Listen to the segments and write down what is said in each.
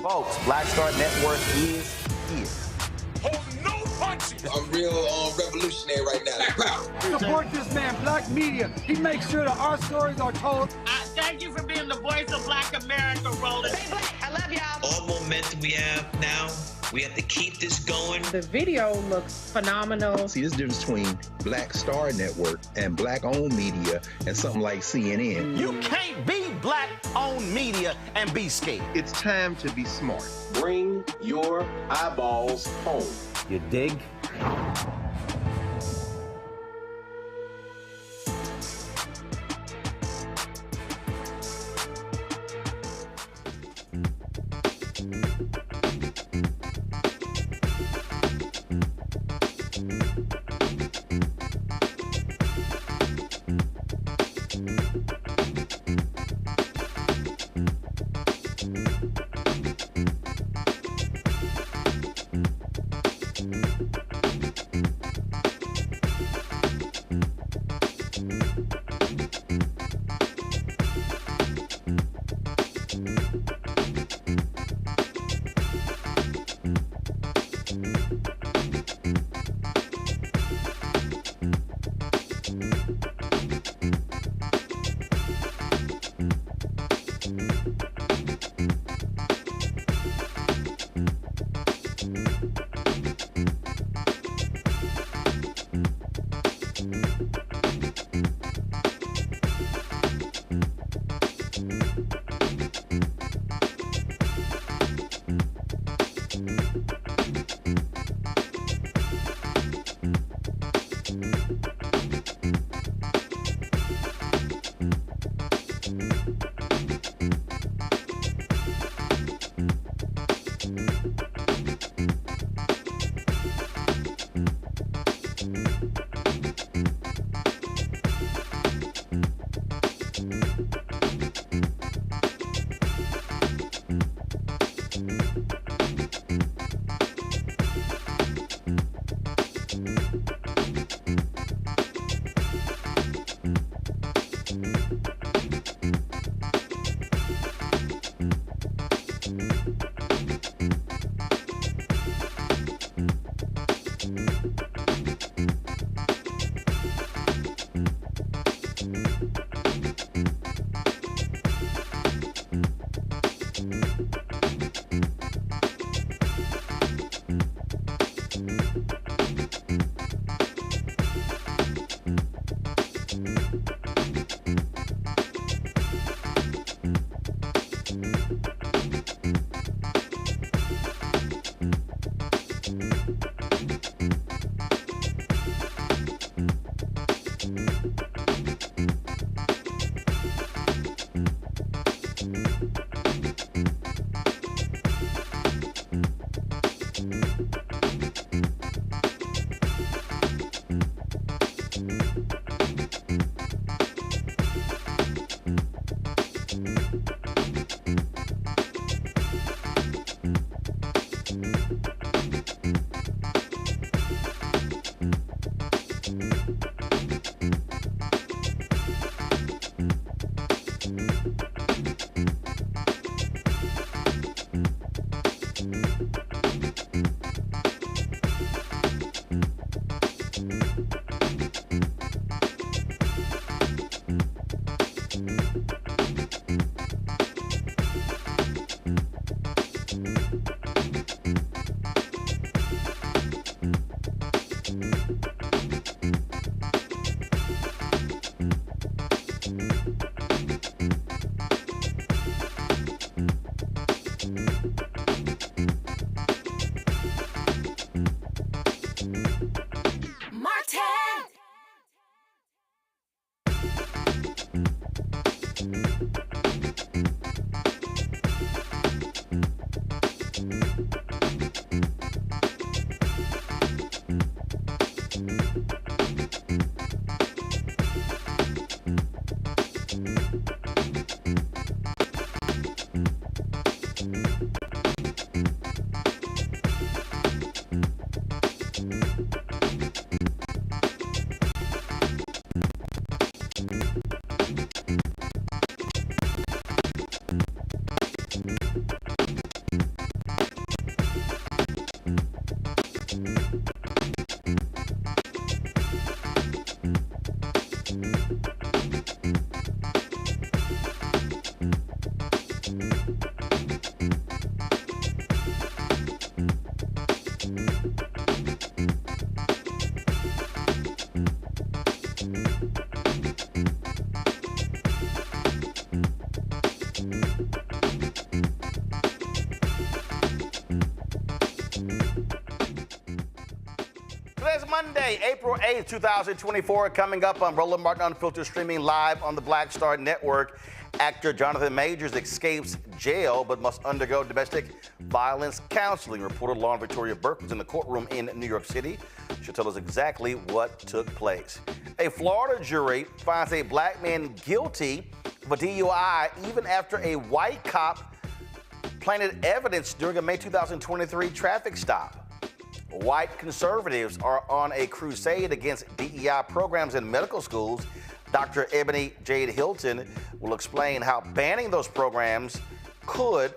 Folks, Black Star Network is here. Hold no punches. I'm real revolutionary right now. Support this man, Black Media. He makes sure that our stories are told. Thank you for being the voice of Black America, Roland. Stay black. I love y'all. All momentum we have now, we have to keep this going. The video looks phenomenal. See, this difference between Black Star Network and Black-owned media and something like CNN. You can't be Black-owned media and be scared. It's time to be smart. Bring your eyeballs home. You dig? Today's Monday, April 8th, 2024. Coming up on Roland Martin Unfiltered, streaming live on the Black Star Network. Actor Jonathan Majors escapes jail but must undergo domestic violence counseling. Reporter Law Victoria Burke was in the courtroom in New York City. She'll tell us exactly what took place. A Florida jury finds a black man guilty of a DUI even after a white cop planted evidence during a May 2023 traffic stop. White conservatives are on a crusade against DEI programs in medical schools. Dr. Ebony Jade Hilton will explain how banning those programs could,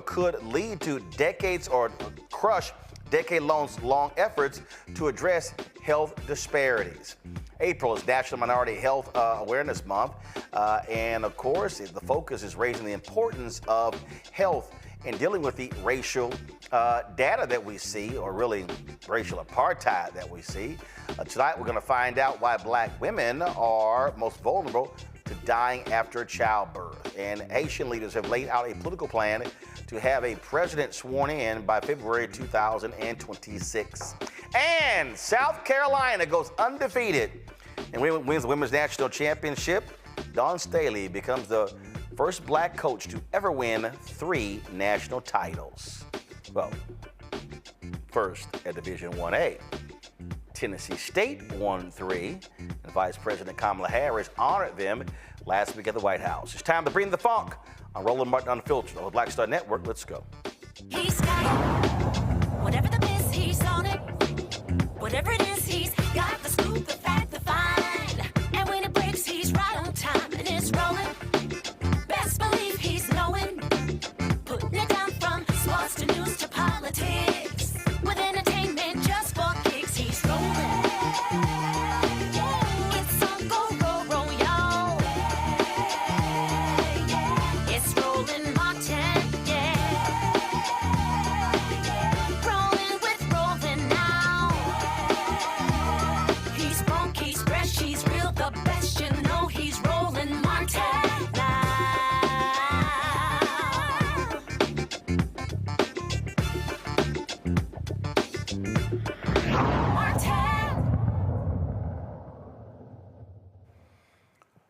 could lead to decades or crush decade-long efforts to address health disparities. April is National Minority Health Awareness Month, and of course, the focus is raising the importance of health and dealing with the racial data that we see, or really racial apartheid that we see. Tonight, we're going to find out why black women are most vulnerable to dying after childbirth. And Haitian leaders have laid out a political plan to have a president sworn in by February 2026. And South Carolina goes undefeated and wins the Women's National Championship. Dawn Staley becomes the first black coach to ever win 3 national titles. Well, first at Division 1A. Tennessee State won 3, and Vice President Kamala Harris honored them last week at the White House. It's time to bring the funk on Roland Martin Unfiltered on the Black Star Network. Let's go. He's got it. Whatever the biz, he's on it. Whatever it is, he's got the scoop, the fact, the find. And when it breaks, he's right on time and it's rolling. Best believe he's knowing. Putting it down from sports to news to politics. With entertainment just for kicks, he's rolling. It's on go, roll, roll, y'all. It's rolling Martin, yeah. Rolling with rolling now. He's funk, he's fresh, he's real, the best, you know he's rolling Martin now.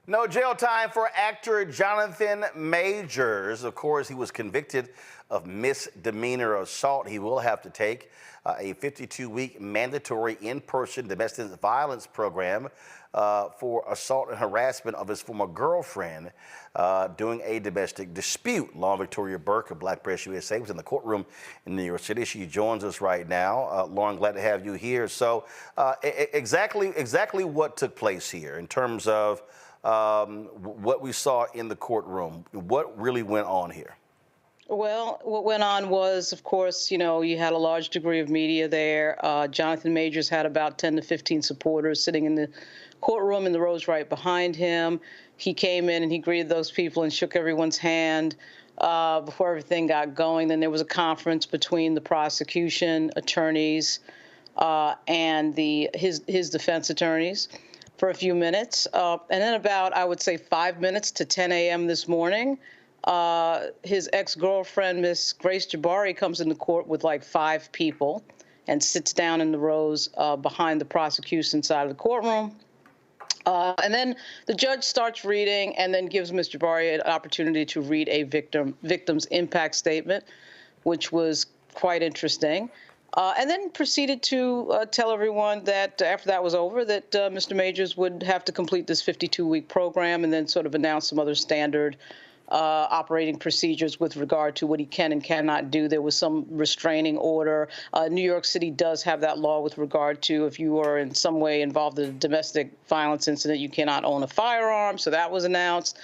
No jail time for actor Jonathan Majors. Of course, he was convicted of misdemeanor assault. He will have to take a 52-week mandatory in-person domestic violence program for assault and harassment of his former girlfriend during a domestic dispute. Law Victoria Burke of Black Press USA was in the courtroom in New York City. She joins us right now. Lauren, glad to have you here. So exactly what took place here in terms of what we saw in the courtroom. What really went on here? Well, what went on was, of course, you had a large degree of media there. Jonathan Majors had about 10 to 15 supporters sitting in the courtroom in the rows right behind him. He came in and he greeted those people and shook everyone's hand before everything got going. Then there was a conference between the prosecution attorneys and his defense attorneys for a few minutes. And then about, I would say, 5 minutes to 10 a.m. this morning, his ex-girlfriend, Miss Grace Jabari, comes into court with like 5 people and sits down in the rows behind the prosecution side of the courtroom. And then the judge starts reading and then gives Ms. Jabari an opportunity to read a victim's impact statement, which was quite interesting. And then proceeded to tell everyone that after that was over, that Mr. Majors would have to complete this 52-week program and then sort of announce some other standard operating procedures with regard to what he can and cannot do. There was some restraining order. New York City does have that law with regard to if you are in some way involved in a domestic violence incident, you cannot own a firearm. So that was announced.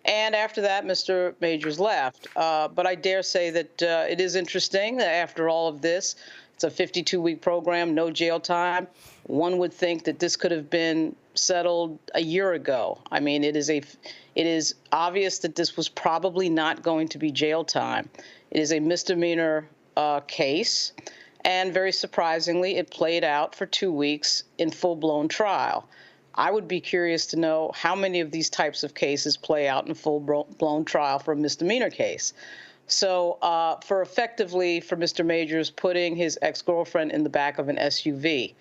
And after that, Mr. Majors left. But I dare say that it is interesting that after all of this, it's a 52-week program, no jail time. One would think that this could have been settled a year ago. I mean, it is obvious that this was probably not going to be jail time. It is a misdemeanor case, and very surprisingly, it played out for 2 weeks in full-blown trial. I would be curious to know how many of these types of cases play out in full-blown trial for a misdemeanor case. So for Mr. Majors putting his ex-girlfriend in the back of an SUV,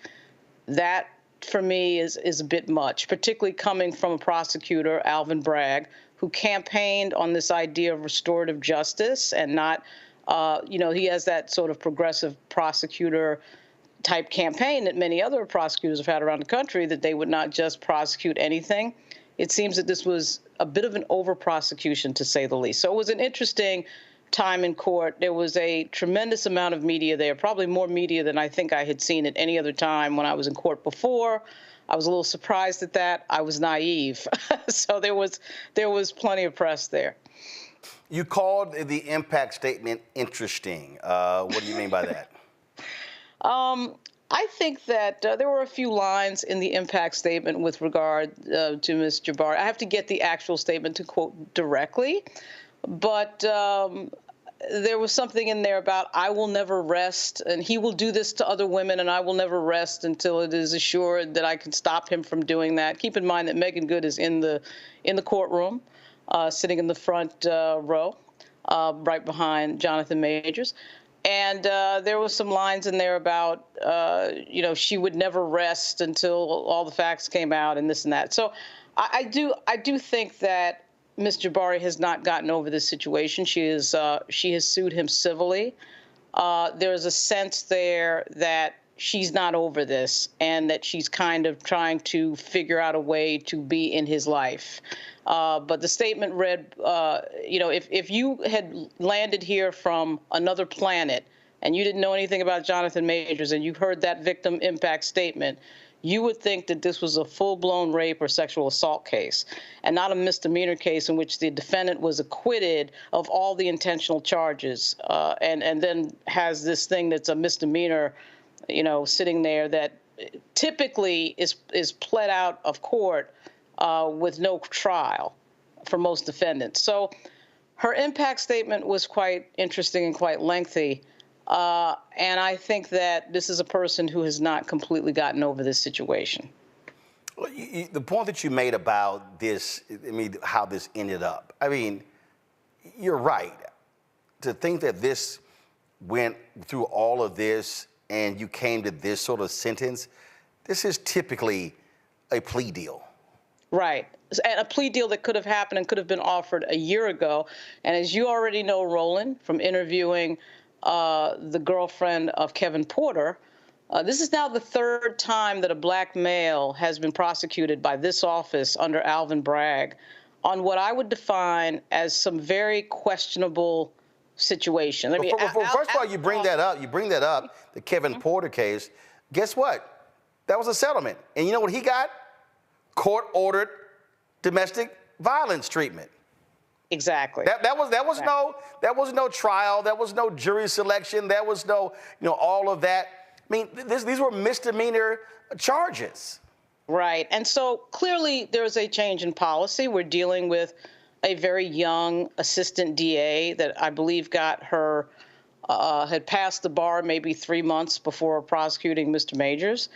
that for me is a bit much, particularly coming from a prosecutor, Alvin Bragg, who campaigned on this idea of restorative justice and not, he has that sort of progressive prosecutor type campaign that many other prosecutors have had around the country, that they would not just prosecute anything. It seems that this was a bit of an over-prosecution, to say the least. So it was an interesting time in court. There was a tremendous amount of media there, probably more media than I think I had seen at any other time when I was in court before. I was a little surprised at that. I was naive. So there was plenty of press there. You called the impact statement interesting. What do you mean by that? I think that there were a few lines in the impact statement with regard to Ms. Jabari. I have to get the actual statement to quote directly, but there was something in there about I will never rest, and he will do this to other women, and I will never rest until it is assured that I can stop him from doing that. Keep in mind that Megan Good is in the courtroom, sitting in the front row, right behind Jonathan Majors. And there was some lines in there about, she would never rest until all the facts came out and this and that. So I do think that Ms. Jabari has not gotten over this situation. She has sued him civilly. There's a sense there that she's not over this and that she's kind of trying to figure out a way to be in his life. But the statement read, if you had landed here from another planet and you didn't know anything about Jonathan Majors and you heard that victim impact statement, you would think that this was a full-blown rape or sexual assault case and not a misdemeanor case in which the defendant was acquitted of all the intentional charges and then has this thing that's a misdemeanor, sitting there that typically is pled out of court with no trial for most defendants. So her impact statement was quite interesting and quite lengthy. And I think that this is a person who has not completely gotten over this situation. Well, the point that you made about this, how this ended up, you're right. To think that this went through all of this and you came to this sort of sentence, this is typically a plea deal. Right. And a plea deal that could have happened and could have been offered a year ago. And as you already know, Roland, from interviewing the girlfriend of Kevin Porter, this is now the third time that a black male has been prosecuted by this office under Alvin Bragg on what I would define as some very questionable situation. First of all, you bring that up, the Kevin Porter case. Guess what? That was a settlement. And you know what he got? Court-ordered domestic violence treatment. Exactly. That was no trial. That was no jury selection. That was no, all of that. These were misdemeanor charges. Right. And so clearly there's a change in policy. We're dealing with a very young assistant DA that I believe got her, had passed the bar maybe 3 months before prosecuting Mr. Majors,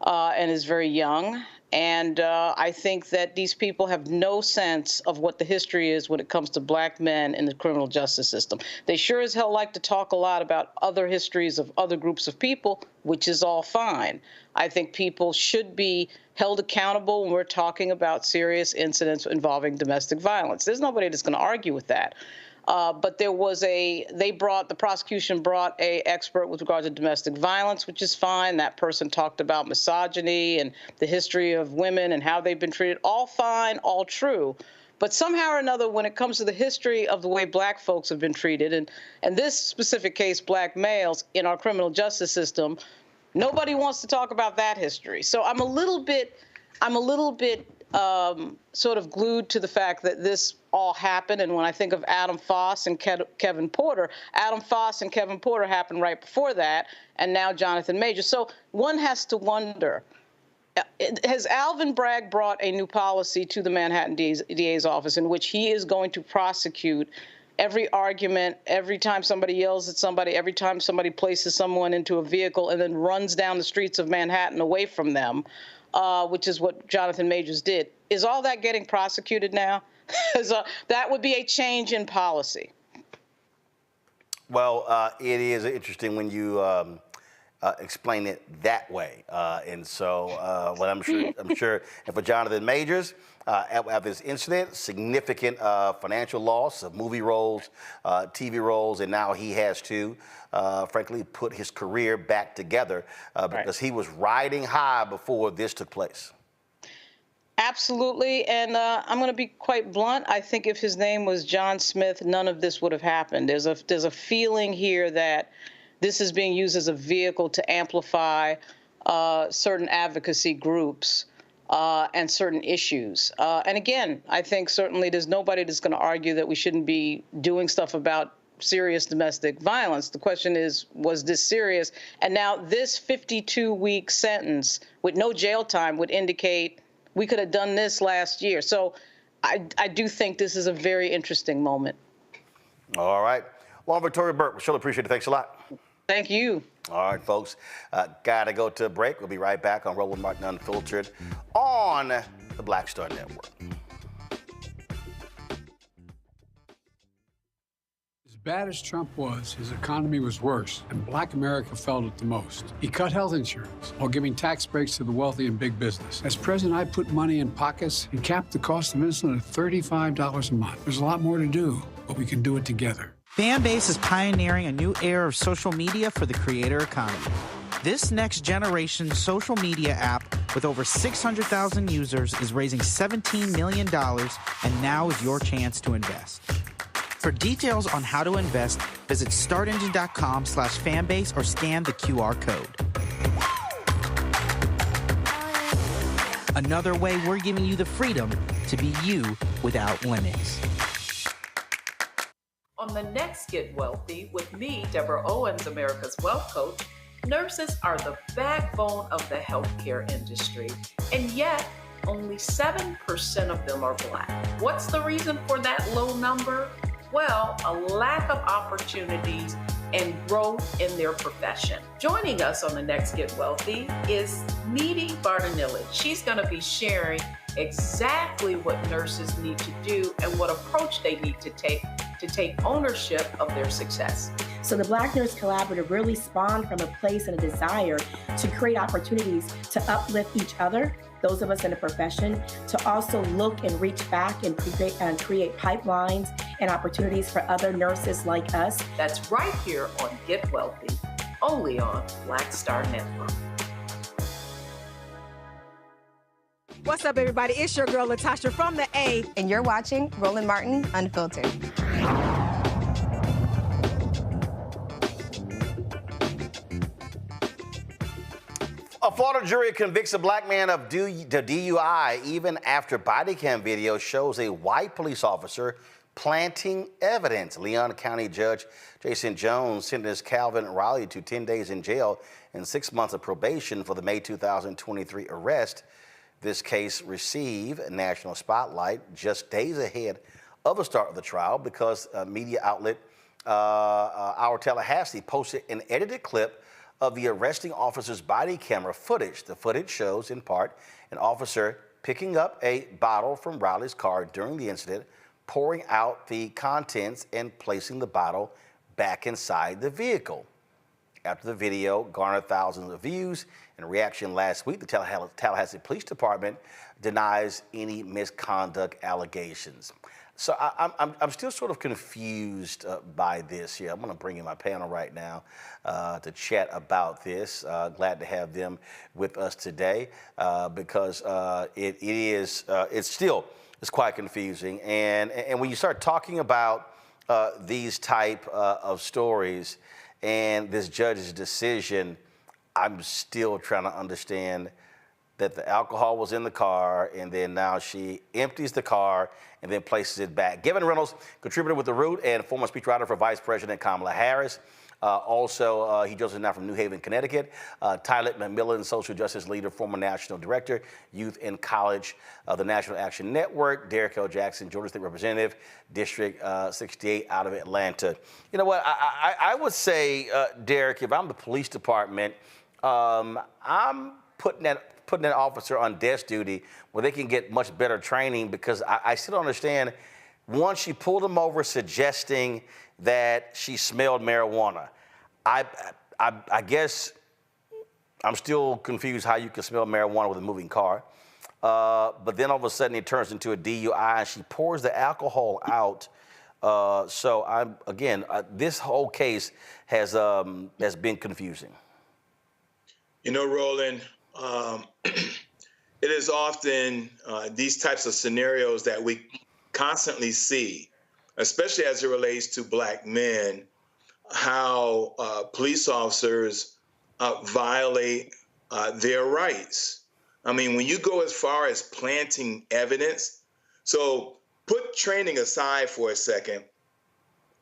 and is very young. And I think that these people have no sense of what the history is when it comes to black men in the criminal justice system. They sure as hell like to talk a lot about other histories of other groups of people, which is all fine. I think people should be held accountable when we're talking about serious incidents involving domestic violence. There's nobody that's going to argue with that. But the prosecution brought an expert with regard to domestic violence, which is fine. That person talked about misogyny and the history of women and how they've been treated. All fine, all true. But somehow or another, when it comes to the history of the way black folks have been treated, and this specific case, black males in our criminal justice system, nobody wants to talk about that history. So I'm a little bit sort of glued to the fact that this all happened. And when I think of Adam Foss and Kevin Porter, Adam Foss and Kevin Porter happened right before that, and now Jonathan Majors. So one has to wonder, has Alvin Bragg brought a new policy to the Manhattan DA's office in which he is going to prosecute every argument, every time somebody yells at somebody, every time somebody places someone into a vehicle and then runs down the streets of Manhattan away from them, which is what Jonathan Majors did? Is all that getting prosecuted now? That would be a change in policy. Well, it is interesting when you explain it that way. And so what I'm sure, and for Jonathan Majors, after this incident, significant financial loss of movie roles, TV roles, and now he has to, frankly, put his career back together because he was riding high before this took place. Absolutely, and I'm going to be quite blunt. I think if his name was John Smith, none of this would have happened. There's a feeling here that this is being used as a vehicle to amplify certain advocacy groups and certain issues. And again, I think certainly there's nobody that's going to argue that we shouldn't be doing stuff about serious domestic violence. The question is, was this serious? And now this 52-week sentence with no jail time would indicate we could have done this last year. So I do think this is a very interesting moment. All right. Well, Victoria Burke, we sure appreciate it. Thanks a lot. Thank you. All right, folks. Got to go to a break. We'll be right back on Roland Martin Unfiltered on the Black Star Network. bad as Trump was, his economy was worse, and Black America felt it the most. He cut health insurance while giving tax breaks to the wealthy and big business. As president, I put money in pockets and capped the cost of insulin at $35 a month. There's a lot more to do, but we can do it together. Fanbase is pioneering a new era of social media for the creator economy. This next generation social media app with over 600,000 users is raising $17 million, and now is your chance to invest. For details on how to invest, visit startengine.com/fanbase or scan the QR code. Another way we're giving you the freedom to be you without limits. On the next Get Wealthy with me, Deborah Owens, America's Wealth Coach, nurses are the backbone of the healthcare industry, and yet only 7% of them are Black. What's the reason for that low number? Well, a lack of opportunities and growth in their profession. Joining us on the next Get Wealthy is Needy Bartanilli. She's going to be sharing exactly what nurses need to do and what approach they need to take ownership of their success. So the Black Nurse Collaborative really spawned from a place and a desire to create opportunities to uplift each other, those of us in the profession, to also look and reach back and create pipelines and opportunities for other nurses like us. That's right here on Get Wealthy, only on Black Star Network. What's up, everybody? It's your girl, Latasha from the A. And you're watching Roland Martin Unfiltered. A Florida jury convicts a Black man of DUI even after body cam video shows a white police officer planting evidence. Leon County Judge Jason Jones sentenced Calvin Riley to 10 days in jail and 6 months of probation for the May 2023 arrest. This case received a national spotlight just days ahead of the start of the trial because media outlet Our Tallahassee posted an edited clip of the arresting officer's body camera footage. The footage shows, in part, an officer picking up a bottle from Riley's car during the incident, pouring out the contents and placing the bottle back inside the vehicle. After the video garnered thousands of views and reaction last week, the Tallahassee Police Department denies any misconduct allegations. So I'm still sort of confused by this here. I'm going to bring in my panel right now to chat about this. Glad to have them with us today because it's quite confusing. And when you start talking about these type of stories and this judge's decision, I'm still trying to understand that the alcohol was in the car, and then now she empties the car and then places it back. Gavin Reynolds, contributor with The Root and former speechwriter for Vice President Kamala Harris. He joins us now from New Haven, Connecticut. Tyler McMillan, social justice leader, former national director, youth and college of the National Action Network. Derek L. Jackson, Georgia State Representative, District 68 out of Atlanta. You know what, I would say, Derek, if I'm the police department, I'm putting that officer on desk duty where they can get much better training, because I still don't understand. Once she pulled him over suggesting that she smelled marijuana, I guess I'm still confused how you can smell marijuana with a moving car. But then all of a sudden it turns into a DUI and she pours the alcohol out. So this whole case has been confusing. You know, Roland, it is often these types of scenarios that we constantly see, especially as it relates to Black men, how police officers violate their rights. I mean, when you go as far as planting evidence, so put training aside for a second,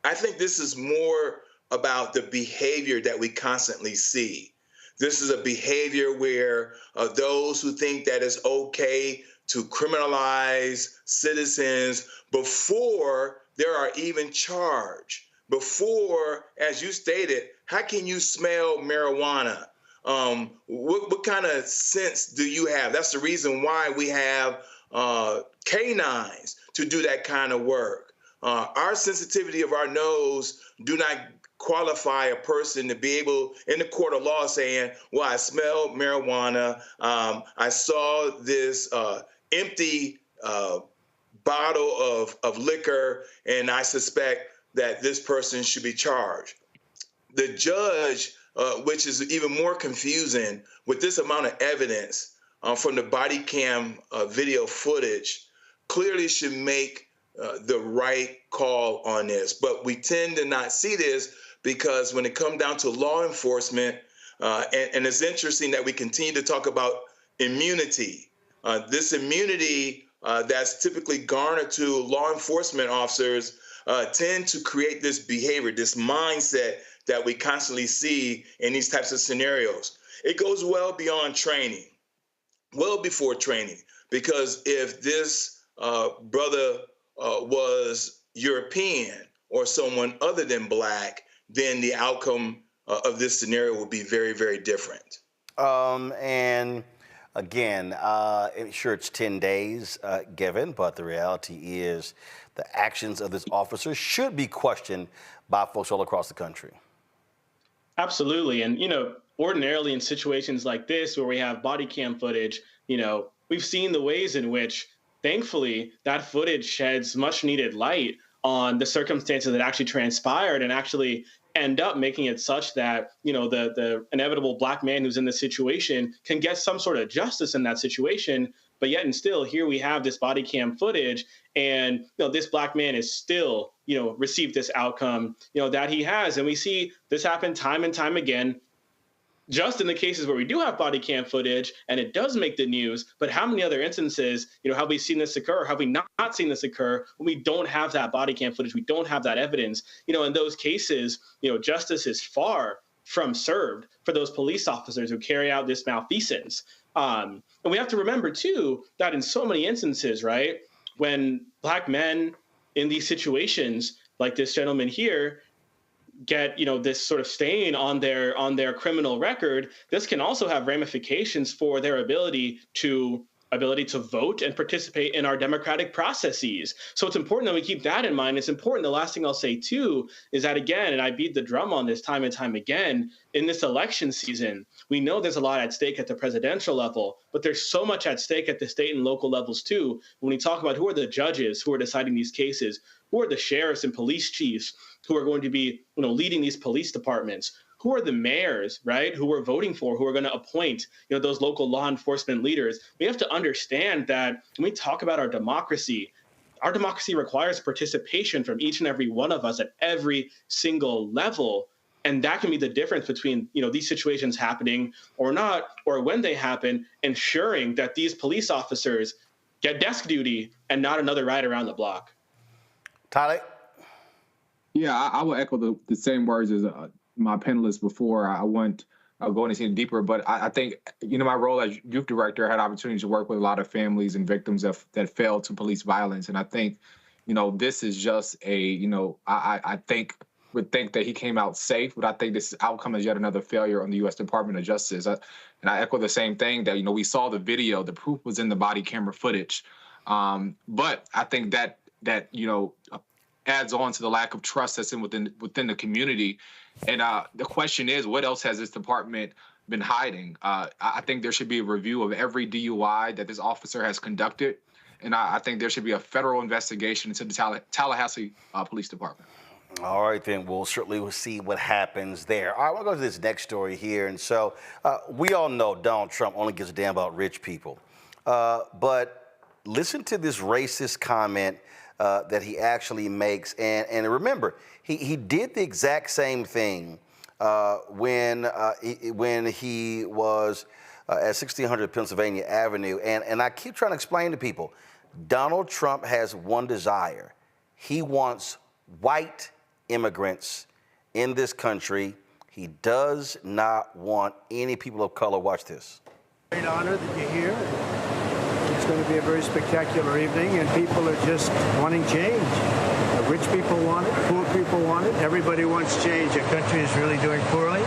I think this is more about the behavior that we constantly see. This is a behavior where those who think that it's okay to criminalize citizens before there are even charged, before, as you stated, how can you smell marijuana? What kind of sense do you have? That's the reason why we have canines to do that kind of work. our sensitivity of our nose do not qualify a person to be able, in the court of law, saying, well, I smelled marijuana, I saw this empty bottle of liquor, and I suspect that this person should be charged. The judge, which is even more confusing, with this amount of evidence from the body cam video footage, clearly should make the right call on this. But we tend to not see this because when it comes down to law enforcement, and it's interesting that we continue to talk about immunity. This immunity that's typically garnered to law enforcement officers tend to create this behavior, this mindset that we constantly see in these types of scenarios. It goes well beyond training, well before training, because if this brother was European or someone other than Black, then the outcome of this scenario would be very, very different. And again, sure, it's 10 days given, but the reality is the actions of this officer should be questioned by folks all across the country. Absolutely. And, ordinarily in situations like this where we have body cam footage, we've seen the ways in which, thankfully, that footage sheds much needed light on the circumstances that actually transpired and actually end up making it such that, the inevitable Black man who's in this situation can get some sort of justice in that situation. But yet and still, here we have this body cam footage, and this Black man is still, received this outcome, that he has. And we see this happen time and time again, just in the cases where we do have body cam footage and it does make the news. But how many other instances, have we seen this occur? Or have we not seen this occur when we don't have that body cam footage? We don't have that evidence. In those cases, justice is far from served for those police officers who carry out this malfeasance. And we have to remember, too, that in so many instances, right, when Black men in these situations, like this gentleman here, get, this sort of stain on their criminal record, this can also have ramifications for their ability to vote and participate in our democratic processes. So it's important that we keep that in mind. It's important. The last thing I'll say, too, is that, again, and I beat the drum on this time and time again, in this election season, we know there's a lot at stake at the presidential level, but there's so much at stake at the state and local levels, too. When we talk about who are the judges who are deciding these cases, who are the sheriffs and police chiefs who are going to be, leading these police departments, who are the mayors, right, who we're voting for, who are going to appoint, those local law enforcement leaders. We have to understand that when we talk about our democracy requires participation from each and every one of us at every single level. And that can be the difference between, these situations happening or not, or when they happen, ensuring that these police officers get desk duty and not another ride around the block. Tyler? Yeah, I will echo the same words as my panelists before. I'll go into it deeper, but I think, my role as youth director, I had opportunities to work with a lot of families and victims that fell to police violence. And I think, this is just I would think that he came out safe, but I think this outcome is yet another failure on the U.S. Department of Justice. And I echo the same thing that, we saw the video, the proof was in the body camera footage. But I think that adds on to the lack of trust that's within the community. And the question is, what else has this department been hiding? I think there should be a review of every DUI that this officer has conducted. And I think there should be a federal investigation into the Tallahassee Police Department. All right, then we'll see what happens there. All right, we'll go to this next story here. And so we all know Donald Trump only gives a damn about rich people. But listen to this racist comment that he actually makes. And remember, he did the exact same thing when he was at 1600 Pennsylvania Avenue. And I keep trying to explain to people, Donald Trump has one desire. He wants white immigrants in this country. He does not want any people of color. Watch this. Great honor that you're here. It's going to be a very spectacular evening, and people are just wanting change. Rich people want it, poor people want it, everybody wants change. Our country is really doing poorly.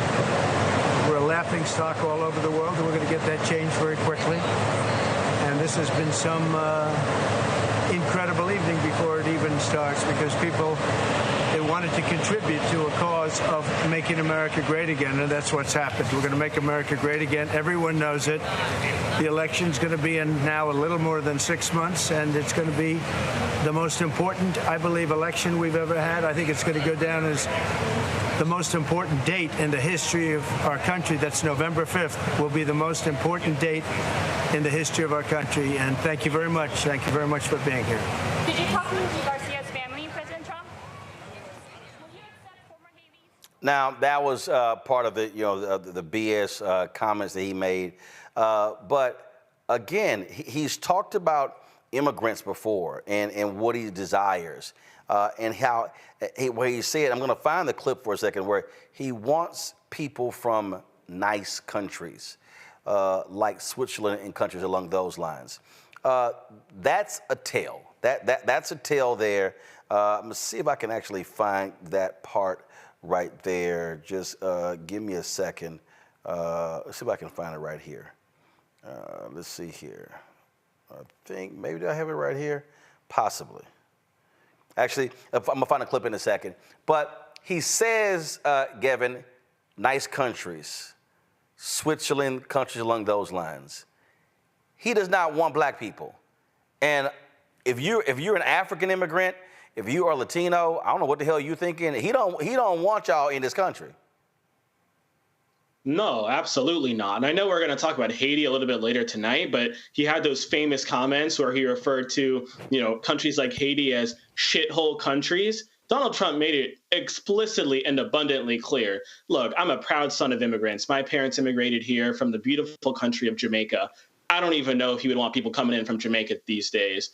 We're a laughing stock all over the world, and we're going to get that change very quickly. And this has been some incredible evening before it even starts, because people, they wanted to contribute to a cause of making America great again, and that's what's happened. We're going to make America great again. Everyone knows it. The election's going to be in now a little more than 6 months, and it's going to be the most important, I believe, election we've ever had. I think it's going to go down as the most important date in the history of our country. That's November 5th will be the most important date in the history of our country. And thank you very much. Thank you very much for being here. Did you talk to Garcia's family, President Trump? Now, that was part of the, the BS comments that he made. But again, he's talked about immigrants before and what he desires. And how, where he said, I'm going to find the clip for a second, where he wants people from nice countries, like Switzerland and countries along those lines. That's a tell. That's a tell there. I'm going to see if I can actually find that part right there. Just give me a second. Let's see if I can find it right here. Let's see here. I think maybe do I have it right here? Possibly. Actually, I'm going to find a clip in a second. But he says, Gavin, nice countries, Switzerland, countries along those lines. He does not want black people. And if you're an African immigrant, if you are Latino, I don't know what the hell you're thinking. He don't want y'all in this country. No, absolutely not. And I know we're going to talk about Haiti a little bit later tonight, but he had those famous comments where he referred to, countries like Haiti as shithole countries. Donald Trump made it explicitly and abundantly clear. Look, I'm a proud son of immigrants. My parents immigrated here from the beautiful country of Jamaica. I don't even know if he would want people coming in from Jamaica these days.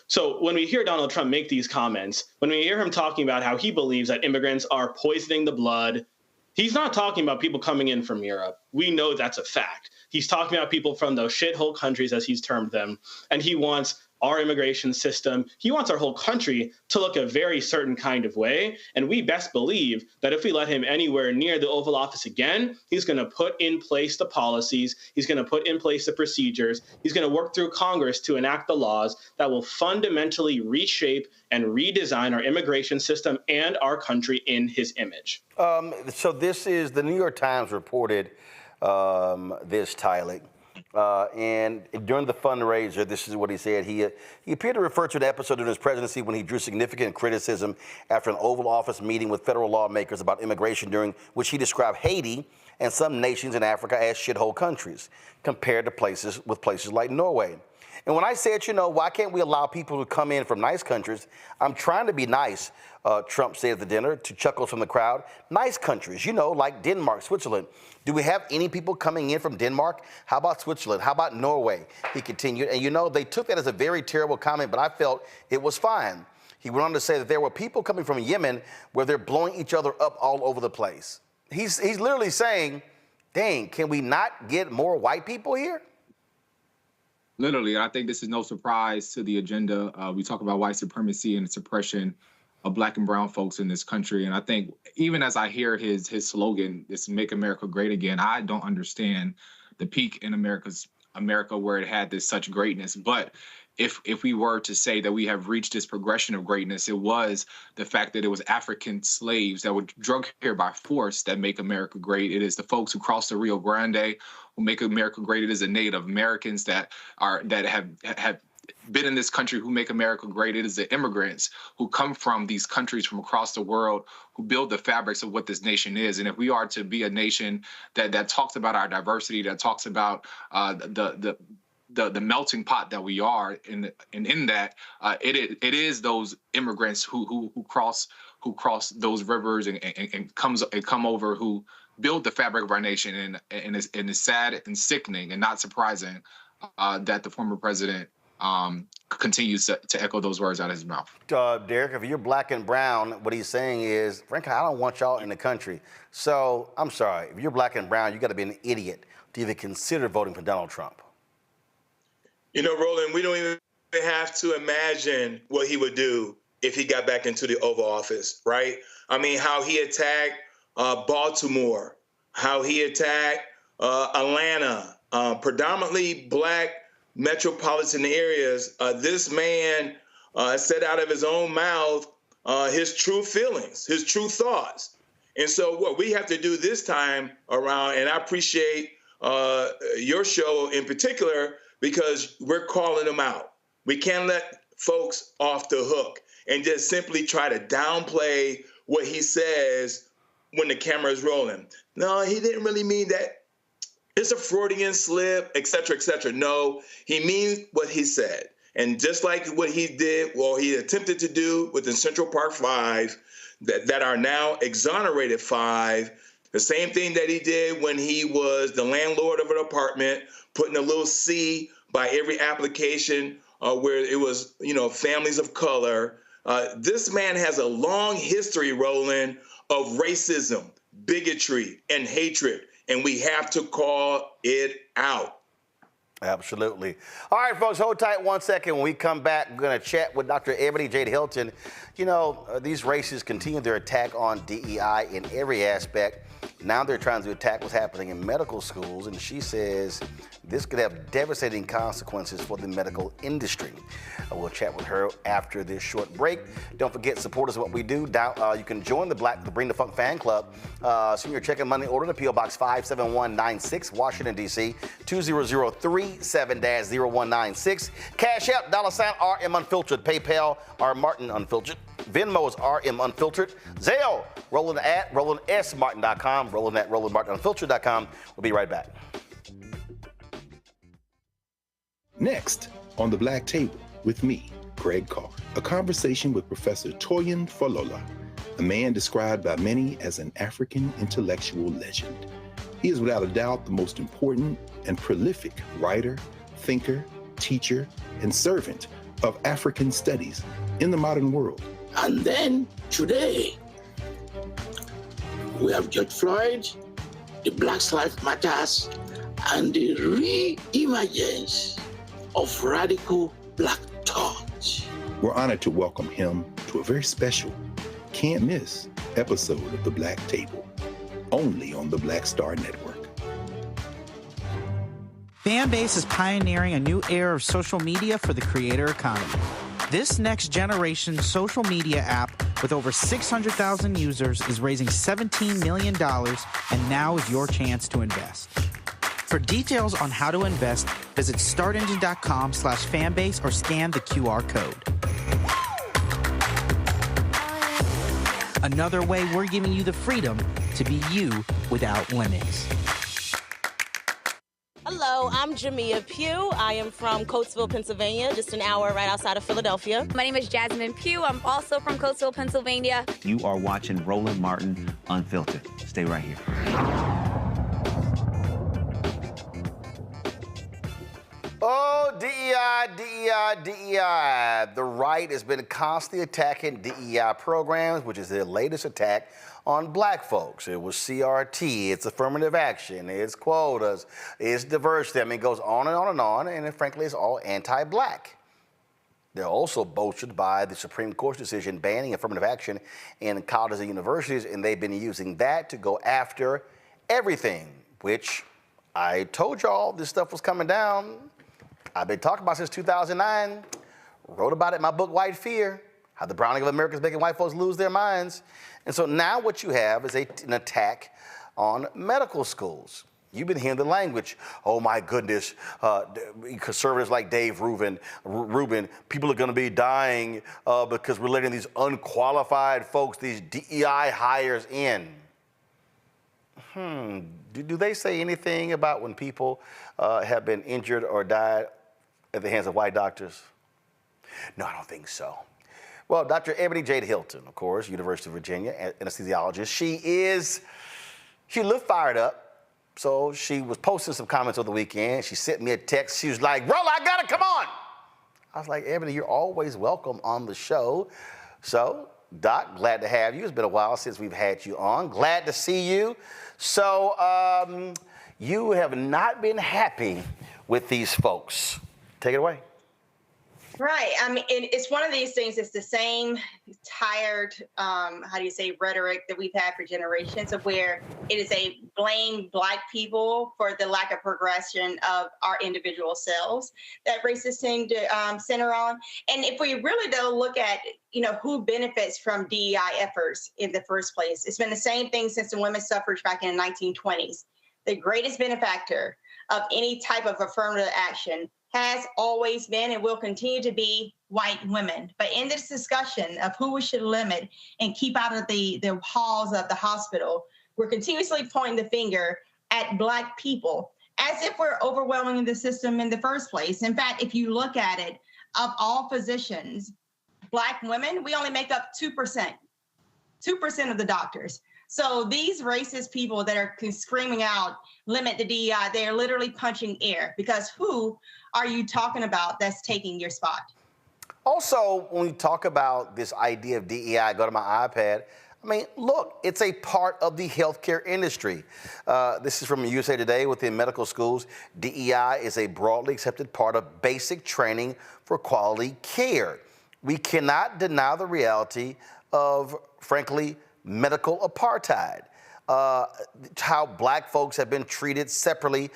So when we hear Donald Trump make these comments, when we hear him talking about how he believes that immigrants are poisoning the blood, he's not talking about people coming in from Europe. We know that's a fact. He's talking about people from those shithole countries, as he's termed them, and he wants our immigration system, he wants our whole country to look a very certain kind of way, and we best believe that if we let him anywhere near the Oval Office again, he's going to put in place the policies, he's going to put in place the procedures, he's going to work through Congress to enact the laws that will fundamentally reshape and redesign our immigration system and our country in his image. So this is, the New York Times reported this, Tyler. And during the fundraiser, this is what he said. He appeared to refer to an episode of his presidency when he drew significant criticism after an Oval Office meeting with federal lawmakers about immigration, during which he described Haiti and some nations in Africa as shithole countries, compared to places like Norway. And when I said, why can't we allow people to come in from nice countries? I'm trying to be nice, Trump said at the dinner, to chuckles from the crowd. Nice countries, like Denmark, Switzerland. Do we have any people coming in from Denmark? How about Switzerland? How about Norway? He continued. And they took that as a very terrible comment, but I felt it was fine. He went on to say that there were people coming from Yemen where they're blowing each other up all over the place. He's literally saying, dang, can we not get more white people here? Literally, I think this is no surprise to the agenda. We talk about white supremacy and the suppression of black and brown folks in this country. And I think even as I hear his slogan, this "Make America Great Again," I don't understand the peak in America where it had this such greatness. But if we were to say that we have reached this progression of greatness, it was the fact that it was African slaves that were drugged here by force that make America great. It is the folks who crossed the Rio Grande who make America great. It is the Native Americans that have been in this country who make America great. It is the immigrants who come from these countries from across the world who build the fabrics of what this nation is. And if we are to be a nation that talks about our diversity, that talks about the melting pot that we are, in that it is those immigrants who cross those rivers and come over, who build the fabric of our nation. And it's sad and sickening and not surprising that the former president continues to echo those words out of his mouth. Derek, if you're black and brown, what he's saying is, frankly, I don't want y'all in the country. So I'm sorry, if you're black and brown, you got to be an idiot to even consider voting for Donald Trump. Roland, we don't even have to imagine what he would do if he got back into the Oval Office, right? I mean, how he attacked Baltimore, how he attacked Atlanta, predominantly black metropolitan areas, this man said out of his own mouth his true feelings, his true thoughts. And so what we have to do this time around, and I appreciate your show in particular, because we're calling them out. We can't let folks off the hook and just simply try to downplay what he says when the camera is rolling. No, he didn't really mean that. It's a Freudian slip, et cetera, et cetera. No, he means what he said. And just like what he did, well, he attempted to do with the Central Park Five, that are now exonerated five, the same thing that he did when he was the landlord of an apartment, putting a little C by every application where it was, families of color. This man has a long history, Roland, of racism, bigotry, and hatred, and we have to call it out. Absolutely. All right, folks, hold tight 1 second. When we come back, we're going to chat with Dr. Ebony Jade Hilton. These racists continue their attack on DEI in every aspect. Now they're trying to attack what's happening in medical schools, and she says this could have devastating consequences for the medical industry. We'll chat with her after this short break. Don't forget, support us in what we do. You can join the Bring the Funk fan club. Send your check and money order to P.O. Box 57196, Washington, D.C., 20037-0196. Cash App, $RM Unfiltered. PayPal, R Martin Unfiltered. Venmo is RM Unfiltered. Zelle, Roland at RolandSMartin.com. Roland at RolandMartinUnfiltered.com. We'll be right back. Next on The Black Table with me, Greg Carr, a conversation with Professor Toyin Falola, a man described by many as an African intellectual legend. He is without a doubt the most important and prolific writer, thinker, teacher, and servant of African studies in the modern world. And then today, we have George Floyd, the Black Lives Matters, and the re-emergence of radical Black thought. We're honored to welcome him to a very special, can't miss episode of The Black Table, only on the Black Star Network. Fanbase is pioneering a new era of social media for the creator economy. This next generation social media app with over 600,000 users is raising $17 million, and now is your chance to invest. For details on how to invest, visit startengine.com/fanbase or scan the QR code. Another way we're giving you the freedom to be you without limits. Hello, I'm Jamia Pugh. I am from Coatesville, Pennsylvania, just an hour right outside of Philadelphia. My name is Jasmine Pugh. I'm also from Coatesville, Pennsylvania. You are watching Roland Martin Unfiltered. Stay right here. Oh, DEI, DEI, DEI. The right has been constantly attacking DEI programs, which is their latest attack on black folks. It was CRT, it's affirmative action, it's quotas, it's diversity. I mean, it goes on and on and on, and frankly, it's all anti-black. They're also bolstered by the Supreme Court's decision banning affirmative action in colleges and universities, and they've been using that to go after everything, which I told y'all this stuff was coming down. I've been talking about since 2009, wrote about it in my book, White Fear, how the browning of America is making white folks lose their minds. And so now what you have is an attack on medical schools. You've been hearing the language. Oh my goodness, conservatives like Dave Rubin, people are gonna be dying because we're letting these unqualified folks, these DEI hires in. Do they say anything about when people have been injured or died at the hands of white doctors? No, I don't think so. Well, Dr. Ebony Jade Hilton, of course, University of Virginia, anesthesiologist. She looked fired up. So she was posting some comments over the weekend. She sent me a text. She was like, Rolla, I gotta come on. I was like, Ebony, you're always welcome on the show. So, Doc, glad to have you. It's been a while since we've had you on. Glad to see you. So, you have not been happy with these folks. Take it away. Right. I mean, it's one of these things. It's the same tired, rhetoric that we've had for generations, of where it is a blame Black people for the lack of progression of our individual selves that racists seem to center on. And if we really do look at, who benefits from DEI efforts in the first place, it's been the same thing since the women's suffrage back in the 1920s. The greatest benefactor of any type of affirmative action has always been and will continue to be white women. But in this discussion of who we should limit and keep out of the halls of the hospital, we're continuously pointing the finger at Black people as if we're overwhelming the system in the first place. In fact, if you look at it, of all physicians, Black women, we only make up 2% of the doctors. So these racist people that are screaming out, limit the DEI, they're literally punching air, because who are you talking about that's taking your spot? Also, when we talk about this idea of DEI, I go to my iPad. I mean, look, it's a part of the healthcare industry. This is from USA Today. Within medical schools, DEI is a broadly accepted part of basic training for quality care. We cannot deny the reality of, frankly, medical apartheid, how Black folks have been treated separately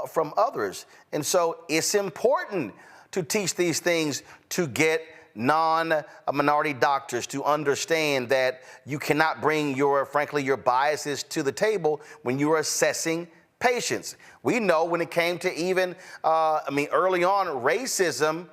from others. And so it's important to teach these things to get non-minority doctors to understand that you cannot bring your biases to the table when you're assessing patients. We know when it came to even, early on, racism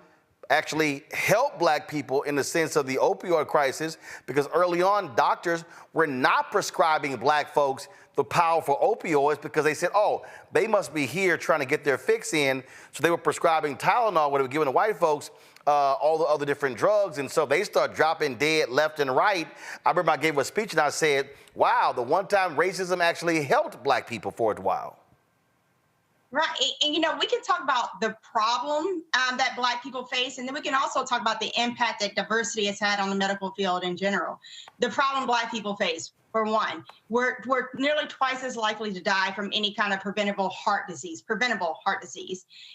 actually helped Black people in the sense of the opioid crisis, because early on, doctors were not prescribing Black folks the powerful opioids because they said, oh, they must be here trying to get their fix in. So they were prescribing Tylenol, when they were giving the white folks all the other different drugs. And so they start dropping dead left and right. I remember I gave a speech and I said, wow, the one time racism actually helped Black people for a while. Right. And, we can talk about the problem that Black people face, and then we can also talk about the impact that diversity has had on the medical field in general. The problem Black people face, for one, we're nearly twice as likely to die from any kind of preventable heart disease.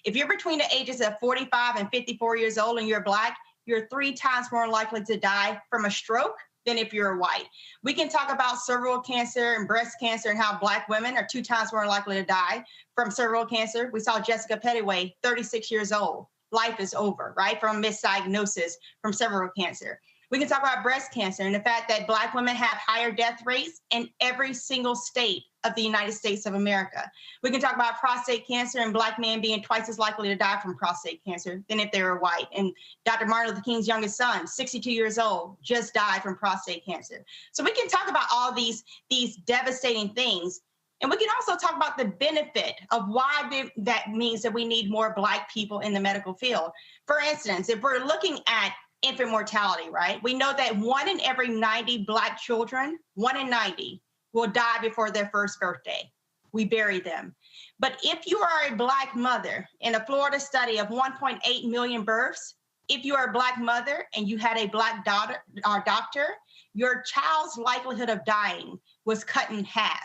If you're between the ages of 45 and 54 years old and you're Black, you're 3 times more likely to die from a stroke than if you're white. We can talk about cervical cancer and breast cancer and how Black women are 2 times more likely to die from cervical cancer. We saw Jessica Pettaway, 36 years old. Life is over, right? From misdiagnosis from cervical cancer. We can talk about breast cancer and the fact that Black women have higher death rates in every single state of the United States of America. We can talk about prostate cancer and Black men being twice as likely to die from prostate cancer than if they were white. And Dr. Martin Luther King's youngest son, 62 years old, just died from prostate cancer. So we can talk about all these devastating things. And we can also talk about the benefit of why that means that we need more Black people in the medical field. For instance, if we're looking at infant mortality, right? We know that 1 in every 90 Black children, 1 in 90, will die before their first birthday. We bury them. But if you are a Black mother, in a Florida study of 1.8 million births, if you are a Black mother and you had a Black daughter or doctor, your child's likelihood of dying was cut in half.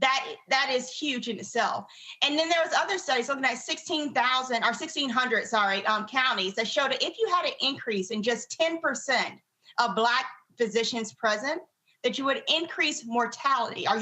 That is huge in itself. And then there was other studies looking at 1,600 counties that showed that if you had an increase in just 10% of Black physicians present, that you would increase mortality or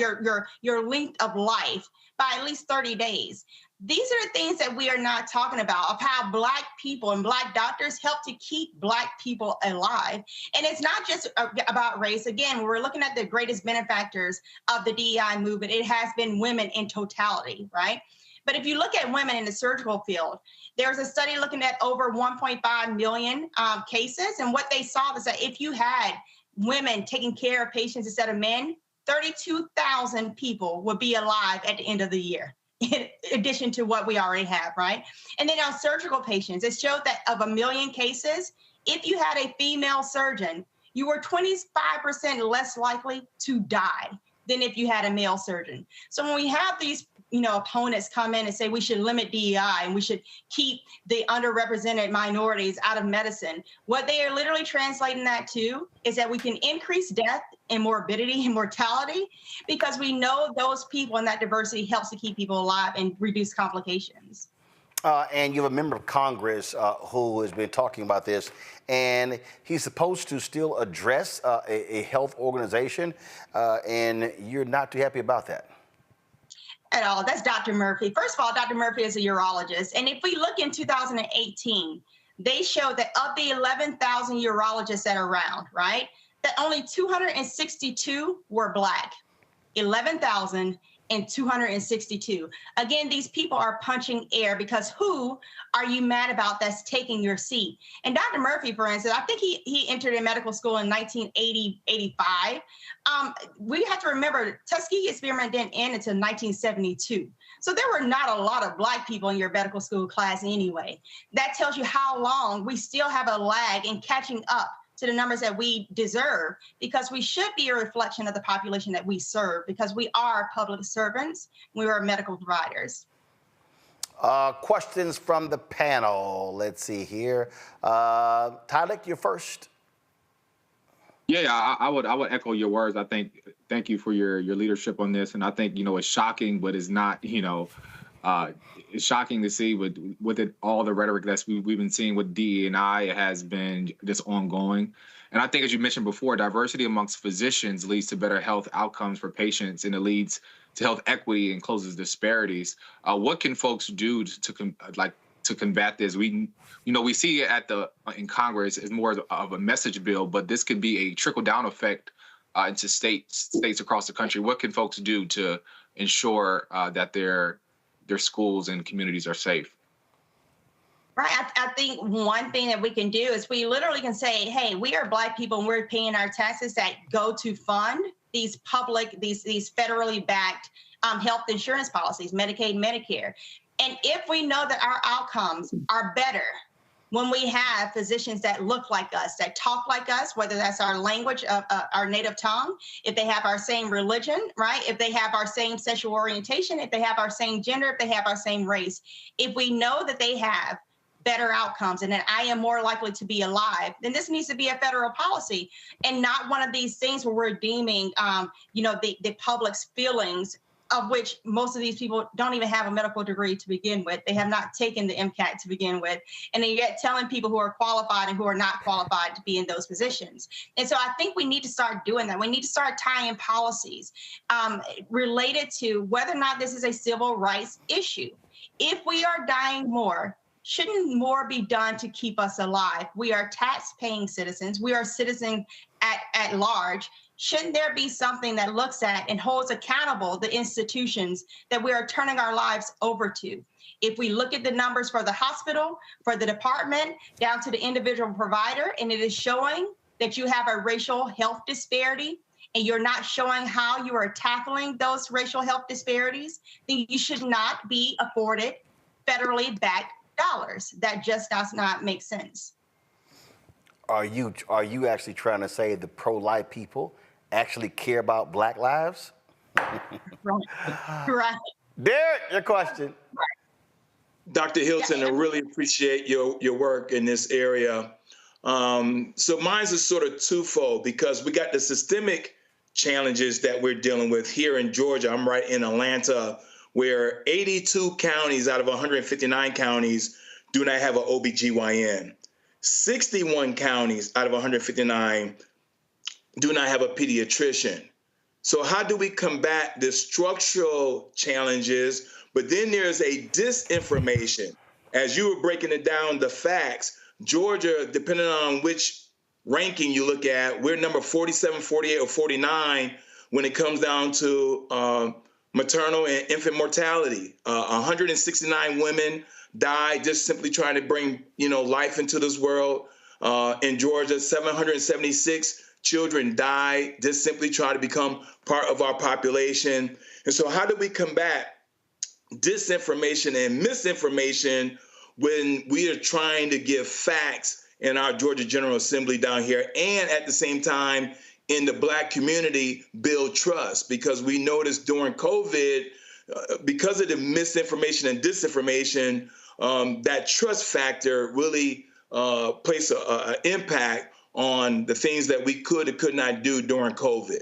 your length of life by at least 30 days. These are the things that we are not talking about, of how Black people and Black doctors help to keep Black people alive. And it's not just about race. Again, when we're looking at the greatest benefactors of the DEI movement, it has been women in totality, right? But if you look at women in the surgical field, there's a study looking at over 1.5 million cases. And what they saw was that if you had women taking care of patients instead of men, 32,000 people would be alive at the end of the year, in addition to what we already have, right? And then on surgical patients, it showed that of 1 million cases, if you had a female surgeon, you were 25% less likely to die than if you had a male surgeon. So when we have these opponents come in and say we should limit DEI and we should keep the underrepresented minorities out of medicine, what they are literally translating that to is that we can increase death and morbidity and mortality because we know those people and that diversity helps to keep people alive and reduce complications. And you have a member of Congress who has been talking about this, and he's supposed to still address a health organization, and you're not too happy about that. At all. That's Dr. Murphy. First of all, Dr. Murphy is a urologist. And if we look in 2018, they showed that of the 11,000 urologists that are around, right, that only 262 were Black. 11,262. Again, these people are punching air because who are you mad about that's taking your seat? And Dr. Murphy, for instance, I think he entered in medical school in 1980, 85. We have to remember Tuskegee experiment didn't end until 1972. So there were not a lot of Black people in your medical school class anyway. That tells you how long we still have a lag in catching up to the numbers that we deserve, because we should be a reflection of the population that we serve, because we are public servants, we are medical providers. Questions from the panel. Let's see here. Tyler, you're first. Yeah, I would echo your words. I think, thank you for your leadership on this. And I think, it's shocking, but it's not, it's shocking to see with it, all the rhetoric that we've been seeing with DEI has been just ongoing. And I think, as you mentioned before, diversity amongst physicians leads to better health outcomes for patients, and it leads to health equity and closes disparities. What can folks do to combat this? We see it in Congress as more of a message bill, but this could be a trickle down effect into states across the country. What can folks do to ensure that their schools and communities are safe? Right. I think one thing that we can do is we literally can say, hey, we are Black people and we're paying our taxes that go to fund these federally backed health insurance policies, Medicaid, Medicare. And if we know that our outcomes are better when we have physicians that look like us, that talk like us, whether that's our language, our native tongue, if they have our same religion, right? If they have our same sexual orientation, if they have our same gender, if they have our same race, if we know that they have better outcomes and that I am more likely to be alive, then this needs to be a federal policy and not one of these things where we're deeming, the public's feelings, of which most of these people don't even have a medical degree to begin with. They have not taken the MCAT to begin with. And then yet telling people who are qualified and who are not qualified to be in those positions. And so I think we need to start doing that. We need to start tying policies related to whether or not this is a civil rights issue. If we are dying more, shouldn't more be done to keep us alive? We are tax-paying citizens. We are citizens at large. Shouldn't there be something that looks at and holds accountable the institutions that we are turning our lives over to? If we look at the numbers for the hospital, for the department, down to the individual provider, and it is showing that you have a racial health disparity, and you're not showing how you are tackling those racial health disparities, then you should not be afforded federally backed dollars. That just does not make sense. Are you actually trying to say the pro-life people actually care about Black lives? Right. Derek, your question. Dr. Hilton, I really appreciate your work in this area. So mine's is sort of twofold, because we got the systemic challenges that we're dealing with here in Georgia. I'm right in Atlanta, where 82 counties out of 159 counties do not have an OBGYN. 61 counties out of 159 do not have a pediatrician. So how do we combat the structural challenges? But then there's a disinformation. As you were breaking it down, the facts, Georgia, depending on which ranking you look at, we're number 47, 48, or 49 when it comes down to maternal and infant mortality. 169 women died just simply trying to bring, life into this world. In Georgia, 776 children died just simply trying to become part of our population. And so how do we combat disinformation and misinformation when we are trying to give facts in our Georgia General Assembly down here, and at the same time in the Black community build trust? Because we noticed during COVID, because of the misinformation and disinformation, that trust factor really placed an impact on the things that we could and could not do during COVID.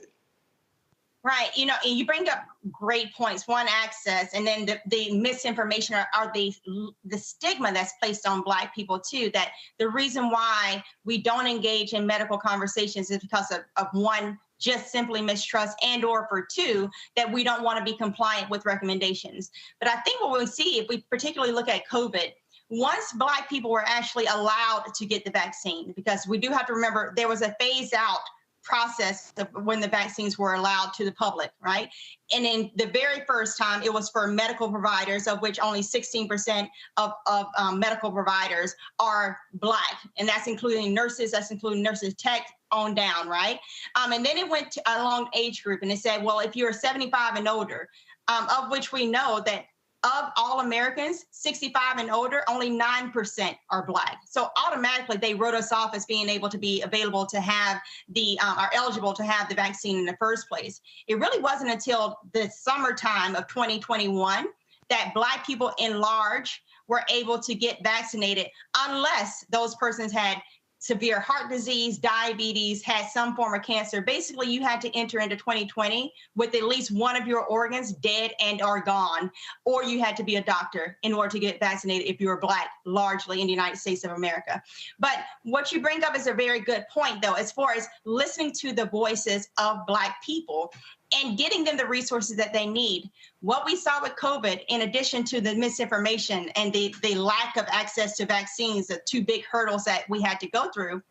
Right. You know, and you bring up great points. One, access, and then the misinformation or the stigma that's placed on Black people too, that the reason why we don't engage in medical conversations is because of one, just simply mistrust, and or for two, that we don't want to be compliant with recommendations. But I think what we see, if we particularly look at COVID, once Black people were actually allowed to get the vaccine, because we do have to remember there was a phase out process when the vaccines were allowed to the public, right? And in the very first time, it was for medical providers, of which only 16% of medical providers are Black. And that's including nurses, that's including nurses tech on down, right? And then it went to a long age group, and it said, well, if you're 75 and older, of which we know that of all Americans, 65 and older, only 9% are Black. So automatically they wrote us off as being able to be available to have are eligible to have the vaccine in the first place. It really wasn't until the summertime of 2021 that Black people in large were able to get vaccinated, unless those persons had severe heart disease, diabetes, had some form of cancer. Basically, you had to enter into 2020 with at least one of your organs dead and or gone, or you had to be a doctor in order to get vaccinated if you were Black, largely in the United States of America. But what you bring up is a very good point, though, as far as listening to the voices of Black people and getting them the resources that they need. What we saw with COVID, in addition to the misinformation and the lack of access to vaccines, the two big hurdles that we had to go through,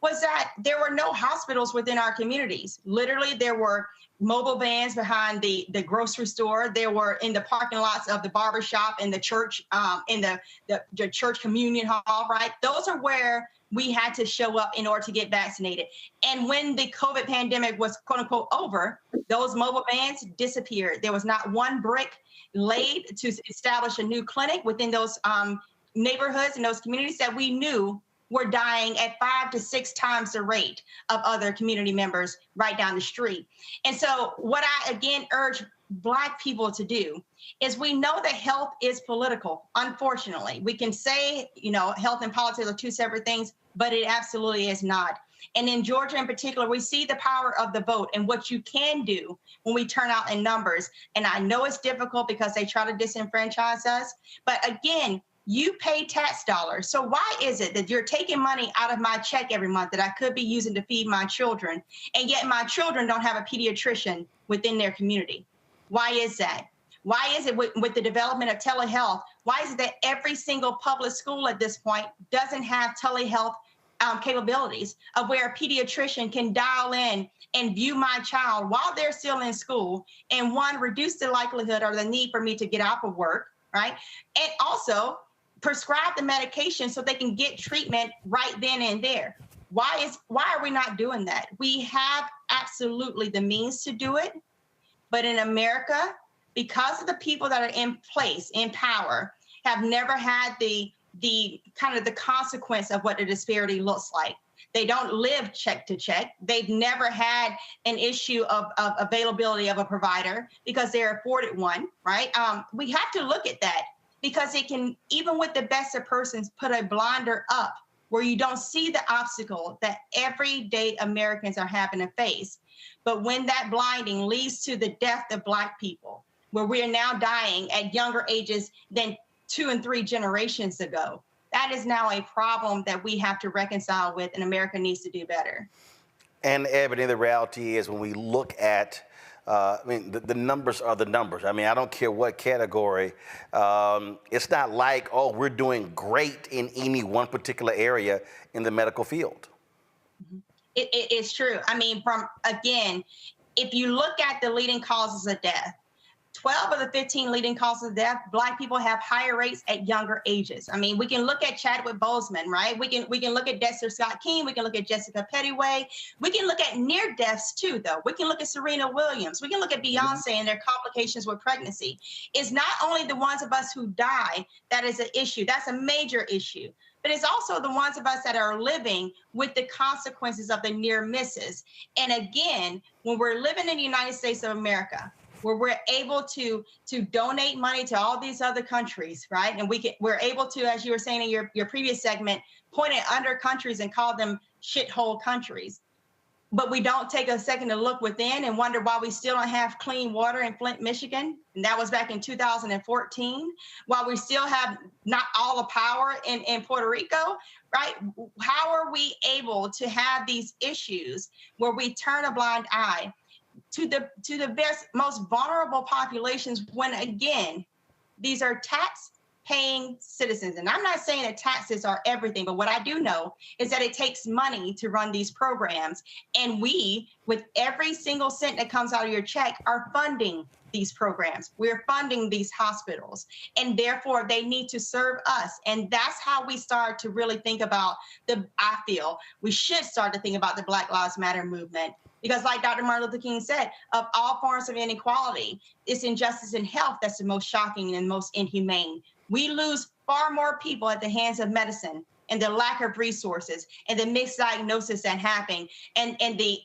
was that there were no hospitals within our communities. Literally, there were mobile vans behind the grocery store. There were in the parking lots of the barbershop and the church, in the church communion hall, right? Those are where we had to show up in order to get vaccinated. And when the COVID pandemic was quote unquote over, those mobile vans disappeared. There was not one brick laid to establish a new clinic within those neighborhoods and those communities that we knew were dying at 5 to 6 times the rate of other community members right down the street. And so what I again urge Black people to do is, we know that health is political, unfortunately. We can say, health and politics are two separate things, but it absolutely is not. And in Georgia in particular, we see the power of the vote and what you can do when we turn out in numbers. And I know it's difficult because they try to disenfranchise us, but again, you pay tax dollars. So why is it that you're taking money out of my check every month that I could be using to feed my children, and yet my children don't have a pediatrician within their community? Why is that? Why is it with the development of telehealth? Why is it that every single public school at this point doesn't have telehealth capabilities of where a pediatrician can dial in and view my child while they're still in school, and one, reduce the likelihood or the need for me to get off of work, right? And also prescribe the medication so they can get treatment right then and there. Why are we not doing that? We have absolutely the means to do it. But in America, because of the people that are in place, in power, have never had the kind of the consequence of what the disparity looks like. They don't live check to check. They've never had an issue of availability of a provider because they're afforded one, right? We have to look at that, because it can, even with the best of persons, put a blinder up where you don't see the obstacle that everyday Americans are having to face. But when that blinding leads to the death of Black people, where we are now dying at younger ages than 2 and 3 generations ago, that is now a problem that we have to reconcile with, and America needs to do better. And Ebony, the reality is, when we look at, the numbers are the numbers. I mean, I don't care what category. It's not like, oh, we're doing great in any one particular area in the medical field. Mm-hmm. It is true. I mean, again, if you look at the leading causes of death, 12 of the 15 leading causes of death, Black people have higher rates at younger ages. I mean, we can look at Chadwick Boseman, right? We can look at Dexter Scott King. We can look at Jessica Pettyway. We can look at near deaths too, though. We can look at Serena Williams. We can look at Beyonce and their complications with pregnancy. It's not only the ones of us who die that is an issue. That's a major issue. But it's also the ones of us that are living with the consequences of the near misses. And again, when we're living in the United States of America, where we're able to donate money to all these other countries, right? And we're able to, as you were saying in your previous segment, point at under countries and call them shithole countries. but we don't take a second to look within and wonder why we still don't have clean water in Flint, Michigan. And that was back in 2014. While we still have not all the power in Puerto Rico, right? How are we able to have these issues where we turn a blind eye to the best, most vulnerable populations when, again, these are tax-paying citizens? And I'm not saying that taxes are everything, but what I do know is that it takes money to run these programs. And we, with every single cent that comes out of your check, are funding these programs. We're funding these hospitals, and therefore they need to serve us. And that's how we start to really think about I feel we should start to think about the Black Lives Matter movement. Because like Dr. Martin Luther King said, of all forms of inequality, it's injustice in health that's the most shocking and most inhumane. We lose far more people at the hands of medicine and the lack of resources and the mixed diagnosis that happen and the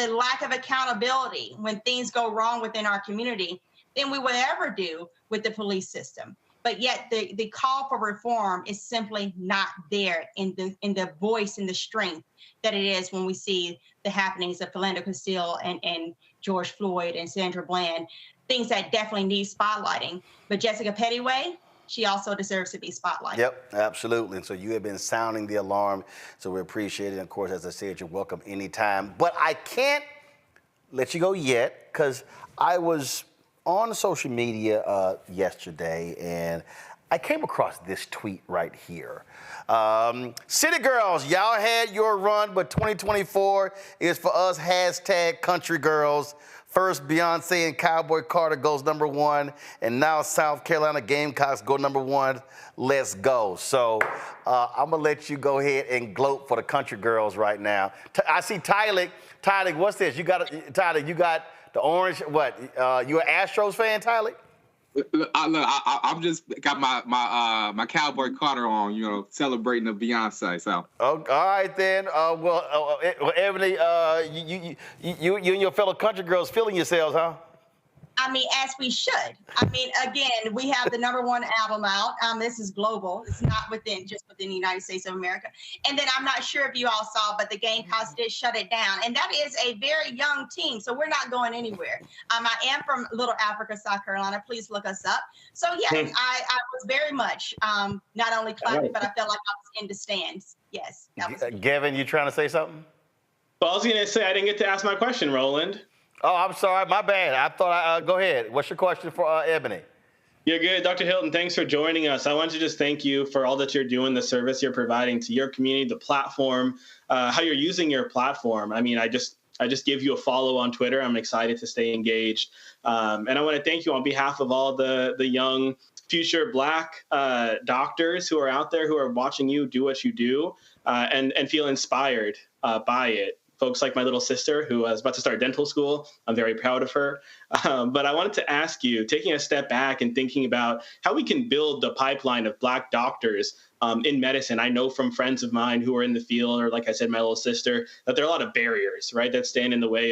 lack of accountability when things go wrong within our community than we would ever do with the police system. But yet the call for reform is simply not there in the voice and the strength that it is when we see the happenings of Philando Castile and George Floyd and Sandra Bland, things that definitely need spotlighting. But Jessica Pettyway, she also deserves to be spotlighted. Yep, absolutely. And so you have been sounding the alarm, so we appreciate it. And of course, as I said, you're welcome anytime. But I can't let you go yet, because I was on social media yesterday, and I came across this tweet right here. City girls, y'all had your run, but 2024 is for us, hashtag country girls. First, Beyonce and Cowboy Carter goes #1, and now South Carolina Gamecocks go #1. Let's go. So I'm going to let you go ahead and gloat for the country girls right now. I see Tyler. Tyler, what's this? Tyler, you got the orange, what? You an Astros fan, Tyler? I'm just got my Cowboy Carter on, celebrating the Beyonce. So. Oh, all right then. Well, Ebony, you and your fellow country girls feeling yourselves, huh? I mean, as we should. I mean, again, we have the #1 album out. This is global. It's not just within the United States of America. And then I'm not sure if you all saw, but the Gamecocks did shut it down. And that is a very young team, so we're not going anywhere. I am from Little Africa, South Carolina. Please look us up. So, yes, I was very much not only clapping, but I felt like I was in the stands. Yes. Gavin, you trying to say something? Well, I was going to say I didn't get to ask my question, Roland. Oh, I'm sorry. My bad. I thought go ahead. What's your question for Ebony? You're good. Dr. Hilton, thanks for joining us. I want to just thank you for all that you're doing, the service you're providing to your community, the platform, how you're using your platform. I mean, I just gave you a follow on Twitter. I'm excited to stay engaged. And I want to thank you on behalf of all the young future Black doctors who are out there who are watching you do what you do and feel inspired by it. Folks like my little sister who is about to start dental school. I'm very proud of her. But I wanted to ask you, taking a step back and thinking about how we can build the pipeline of Black doctors in medicine. I know from friends of mine who are in the field, or like I said, my little sister, that there are a lot of barriers, right, that stand in the way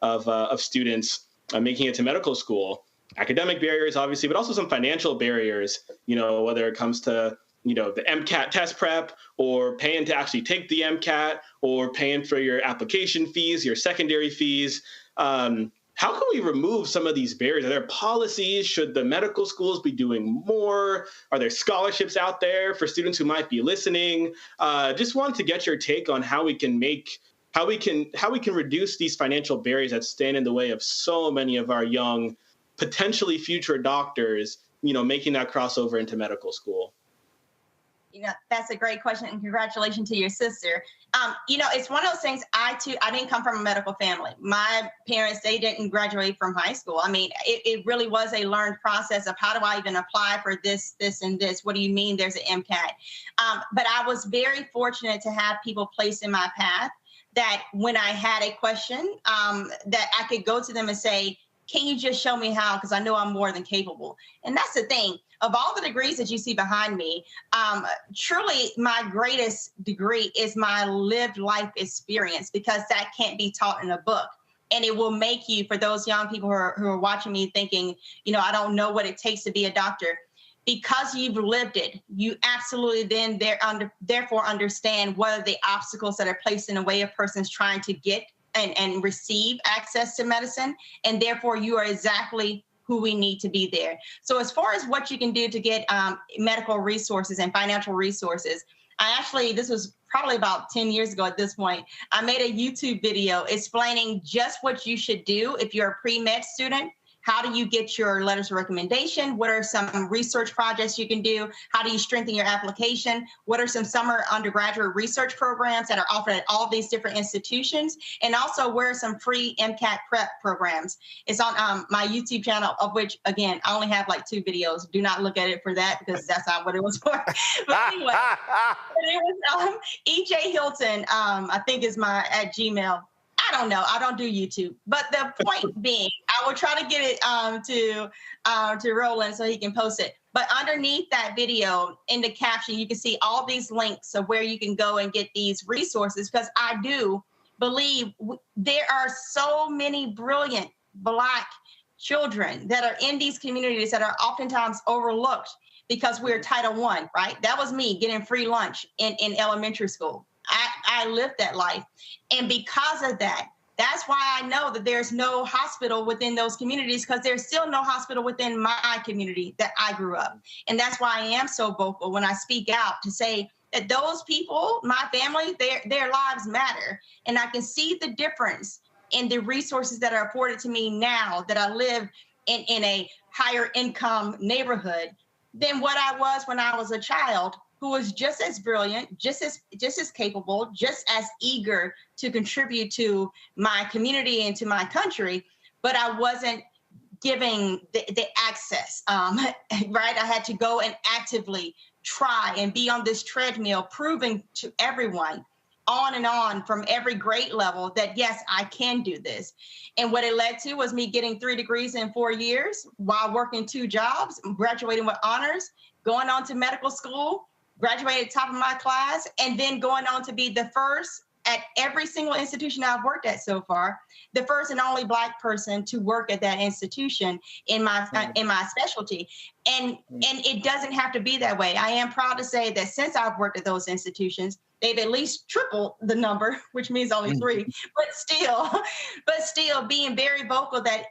of students making it to medical school. Academic barriers, obviously, but also some financial barriers, whether it comes to the MCAT test prep, or paying to actually take the MCAT, or paying for your application fees, your secondary fees. How can we remove some of these barriers? Are there policies? Should the medical schools be doing more? Are there scholarships out there for students who might be listening? Just wanted to get your take on how we can reduce these financial barriers that stand in the way of so many of our young, potentially future doctors, making that crossover into medical school. That's a great question, and congratulations to your sister. It's one of those things. I didn't come from a medical family. My parents, they didn't graduate from high school. I mean, it really was a learned process of how do I even apply for this, and this? What do you mean there's an MCAT? But I was very fortunate to have people placed in my path that when I had a question, that I could go to them and say, can you just show me how? Because I know I'm more than capable. And that's the thing. Of all the degrees that you see behind me, truly my greatest degree is my lived life experience, because that can't be taught in a book. And it will make you, for those young people who are watching me thinking, I don't know what it takes to be a doctor. Because you've lived it, you absolutely therefore understand what are the obstacles that are placed in the way of persons trying to get and receive access to medicine. And therefore, you are exactly who we need to be there. So as far as what you can do to get medical resources and financial resources, this was probably about 10 years ago at this point, I made a YouTube video explaining just what you should do if you're a pre-med student. How do you get your letters of recommendation? What are some research projects you can do? How do you strengthen your application? What are some summer undergraduate research programs that are offered at all these different institutions? And also, where are some free MCAT prep programs? It's on my YouTube channel, of which, again, I only have like 2 videos. Do not look at it for that because that's not what it was for. But anyway, it was EJ Hilton, I think is my at Gmail. I don't know. I don't do YouTube. But the point being, I will try to get it to Roland so he can post it. But underneath that video, in the caption, you can see all these links of where you can go and get these resources, because I do believe there are so many brilliant Black children that are in these communities that are oftentimes overlooked because we're Title I, right? That was me getting free lunch in elementary school. I lived that life. And because of that, that's why I know that there's no hospital within those communities, because there's still no hospital within my community that I grew up. And that's why I am so vocal when I speak out to say that those people, my family, their lives matter. And I can see the difference in the resources that are afforded to me now that I live in a higher income neighborhood than what I was when I was a child, who was just as brilliant, just as capable, just as eager to contribute to my community and to my country, but I wasn't giving the access, right? I had to go and actively try and be on this treadmill, proving to everyone on and on from every grade level that, yes, I can do this. And what it led to was me getting 3 degrees in 4 years while working 2 jobs, graduating with honors, going on to medical school, graduated top of my class, and then going on to be the first at every single institution I've worked at so far, the first and only Black person to work at that institution in my specialty. And it doesn't have to be that way. I am proud to say that since I've worked at those institutions, they've at least tripled the number, which means only 3, but still being very vocal that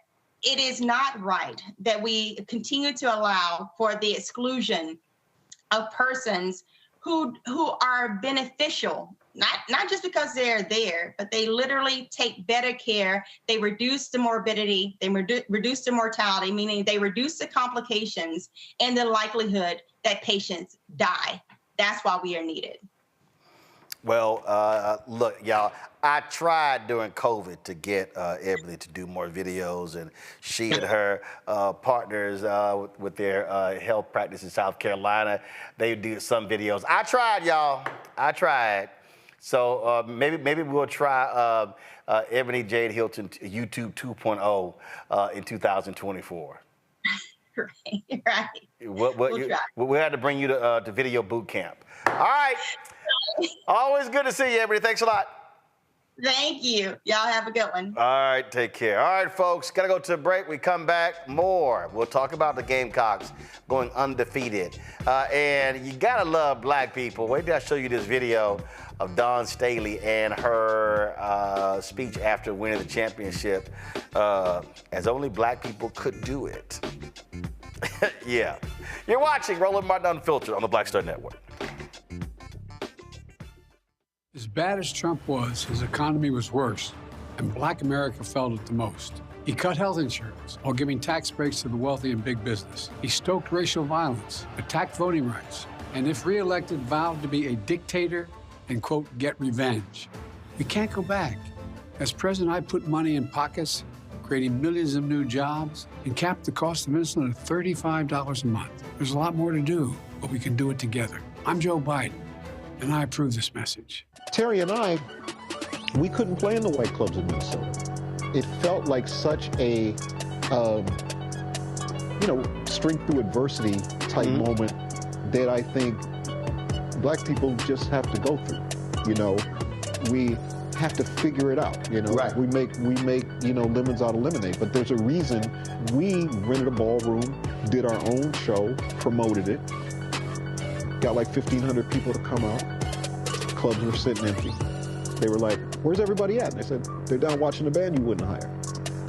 it is not right that we continue to allow for the exclusion of persons who are beneficial, not just because they're there, but they literally take better care. They reduce the morbidity, they reduce the mortality, meaning they reduce the complications and the likelihood that patients die. That's why we are needed. Well, look, y'all, I tried during COVID to get Ebony to do more videos, and she and her partners with their health practice in South Carolina, they do some videos. I tried, y'all. I tried. So maybe we'll try Ebony Jade Hilton YouTube 2.0 in 2024. Right. We had to bring you to video boot camp. All right. Always good to see you, Ebony. Thanks a lot. Thank you. Y'all have a good one. All right, take care. All right, folks, got to go to a break. We come back, more. We'll talk about the Gamecocks going undefeated. And you got to love Black people. Wait till I show you this video of Dawn Staley and her speech after winning the championship, as only Black people could do it. Yeah. You're watching Roland Martin Unfiltered on the Black Star Network. As bad as Trump was, his economy was worse, and Black America felt it the most. He cut health insurance while giving tax breaks to the wealthy and big business. He stoked racial violence, attacked voting rights, and if reelected, vowed to be a dictator and, quote, get revenge. We can't go back. As president, I put money in pockets, creating millions of new jobs, and capped the cost of insulin at $35 a month. There's a lot more to do, but we can do it together. I'm Joe Biden, and I approve this message. Terry and I, we couldn't play in the white clubs in Minnesota. It felt like such a, strength through adversity type moment that I think Black people just have to go through. We have to figure it out. Right. We make lemons out of lemonade. But there's a reason we rented a ballroom, did our own show, promoted it, got like 1,500 people to come out. Clubs were sitting empty. They were like, where's everybody at? And I said, they're down watching the band you wouldn't hire.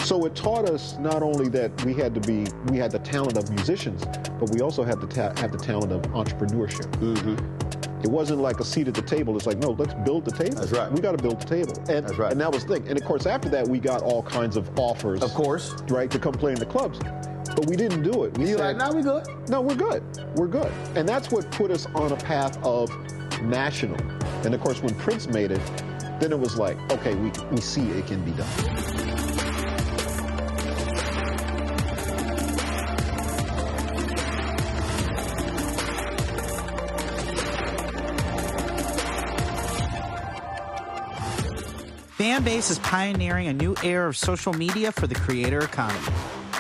So it taught us not only that we had the talent of musicians, but we also had to have the talent of entrepreneurship. Mm-hmm. It wasn't like a seat at the table. It's like, no, let's build the table. That's right. We got to build the table. And, that's right. And that was the thing. And of course, after that, we got all kinds of offers. Of course. Right, to come play in the clubs. But we didn't do it. We said, like, no, we're good. No, we're good. We're good. And that's what put us on a path of national. And of course, when Prince made it, then it was like, okay, we see it can be done. Fanbase is pioneering a new era of social media for the creator economy.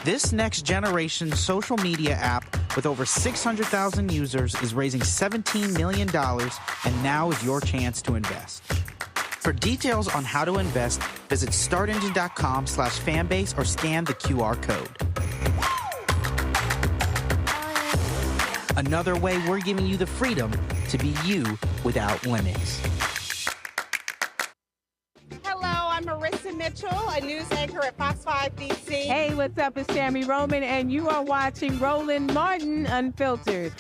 This next generation social media app with over 600,000 users is raising $17 million, and now is your chance to invest. For details on how to invest, visit startengine.com/fanbase or scan the QR code. Another way we're giving you the freedom to be you without limits. I'm Marissa Mitchell, a news anchor at Fox 5 DC. Hey, what's up? It's Tammy Roman, and you are watching Roland Martin Unfiltered.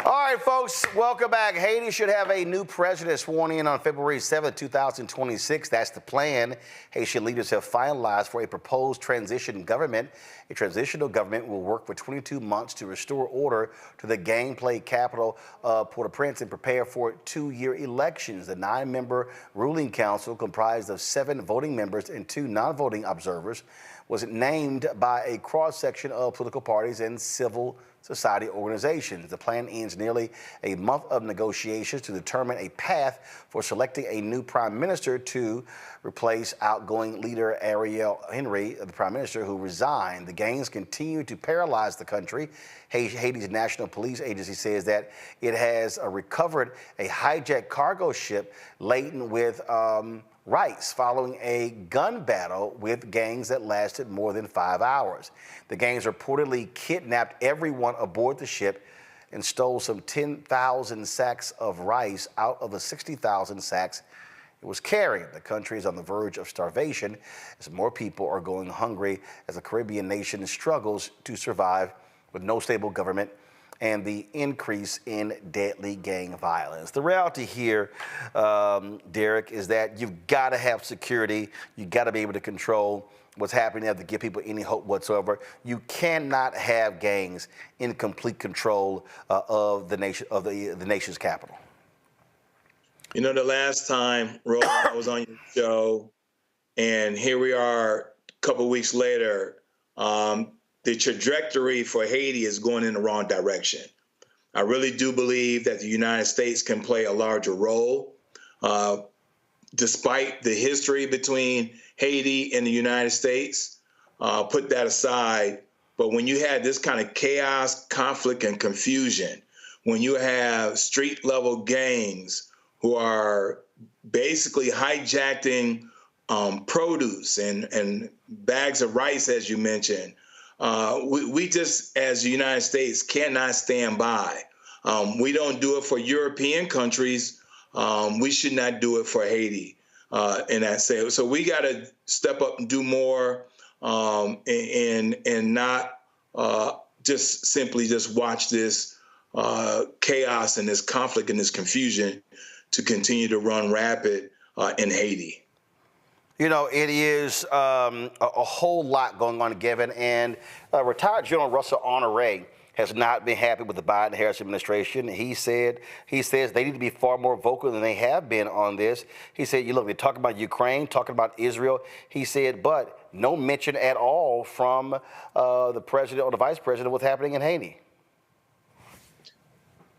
All right, folks, welcome back. Haiti should have a new president sworn in on February 7th, 2026. That's the plan. Haitian leaders have finalized for a proposed transition government. A transitional government will work for 22 months to restore order to the gang-plagued capital of Port-au-Prince and prepare for 2-year elections. The 9-member ruling council, comprised of 7 voting members and 2 non-voting observers, was named by a cross-section of political parties and civil society organizations. The plan ends nearly a month of negotiations to determine a path for selecting a new prime minister to replace outgoing leader Ariel Henry, the prime minister who resigned. The gangs continue to paralyze the country. Haiti's National Police Agency says that it has recovered a hijacked cargo ship laden with rice following a gun battle with gangs that lasted more than 5 hours. The gangs reportedly kidnapped everyone aboard the ship and stole some 10,000 sacks of rice out of the 60,000 sacks it was carrying. The country is on the verge of starvation as more people are going hungry as the Caribbean nation struggles to survive with no stable government and the increase in deadly gang violence. The reality here, Derek, is that you've got to have security. You've got to be able to control what's happening. You have to give people any hope whatsoever. You cannot have gangs in complete control of the nation, of the nation's capital. You know, the last time, Roland, I was on your show, and here we are a couple weeks later. The trajectory for Haiti is going in the wrong direction. I really do believe that the United States can play a larger role. Despite the history between Haiti and the United States, put that aside. But when you had this kind of chaos, conflict, and confusion, when you have street-level gangs who are basically hijacking produce and bags of rice, as you mentioned, we just, as the United States, cannot stand by. We don't do it for European countries. We should not do it for Haiti in that sense. So we got to step up and do more and not just simply just watch this chaos and this conflict and this confusion to continue to run rapid in Haiti. You know, it is a whole lot going on, Kevin, and retired General Russell Honore has not been happy with the Biden-Harris administration. He says they need to be far more vocal than they have been on this. He said, you look, they're talking about Ukraine, talking about Israel. He said, but no mention at all from the president or the vice president of what's happening in Haiti.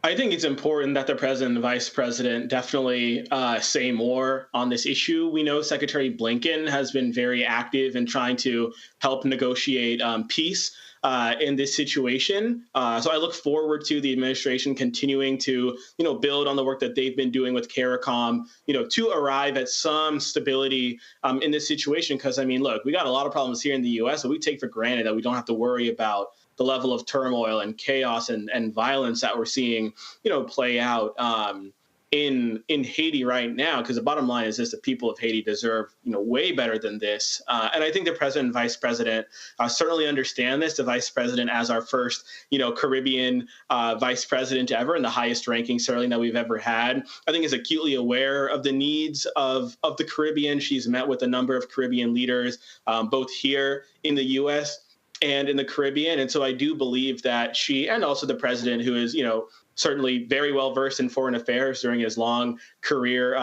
I think it's important that the president and the vice president definitely say more on this issue. We know Secretary Blinken has been very active in trying to help negotiate peace in this situation. So I look forward to the administration continuing to, build on the work that they've been doing with CARICOM, to arrive at some stability in this situation. Because, look, we got a lot of problems here in the U.S., so we take for granted that we don't have to worry about the level of turmoil and chaos and violence that we're seeing, play out in Haiti right now, because the bottom line is this: the people of Haiti deserve, way better than this. And I think the president and vice president certainly understand this. The vice president, as our first, Caribbean vice president ever, and the highest ranking certainly that we've ever had, I think is acutely aware of the needs of the Caribbean. She's met with a number of Caribbean leaders, both here in the U.S. and in the Caribbean. And so I do believe that she, and also the president, who is, certainly very well versed in foreign affairs during his long career,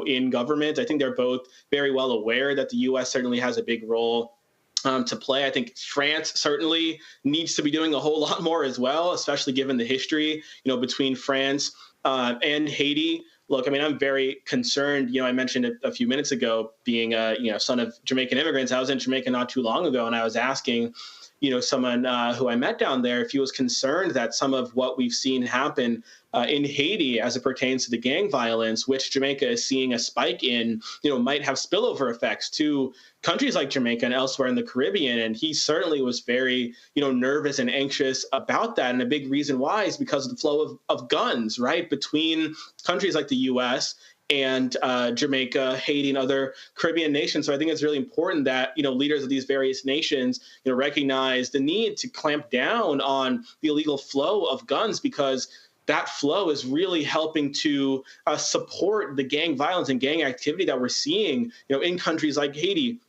in government. I think they're both very well aware that the U.S. certainly has a big role to play. I think France certainly needs to be doing a whole lot more as well, especially given the history, between France and Haiti. Look, I mean, I'm very concerned. I mentioned it a few minutes ago, being a son of Jamaican immigrants. I was in Jamaica not too long ago, and I was asking someone who I met down there, if he was concerned that some of what we've seen happen in Haiti as it pertains to the gang violence, which Jamaica is seeing a spike in, might have spillover effects to countries like Jamaica and elsewhere in the Caribbean. And he certainly was very, nervous and anxious about that. And a big reason why is because of the flow of guns, right, between countries like the U.S. and Jamaica, Haiti, and other Caribbean nations. So I think it's really important that, leaders of these various nations, recognize the need to clamp down on the illegal flow of guns, because that flow is really helping to support the gang violence and gang activity that we're seeing, in countries like Haiti.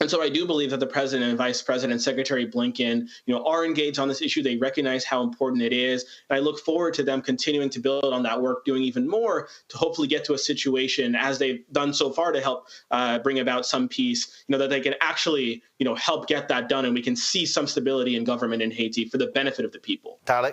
And so I do believe that the president and vice president, Secretary Blinken, are engaged on this issue. They recognize how important it is. And I look forward to them continuing to build on that work, doing even more to hopefully get to a situation, as they've done so far, to help bring about some peace, that they can actually, help get that done. And we can see some stability in government in Haiti for the benefit of the people. Tyler?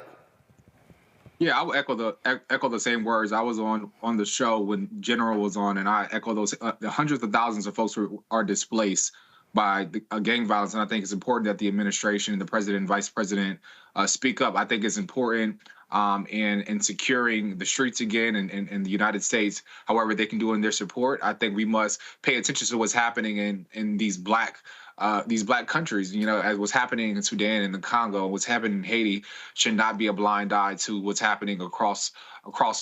Yeah, I would echo the same words. I was on the show when General was on, and I echo those. The hundreds of thousands of folks who are displaced by gang violence, and I think it's important that the administration, the president and vice president speak up. I think it's important in securing the streets again in the United States, however they can do in their support. I think we must pay attention to what's happening in these black countries, as what's happening in Sudan and the Congo, what's happening in Haiti should not be a blind eye to what's happening across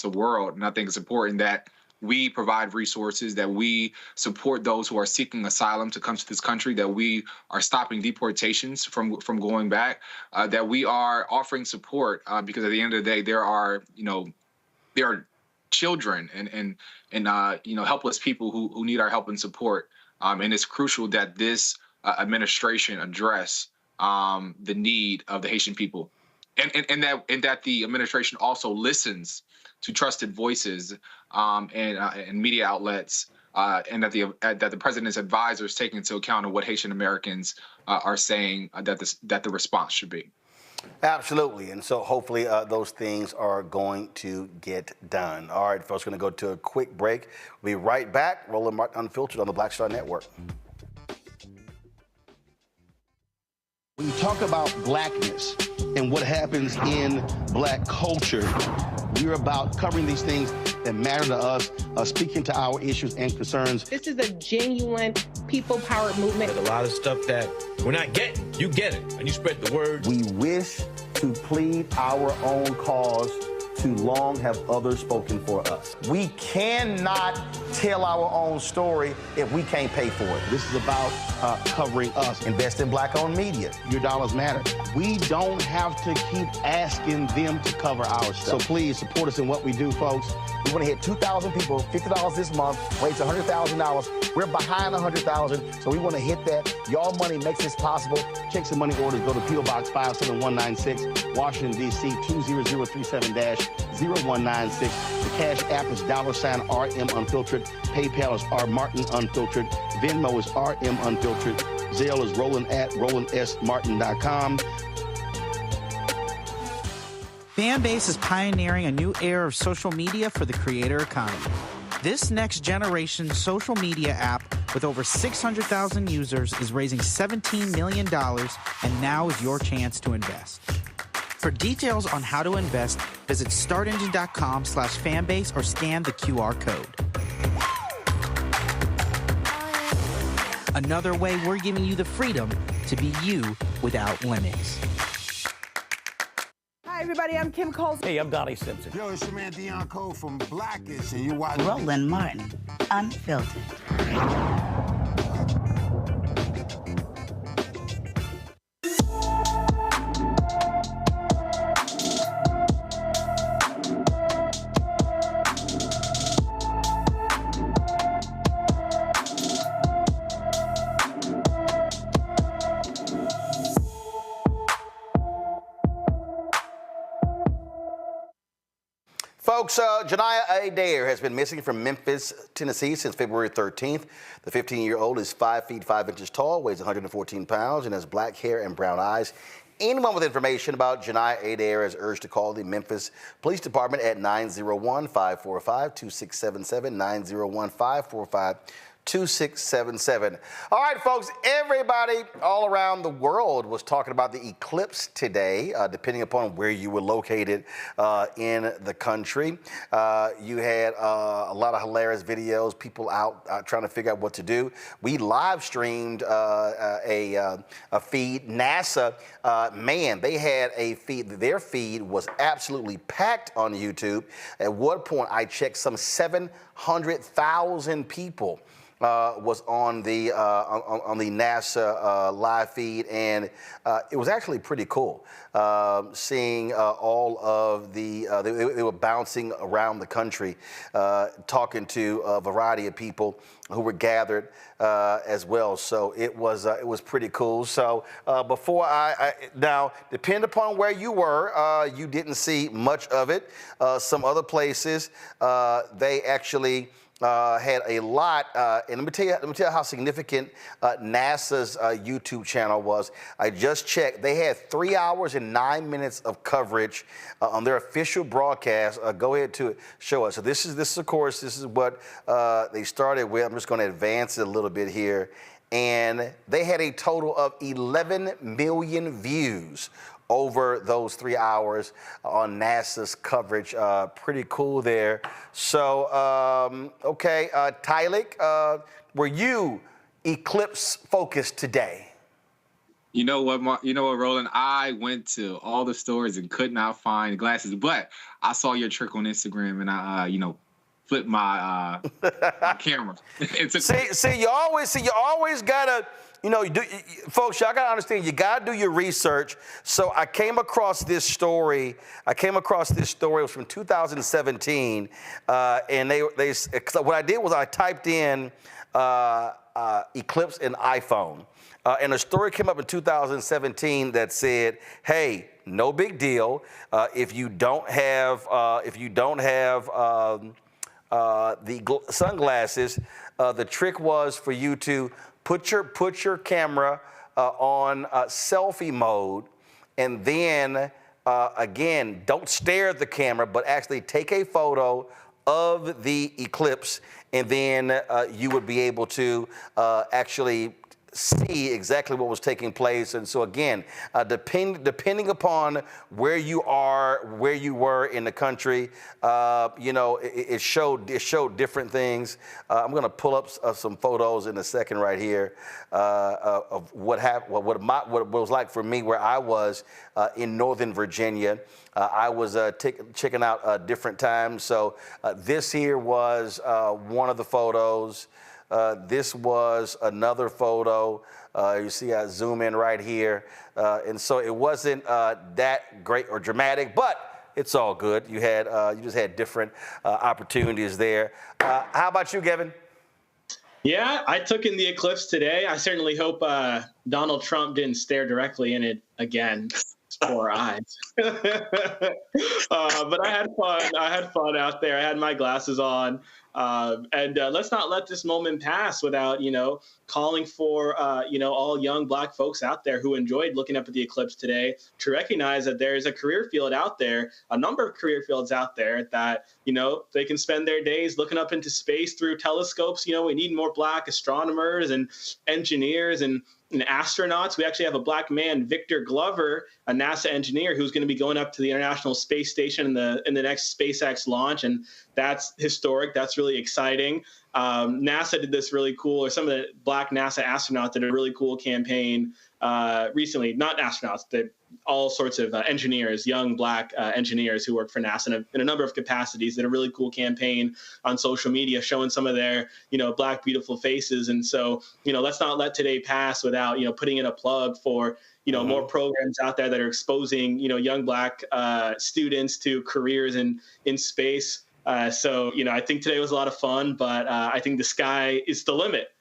the world. And I think it's important that we provide resources, that we support those who are seeking asylum to come to this country, that we are stopping deportations from going back, that we are offering support, because at the end of the day, there are children and helpless people who need our help and support. And it's crucial that this administration address the need of the Haitian people, and that the administration also listens to trusted voices and media outlets, and that the president's advisors take into account of what Haitian Americans are saying that the response should be. Absolutely. And so hopefully those things are going to get done. All right, folks, going to go to a quick break. We'll be right back. Roland Martin Unfiltered on the Black Star Network. When you talk about blackness and what happens in black culture, we're about covering these things that matter to us, speaking to our issues and concerns. This is a genuine people-powered movement. There's a lot of stuff that we're not getting. You get it, and you spread the word. We wish to plead our own cause. Too long have others spoken for us. We cannot tell our own story if we can't pay for it. This is about covering us. Invest in black-owned media. Your dollars matter. We don't have to keep asking them to cover our stuff. So please support us in what we do, folks. We want to hit 2,000 people, $50 this month, raise $100,000. We're behind 100,000, so we want to hit that. Y'all money makes this possible. Check some money orders. Go to P.O. Box 57196, Washington, D.C. 20037-0196. The Cash App is $RM Unfiltered. PayPal is R Martin Unfiltered. Venmo is RM Unfiltered. Zelle is Roland at RolandSMartin.com. Fanbase is pioneering a new era of social media for the creator economy. This next generation social media app with over 600,000 users is raising $17 million, and now is your chance to invest. For details on how to invest, visit startengine.com/fanbase or scan the QR code. Another way we're giving you the freedom to be you without limits. everybody, I'm Kim Coles. Hey, I'm Donnie Simpson. Yo, it's your man Dion Cole from Blackish, and you watch Roland Martin, Unfiltered. Folks, Janiyah Adair has been missing from Memphis, Tennessee since February 13th. The 15-year-old is 5 feet 5 inches tall, weighs 114 pounds, and has black hair and brown eyes. Anyone with information about Janiyah Adair is urged to call the Memphis Police Department at 901-545-2677, 901-545-2677. All right, folks, everybody all around the world was talking about the eclipse today, depending upon where you were located in the country. You had a lot of hilarious videos, people out trying to figure out what to do. We live streamed a feed. NASA, man, they had a feed. Their feed was absolutely packed on YouTube. At one point, I checked, some 700,000 people was on the NASA live feed, and it was actually pretty cool seeing all of the they were bouncing around the country, talking to a variety of people who were gathered as well. So it was pretty cool. So before now, depend upon where you were, you didn't see much of it. Some other places they actually had a lot, and let me tell you how significant NASA's YouTube channel was. I just checked; they had 3 hours and 9 minutes of coverage on their official broadcast. Go ahead to show us. So this is of course what they started with. I'm just going to advance it a little bit here, and they had a total of 11 million views over those 3 hours on NASA's coverage. Pretty cool there. So, okay, Tylik, were you eclipse focused today? You know what, Roland? I went to all the stores and could not find glasses, but I saw your trick on Instagram, and I, flipped my my camera. See, you always gotta. Folks, y'all gotta understand, you gotta do your research. So I came across this story. It was from 2017, and what I did was I typed in eclipse and iPhone, and a story came up in 2017 that said, "Hey, no big deal if you don't have the sunglasses. The trick was for you to put your camera on selfie mode, and then again, don't stare at the camera, but actually take a photo of the eclipse, and then you would be able to actually see exactly what was taking place." And so again, depending upon where you were in the country, it showed different things. I'm going to pull up some photos in a second right here of what happened, what it was like for me where I was in Northern Virginia. I was checking out different times. So this here was one of the photos. This was another photo. You see I zoom in right here. And so it wasn't that great or dramatic, but it's all good. You just had different opportunities there. How about you, Kevin? Yeah, I took in the eclipse today. I certainly hope Donald Trump didn't stare directly in it again. Poor eyes. But I had fun. I had fun out there. I had my glasses on. And let's not let this moment pass without, calling for, all young Black folks out there who enjoyed looking up at the eclipse today to recognize that there is a career field out there, a number of career fields out there that, they can spend their days looking up into space through telescopes. We need more Black astronomers and engineers and astronauts. We actually have a Black man, Victor Glover, a NASA engineer, who's going to be going up to the International Space Station in the next SpaceX launch, and that's historic. That's really exciting. NASA did this really cool, or some of the Black NASA astronauts did a really cool campaign recently, not astronauts, all sorts of engineers, young Black engineers who work for NASA in a number of capacities, did a really cool campaign on social media showing some of their, Black beautiful faces. And so, let's not let today pass without, putting in a plug for, more programs out there that are exposing, young Black students to careers in space. So, I think today was a lot of fun, but I think the sky is the limit,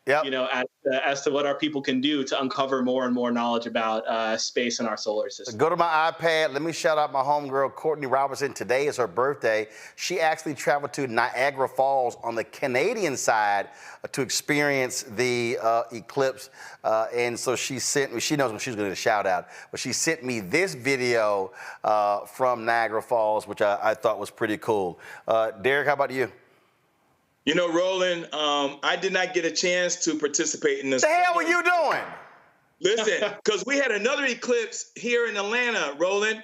as to what our people can do to uncover more and more knowledge about space and our solar system. Go to my iPad. Let me shout out my homegirl, Courtney Robertson. Today is her birthday. She actually traveled to Niagara Falls on the Canadian side to experience the eclipse. And so she sent me, she knows when she's going to get a shout out, but she sent me this video from Niagara Falls, which I thought was pretty cool. Derek, how about you? Roland, I did not get a chance to participate in this. What the hell were you doing? Listen, because we had another eclipse here in Atlanta, Roland.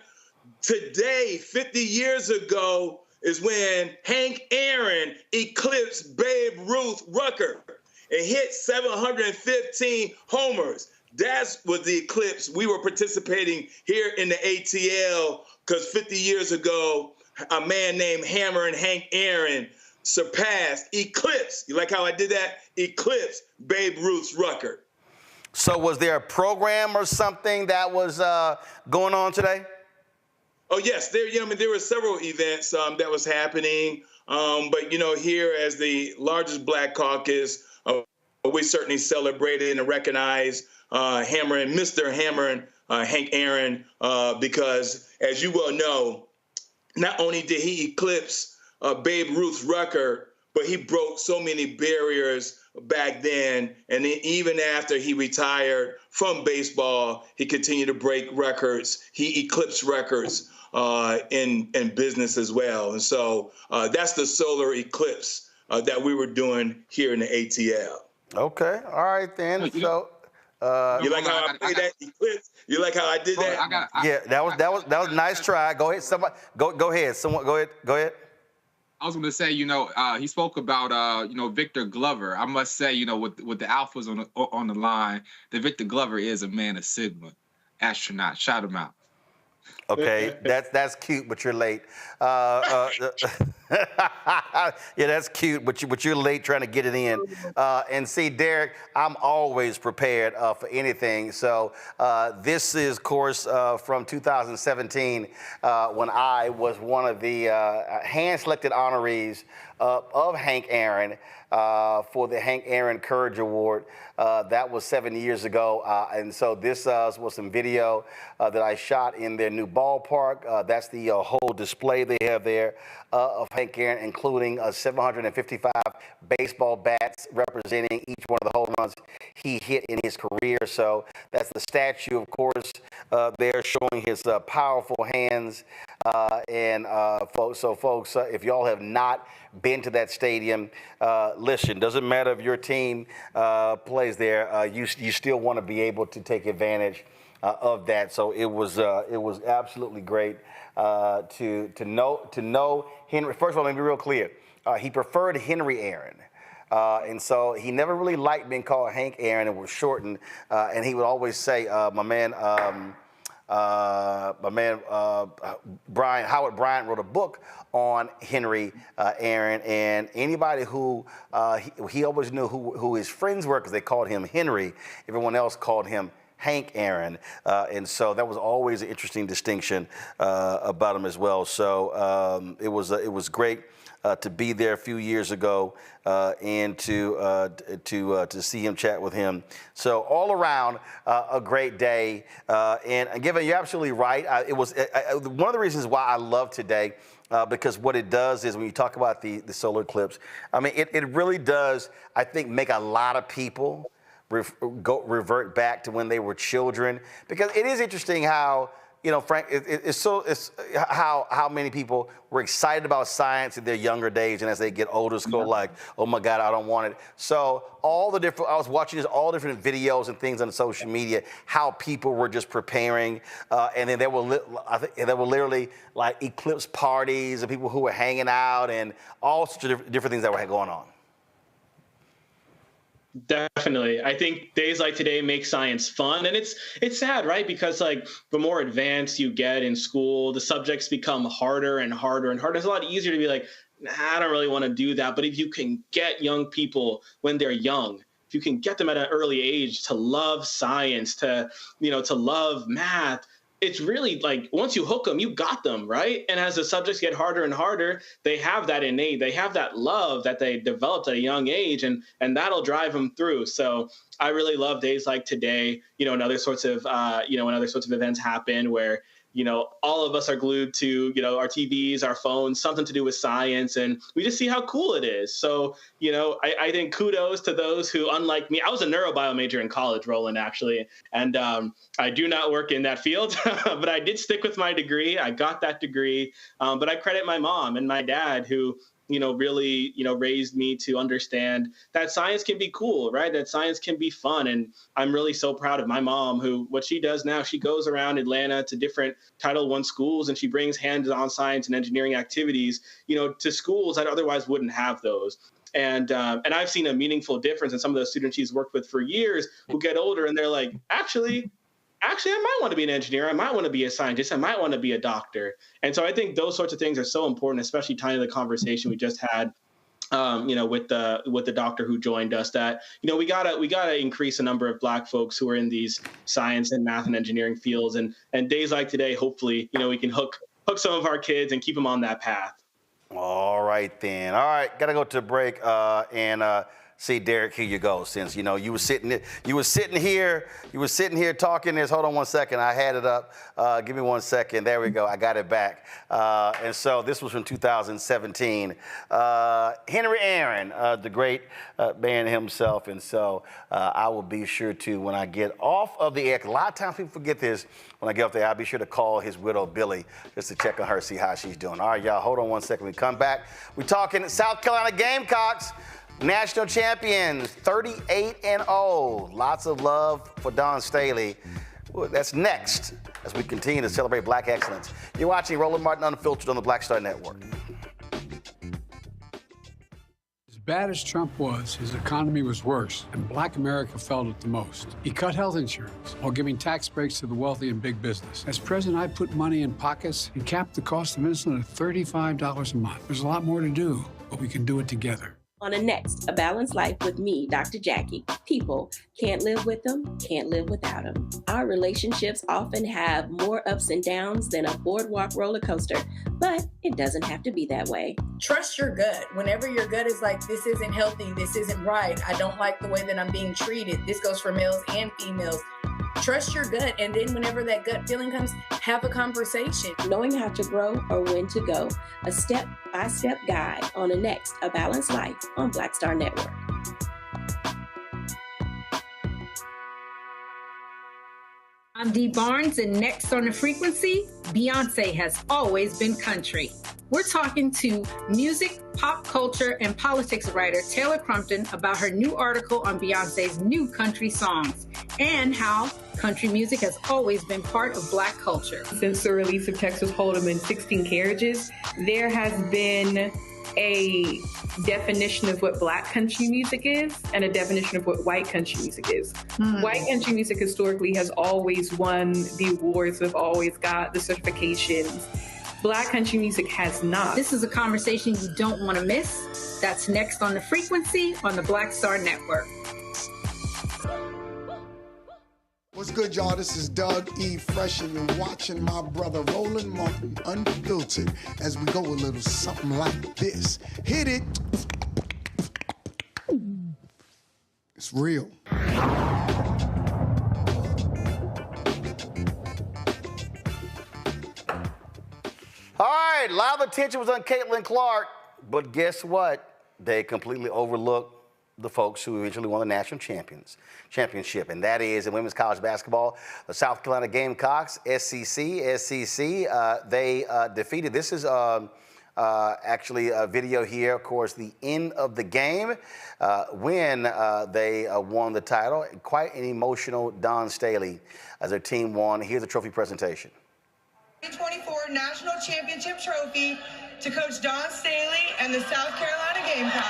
Today, 50 years ago, is when Hank Aaron eclipsed Babe Ruth Rucker and hit 715 homers. That was the eclipse we were participating here in the ATL, because 50 years ago, a man named Hammer and Hank Aaron eclipsed, you like how I did that? Eclipsed Babe Ruth's record. So was there a program or something that was going on today? Oh, yes. There were several events that was happening. But, here as the largest Black caucus, we certainly celebrated and recognized Mr. Hammer and Hank Aaron, because, as you well know, not only did he eclipse Babe Ruth's record, but he broke so many barriers back then. And then even after he retired from baseball, he continued to break records. He eclipsed records in business as well. And so that's the solar eclipse that we were doing here in the ATL. Okay. All right, then. So you like how I played that eclipse? You like how I did that? Yeah, that was a nice try. Go ahead. Somebody go ahead. Someone go ahead. I was going to say, he spoke about, Victor Glover. I must say, with the alphas on the line, that Victor Glover is a man of Sigma, astronaut. Shout him out. Okay, that's cute, but you're late. Yeah, that's cute, but you're late trying to get it in. And see, Derek, I'm always prepared for anything. So this is, of course, from 2017, when I was one of the hand-selected honorees of Hank Aaron for the Hank Aaron Courage Award. That was 7 years ago. And so this was some video that I shot in their new ballpark. That's the whole display they have there of Hank Aaron, including 755 baseball bats representing each one of the home runs he hit in his career. So that's the statue, of course, there showing his powerful hands. Folks, if y'all have not been to that stadium, listen, doesn't matter if your team plays there, you still want to be able to take advantage of that. So it was absolutely great to know Henry. First of all, let me be real clear. He preferred Henry Aaron. And so he never really liked being called Hank Aaron. It was shortened. And he would always say, Howard Bryant wrote a book on Henry Aaron, and anybody who he always knew who his friends were, because they called him Henry. Everyone else called him Hank Aaron, and so that was always an interesting distinction about him as well. So it was great to be there a few years ago and to see him, chat with him. So all around a great day. And given you're absolutely right, it was one of the reasons why I love today. Because what it does is when you talk about the solar eclipse, I mean, it really does, I think, make a lot of people revert back to when they were children. Because it is interesting how, Frank, it's how many people were excited about science in their younger days, and as they get older, it's like, oh my God, I don't want it. So I was watching all different videos and things on social media, how people were just preparing, and then there were literally like eclipse parties and people who were hanging out and all sorts of different things that were going on. Definitely. I think days like today make science fun. And it's sad, right? Because like the more advanced you get in school, the subjects become harder and harder and harder. It's a lot easier to be like, nah, I don't really want to do that. But if you can get young people when they're young, if you can get them at an early age to love science, to love math, it's really like once you hook them, you got them, right? And as the subjects get harder and harder, they have that innate, they have that love that they developed at a young age, and that'll drive them through. So I really love days like today, and other sorts of, when other sorts of events happen where, all of us are glued to, our TVs, our phones, something to do with science, and we just see how cool it is. So, I think kudos to those who, unlike me, I was a neurobio major in college, Roland, actually, and I do not work in that field, but I did stick with my degree. I got that degree, but I credit my mom and my dad who, really, raised me to understand that science can be cool, right? That science can be fun. And I'm really so proud of my mom who, what she does now, she goes around Atlanta to different Title I schools and she brings hands-on science and engineering activities, to schools that otherwise wouldn't have those. And I've seen a meaningful difference in some of those students she's worked with for years who get older and they're like, actually, I might want to be an engineer. I might want to be a scientist. I might want to be a doctor. And so I think those sorts of things are so important, especially tying to the conversation we just had, with the doctor who joined us, that, we gotta increase the number of Black folks who are in these science and math and engineering fields. And days like today, hopefully, we can hook some of our kids and keep them on that path. All right, then. All right, gotta go to a break and see, Derek, here you go. Since you were sitting here talking this. Hold on one second. I had it up. Give me 1 second. There we go. I got it back. And so this was from 2017. Henry Aaron, the great man himself. And so I will be sure to, when I get off of the air, a lot of times people forget this. When I get off there, I'll be sure to call his widow, Billy, just to check on her, see how she's doing. All right, y'all, hold on 1 second. We come back. We're talking South Carolina Gamecocks. National champions, 38-0. Lots of love for Dawn Staley. Well, that's next as we continue to celebrate Black excellence. You're watching Roland Martin Unfiltered on the Black Star Network. As bad as Trump was, his economy was worse, and Black America felt it the most. He cut health insurance while giving tax breaks to the wealthy and big business. As president, I put money in pockets and capped the cost of insulin at $35 a month. There's a lot more to do, but we can do it together. On a Next, A Balanced Life with me, Dr. Jackie. People can't live with them, can't live without them. Our relationships often have more ups and downs than a boardwalk roller coaster, but it doesn't have to be that way. Trust your gut. Whenever your gut is like, this isn't healthy, this isn't right, I don't like the way that I'm being treated. This goes for males and females. Trust your gut, and then whenever that gut feeling comes, have a conversation. Knowing how to grow or when to go. A step-by-step guide on a Next, A Balanced Life on Black Star Network. I'm Dee Barnes, and next on the frequency, Beyonce has always been country. We're talking to music, pop culture, and politics writer Taylor Crumpton about her new article on Beyonce's new country songs and how country music has always been part of Black culture. Since the release of Texas Hold'em and 16 Carriages, there has been a definition of what Black country music is and a definition of what white country music is. White country music historically has always won the awards, have always got the certifications. Black country music has not. This is a conversation you don't want to miss. That's next on the frequency on the Black Star Network. What's good, y'all? This is Doug E. Fresh, and you're watching my brother Roland Martin Unfiltered as we go a little something like this. Hit it. It's real. All right, a lot of attention was on Caitlin Clark, but guess what? They completely overlooked the folks who eventually won the national championship, and that is in women's college basketball, the South Carolina Gamecocks, SEC. They defeated. This is actually a video here, of course, the end of the game when they won the title. Quite an emotional Dawn Staley as their team won. Here's the trophy presentation. 2024 National Championship Trophy to Coach Dawn Staley and the South Carolina Gamecocks.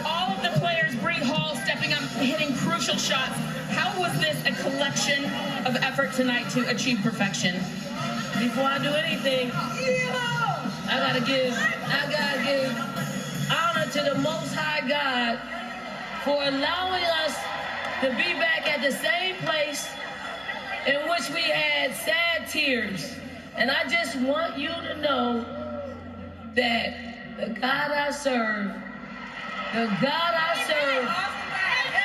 all of the players, Bree Hall stepping up, hitting crucial shots. How was this a collection of effort tonight to achieve perfection? Before I do anything, I gotta give honor to the Most High God for allowing us to be back at the same place in which we had sad tears. And I just want you to know that the God I serve,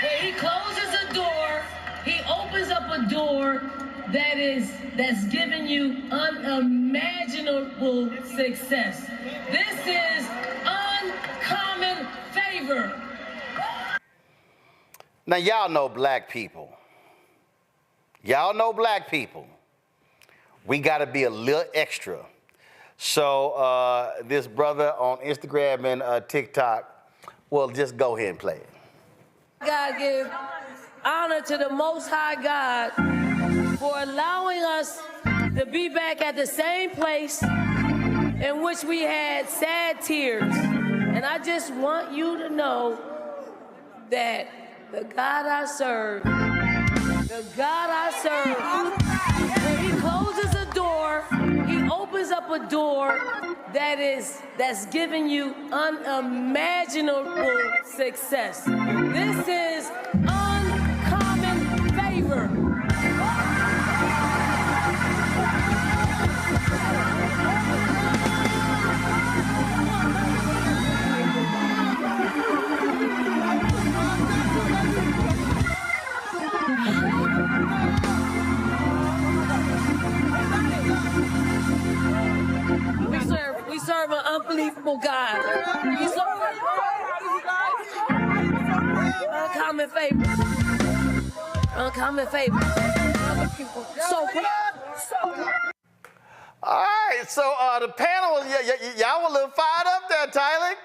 when he closes a door, he opens up a door that's giving you unimaginable success. This is uncommon favor. Now, y'all know black people. Y'all know black people. We got to be a little extra. So this brother on Instagram and TikTok, well, just go ahead and play it. I gotta give honor to the Most High God for allowing us to be back at the same place in which we had sad tears. And I just want you to know that the God I serve, when he closes a door, he opens up a door that's giving you unimaginable success. This is uncommon favor. We serve an unbelievable God. We serve uncommon favor. Uncommon favor. So all right, so the panel, y'all were a little fired up there, Tyler.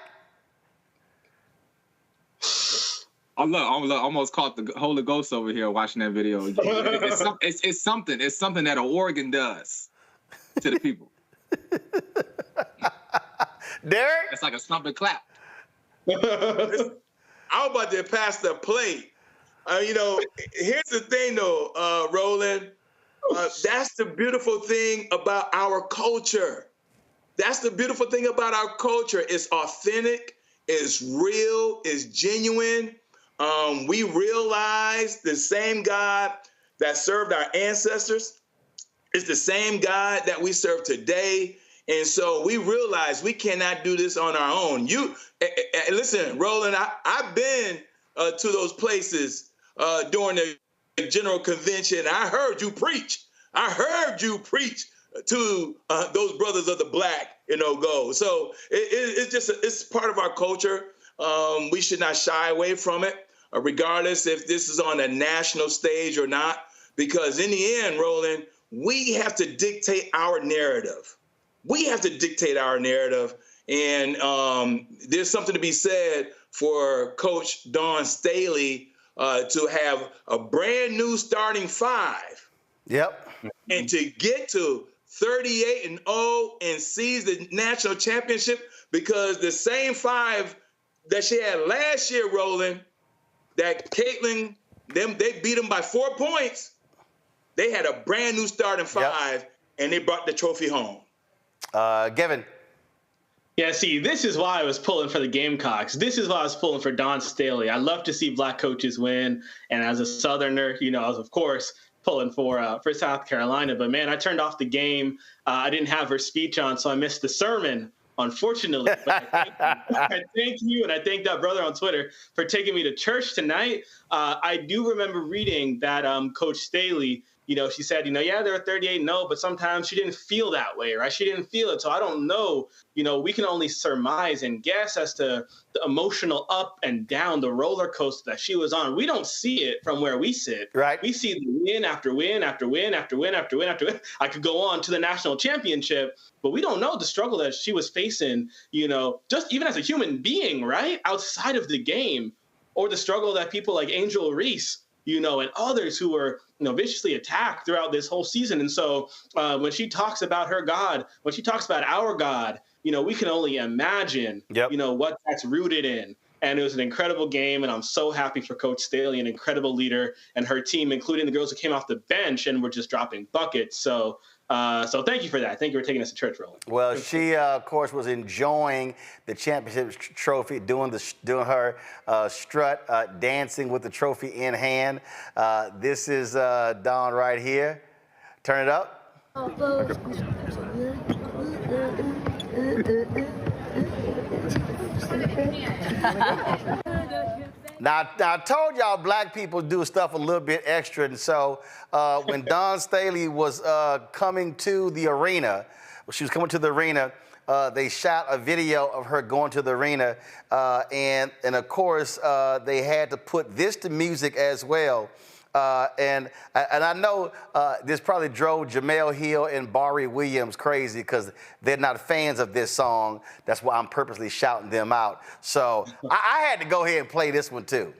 I almost caught the Holy Ghost over here watching that video. It's something that an organ does to the people. Derek? It's like a stomp and clap. I was about to pass the plate. Here's the thing, though, Roland. That's the beautiful thing about our culture. That's the beautiful thing about our culture. It's authentic, it's real, it's genuine. We realize the same God that served our ancestors is the same God that we serve today. And so we realize we cannot do this on our own. Listen, Roland, I've been to those places during the General Convention. I heard you preach. I heard you preach to those brothers of the black, go. So it's part of our culture. We should not shy away from it, regardless if this is on a national stage or not, because in the end, Roland, we have to dictate our narrative. We have to dictate our narrative. And there's something to be said for Coach Dawn Staley to have a brand new starting five. Yep. And to get to 38-0 and seize the national championship, because the same five that she had last year, Roland, that Caitlin, they beat them by 4 points. They had a brand new starting five, and they brought the trophy home. Kevin. Yeah, see, this is why I was pulling for the Gamecocks. This is why I was pulling for Dawn Staley. I love to see black coaches win. And as a Southerner, I was, of course, pulling for South Carolina. But, man, I turned off the game. I didn't have her speech on, so I missed the sermon, unfortunately. But I thank you, and I thank that brother on Twitter for taking me to church tonight. I do remember reading that Coach Staley, she said, yeah, they're 38-0, but sometimes she didn't feel that way, right? She didn't feel it. So I don't know, we can only surmise and guess as to the emotional up and down, the roller coaster that she was on. We don't see it from where we sit. Right. We see the win after win after win after win after win after win. I could go on to the national championship, but we don't know the struggle that she was facing, just even as a human being, right? Outside of the game, or the struggle that people like Angel Reese, and others who were, viciously attacked throughout this whole season. And so when she talks about her God, when she talks about our God, we can only imagine, what that's rooted in. And it was an incredible game, and I'm so happy for Coach Staley, an incredible leader, and her team, including the girls who came off the bench and were just dropping buckets. So thank you for that. Thank you for taking us to church, Roland. Well, she, of course, was enjoying the championship trophy, doing her strut, dancing with the trophy in hand. This is Dawn right here. Turn it up. Now, I told y'all black people do stuff a little bit extra, and so when Dawn Staley was coming to the arena, they shot a video of her going to the arena, and of course they had to put this to music as well. And I know this probably drove Jamel Hill and Barry Williams crazy because they're not fans of this song. That's why I'm purposely shouting them out. So I had to go ahead and play this one too.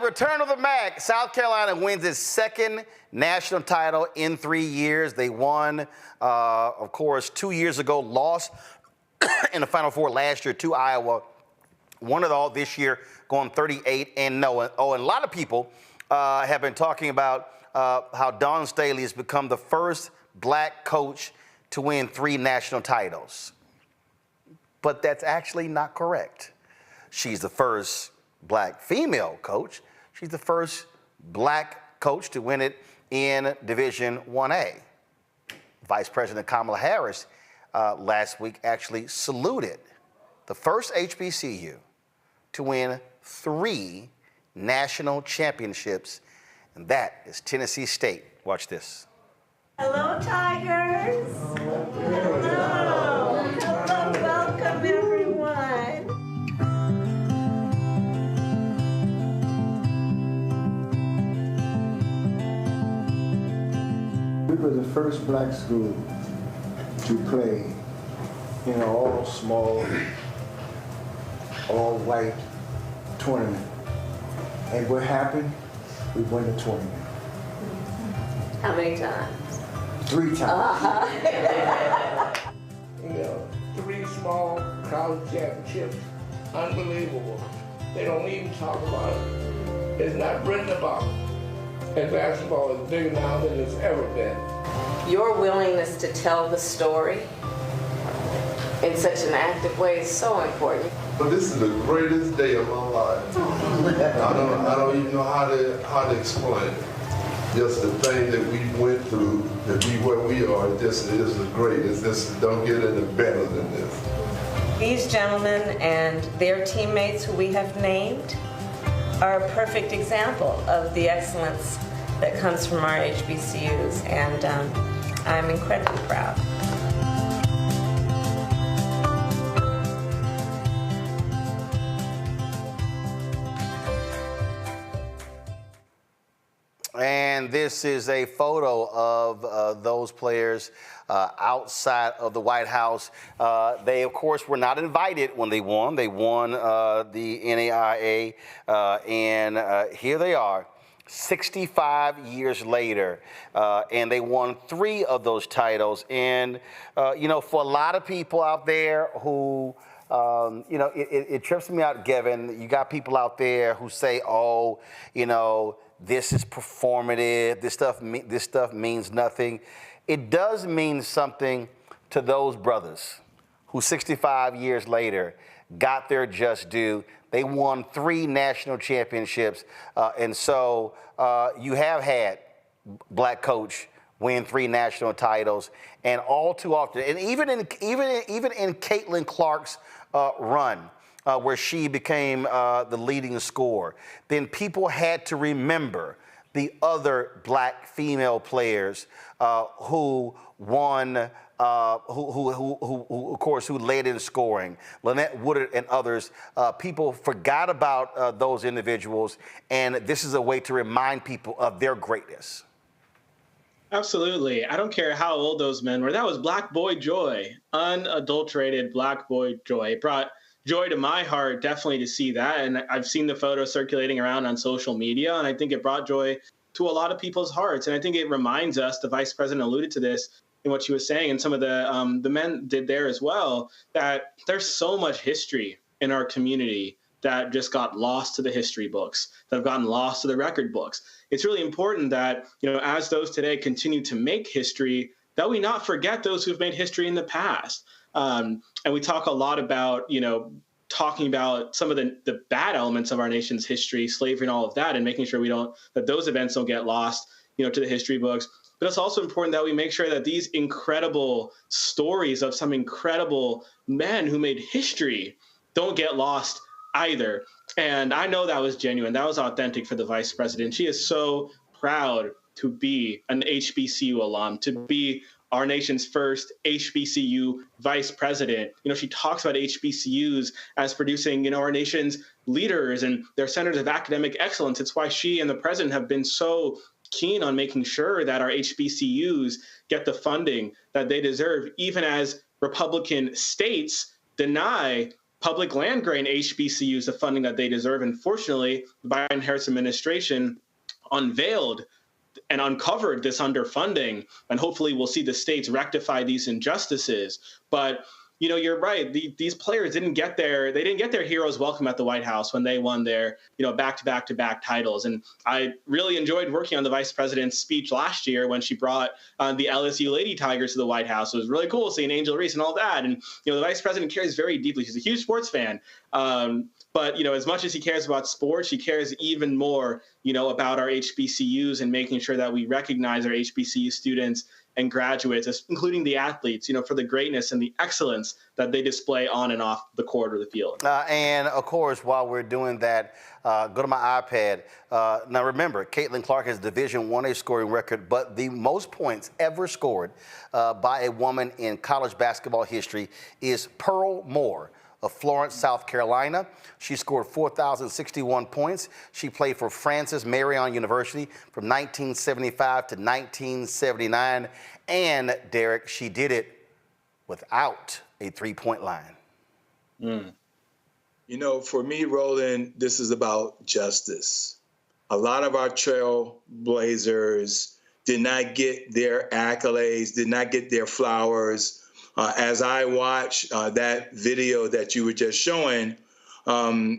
Return of the Mac. South Carolina wins its second national title in 3 years. They won, of course, 2 years ago, lost in the Final Four last year to Iowa. Won it all this year, going 38-0. And a lot of people have been talking about how Dawn Staley has become the first black coach to win 3 national titles. But that's actually not correct. She's the first black female coach. She's the first black coach to win it in Division 1A. Vice President Kamala Harris last week actually saluted the first HBCU to win 3 national championships, and that is Tennessee State. Watch this. Hello, Tigers. Hello. Hello, welcome, everyone. We were the first black school to play in an all small, all white tournament. And what happened? We won the tournament. How many times? 3 times. You know, 3 small college championships, unbelievable. They don't even talk about it. It's not written about. And basketball is bigger now than it's ever been. Your willingness to tell the story in such an active way is so important. But this is the greatest day of my life. I don't even know how to explain it. Just the thing that we went through to be where we are, this is great. Don't get any better than this. These gentlemen and their teammates who we have named are a perfect example of the excellence that comes from our HBCUs, and I'm incredibly proud. And this is a photo of those players outside of the White House. They, of course, were not invited when they won. They won the NAIA, and here they are, 65 years later, and they won 3 of those titles. And, you know, for a lot of people out there who, you know, it trips me out, Gavin. You got people out there who say, oh, you know, this is performative, this stuff means nothing. It does mean something to those brothers who 65 years later got their just due. They won 3 national championships, and so you have had black coach win 3 national titles, and all too often, and even in Caitlin Clark's run, where she became the leading scorer, then people had to remember the other black female players who won, who of course, who led in scoring, Lynette Woodard and others. People forgot about those individuals, and this is a way to remind people of their greatness. Absolutely. I don't care how old those men were. That was Black boy joy, unadulterated Black boy joy. It brought joy to my heart, definitely, to see that. And I've seen the photo circulating around on social media, and I think it brought joy to a lot of people's hearts. And I think it reminds us, the vice president alluded to this in what she was saying, and some of the men did there as well, that there's so much history in our community that just got lost to the history books, that have gotten lost to the record books. It's really important that, as those today continue to make history, that we not forget those who've made history in the past. And we talk a lot about, talking about some of the bad elements of our nation's history, slavery and all of that, and making sure that those events don't get lost, to the history books. But it's also important that we make sure that these incredible stories of some incredible men who made history don't get lost either. And I know that was genuine. That was authentic for the vice president. She is so proud to be an HBCU alum, to be our nation's first HBCU vice president. She talks about HBCUs as producing, our nation's leaders and their centers of academic excellence. It's why she and the president have been so keen on making sure that our HBCUs get the funding that they deserve, even as Republican states deny public land-grant HBCUs the funding that they deserve. And fortunately, the Biden-Harris administration unveiled and uncovered this underfunding, and hopefully we'll see the states rectify these injustices. But you're right. These players didn't get their heroes welcome at the White House when they won their back-to-back titles. And I really enjoyed working on the vice president's speech last year when she brought the LSU Lady Tigers to the White House. It was really cool seeing Angel Reese and all that. And the vice president cares very deeply. She's a huge sports fan. But as much as he cares about sports, he cares even more about our HBCUs and making sure that we recognize our HBCU students and graduates, including the athletes, for the greatness and the excellence that they display on and off the court or the field. And of course, while we're doing that, go to my iPad. Now remember, Caitlin Clark has Division I scoring record, but the most points ever scored by a woman in college basketball history is Pearl Moore of Florence, South Carolina. She scored 4,061 points. She played for Francis Marion University from 1975 to 1979. And, Derek, she did it without a three-point line. For me, Roland, this is about justice. A lot of our trailblazers did not get their accolades, did not get their flowers. As I watch that video that you were just showing, what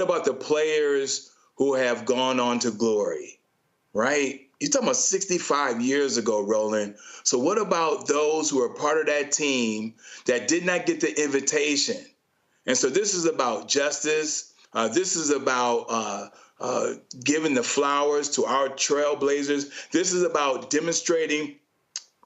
about the players who have gone on to glory, right? You're talking about 65 years ago, Roland. So what about those who are part of that team that did not get the invitation? And so this is about justice. This is about giving the flowers to our trailblazers. This is about demonstrating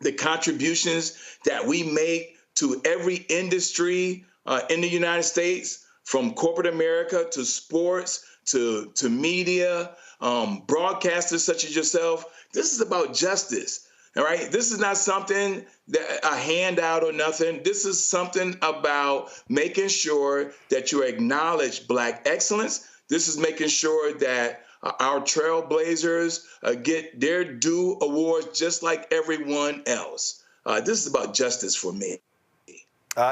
the contributions that we make to every industry in the United States, from corporate America to sports to media, broadcasters such as yourself. This is about justice, all right? This is not something that a handout or nothing. This is something about making sure that you acknowledge Black excellence. This is making sure that our trailblazers get their due awards just like everyone else. This is about justice for me.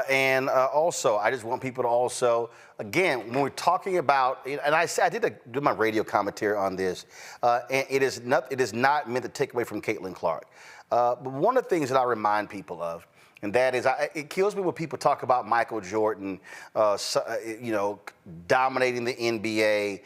And also, I just want people to also, again, when we're talking about, and I did do my radio commentary on this, and it is not meant to take away from Caitlin Clark. But one of the things that I remind people of, and that is, it kills me when people talk about Michael Jordan, dominating the NBA,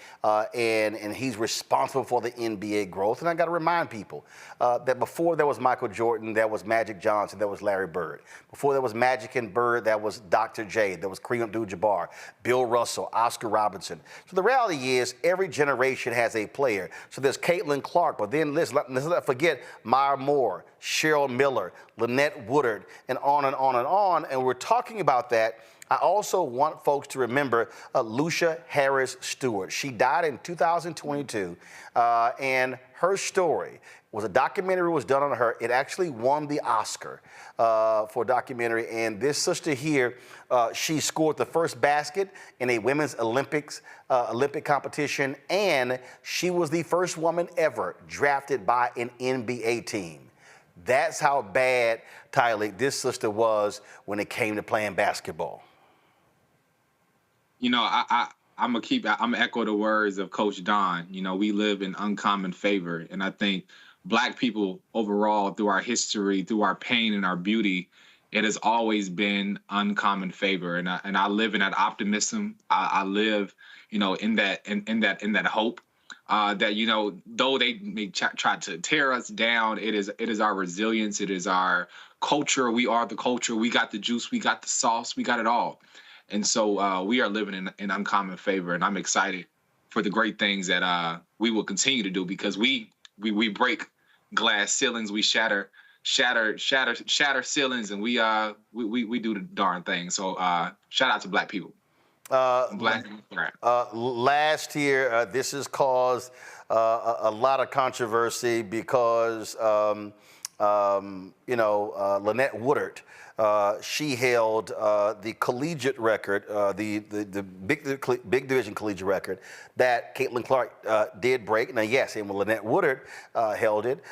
and he's responsible for the NBA growth. And I got to remind people that before there was Michael Jordan, there was Magic Johnson, there was Larry Bird. Before there was Magic and Bird, that was Dr. J, there was Kareem Abdul-Jabbar, Bill Russell, Oscar Robertson. So the reality is, every generation has a player. So there's Caitlin Clark, but then let's not forget Myra Moore, Cheryl Miller, Lynette Woodard, and on and on and on. And we're talking about that. I also want folks to remember Lucia Harris Stewart. She died in 2022, and her story was a documentary was done on her. It actually won the Oscar for documentary. And this sister here, she scored the first basket in a women's Olympic competition, and she was the first woman ever drafted by an NBA team. That's how bad, Tylee, this sister was when it came to playing basketball. You know, I'm gonna echo the words of Coach Don. You know, we live in uncommon favor, and I think Black people overall, through our history, through our pain and our beauty, it has always been uncommon favor. And I live in that optimism. I live, you know, in that hope. That, you know, though they may try to tear us down, it is our resilience. It is our culture. We are the culture. We got the juice. We got the sauce. We got it all. And so we are living in uncommon favor, and I'm excited for the great things that we will continue to do, because we break glass ceilings, we shatter ceilings, and we do the darn thing. So shout out to Black people. Last year, this has caused a lot of controversy because Lynette Woodard. She held the collegiate record, the big division collegiate record that Caitlin Clark did break. Now, yes, and when Lynette Woodard held it,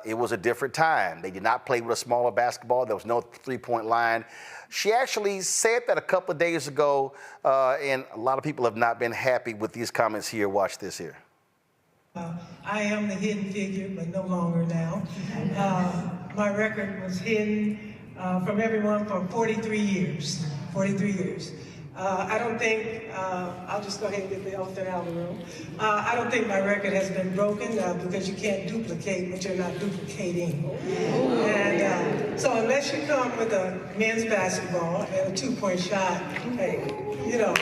it was a different time. They did not play with a smaller basketball. There was no three-point line. She actually said that a couple of days ago, and a lot of people have not been happy with these comments here. Watch this here. I am the hidden figure, but no longer now. My record was hidden from everyone for 43 years. 43 years. I don't think, I'll just go ahead and get the elephant out of the room. I don't think my record has been broken because you can't duplicate what you're not duplicating. And so unless you come with a men's basketball and a two-point shot, hey, you know.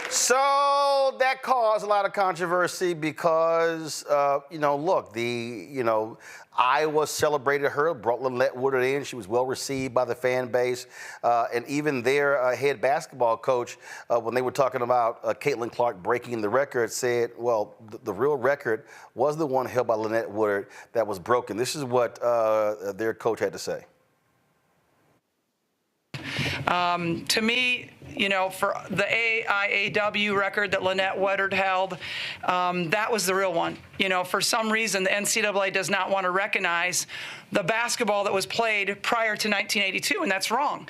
So that caused a lot of controversy because, look, Iowa celebrated her, brought Lynette Woodard in. She was well received by the fan base. And even their head basketball coach, when they were talking about Caitlin Clark breaking the record, said, well, the real record was the one held by Lynette Woodard that was broken. This is what their coach had to say. To me, for the AIAW record that Lynette Woodard held, that was the real one. For some reason, the NCAA does not want to recognize the basketball that was played prior to 1982, and that's wrong.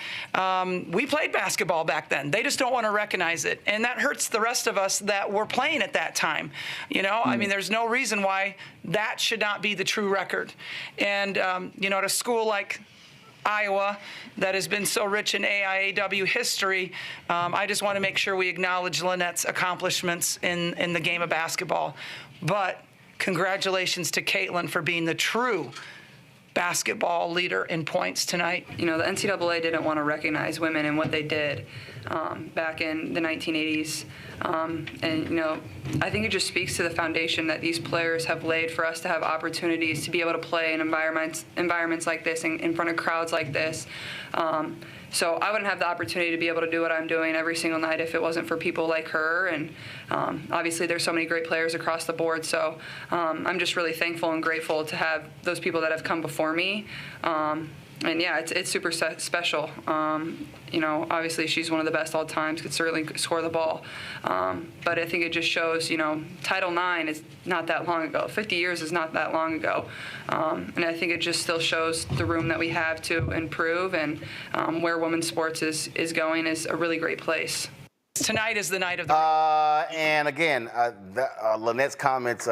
We played basketball back then. They just don't want to recognize it, and that hurts the rest of us that were playing at that time. I mean, there's no reason why that should not be the true record. And, at a school like Iowa that has been so rich in AIAW history, I just want to make sure we acknowledge Lynette's accomplishments in the game of basketball. But congratulations to Caitlin for being the true basketball leader in points tonight. The NCAA didn't want to recognize women and what they did back in the 1980s. I think it just speaks to the foundation that these players have laid for us to have opportunities to be able to play in environments like this, in front of crowds like this. So I wouldn't have the opportunity to be able to do what I'm doing every single night if it wasn't for people like her. And obviously there's so many great players across the board. So I'm just really thankful and grateful to have those people that have come before me. And yeah, it's super special. Obviously she's one of the best all times, could certainly score the ball. But I think it just shows, Title IX is not that long ago. 50 years is not that long ago. And I think it just still shows the room that we have to improve, and where women's sports is going is a really great place. Tonight is the night of the... And again, Lynette's comments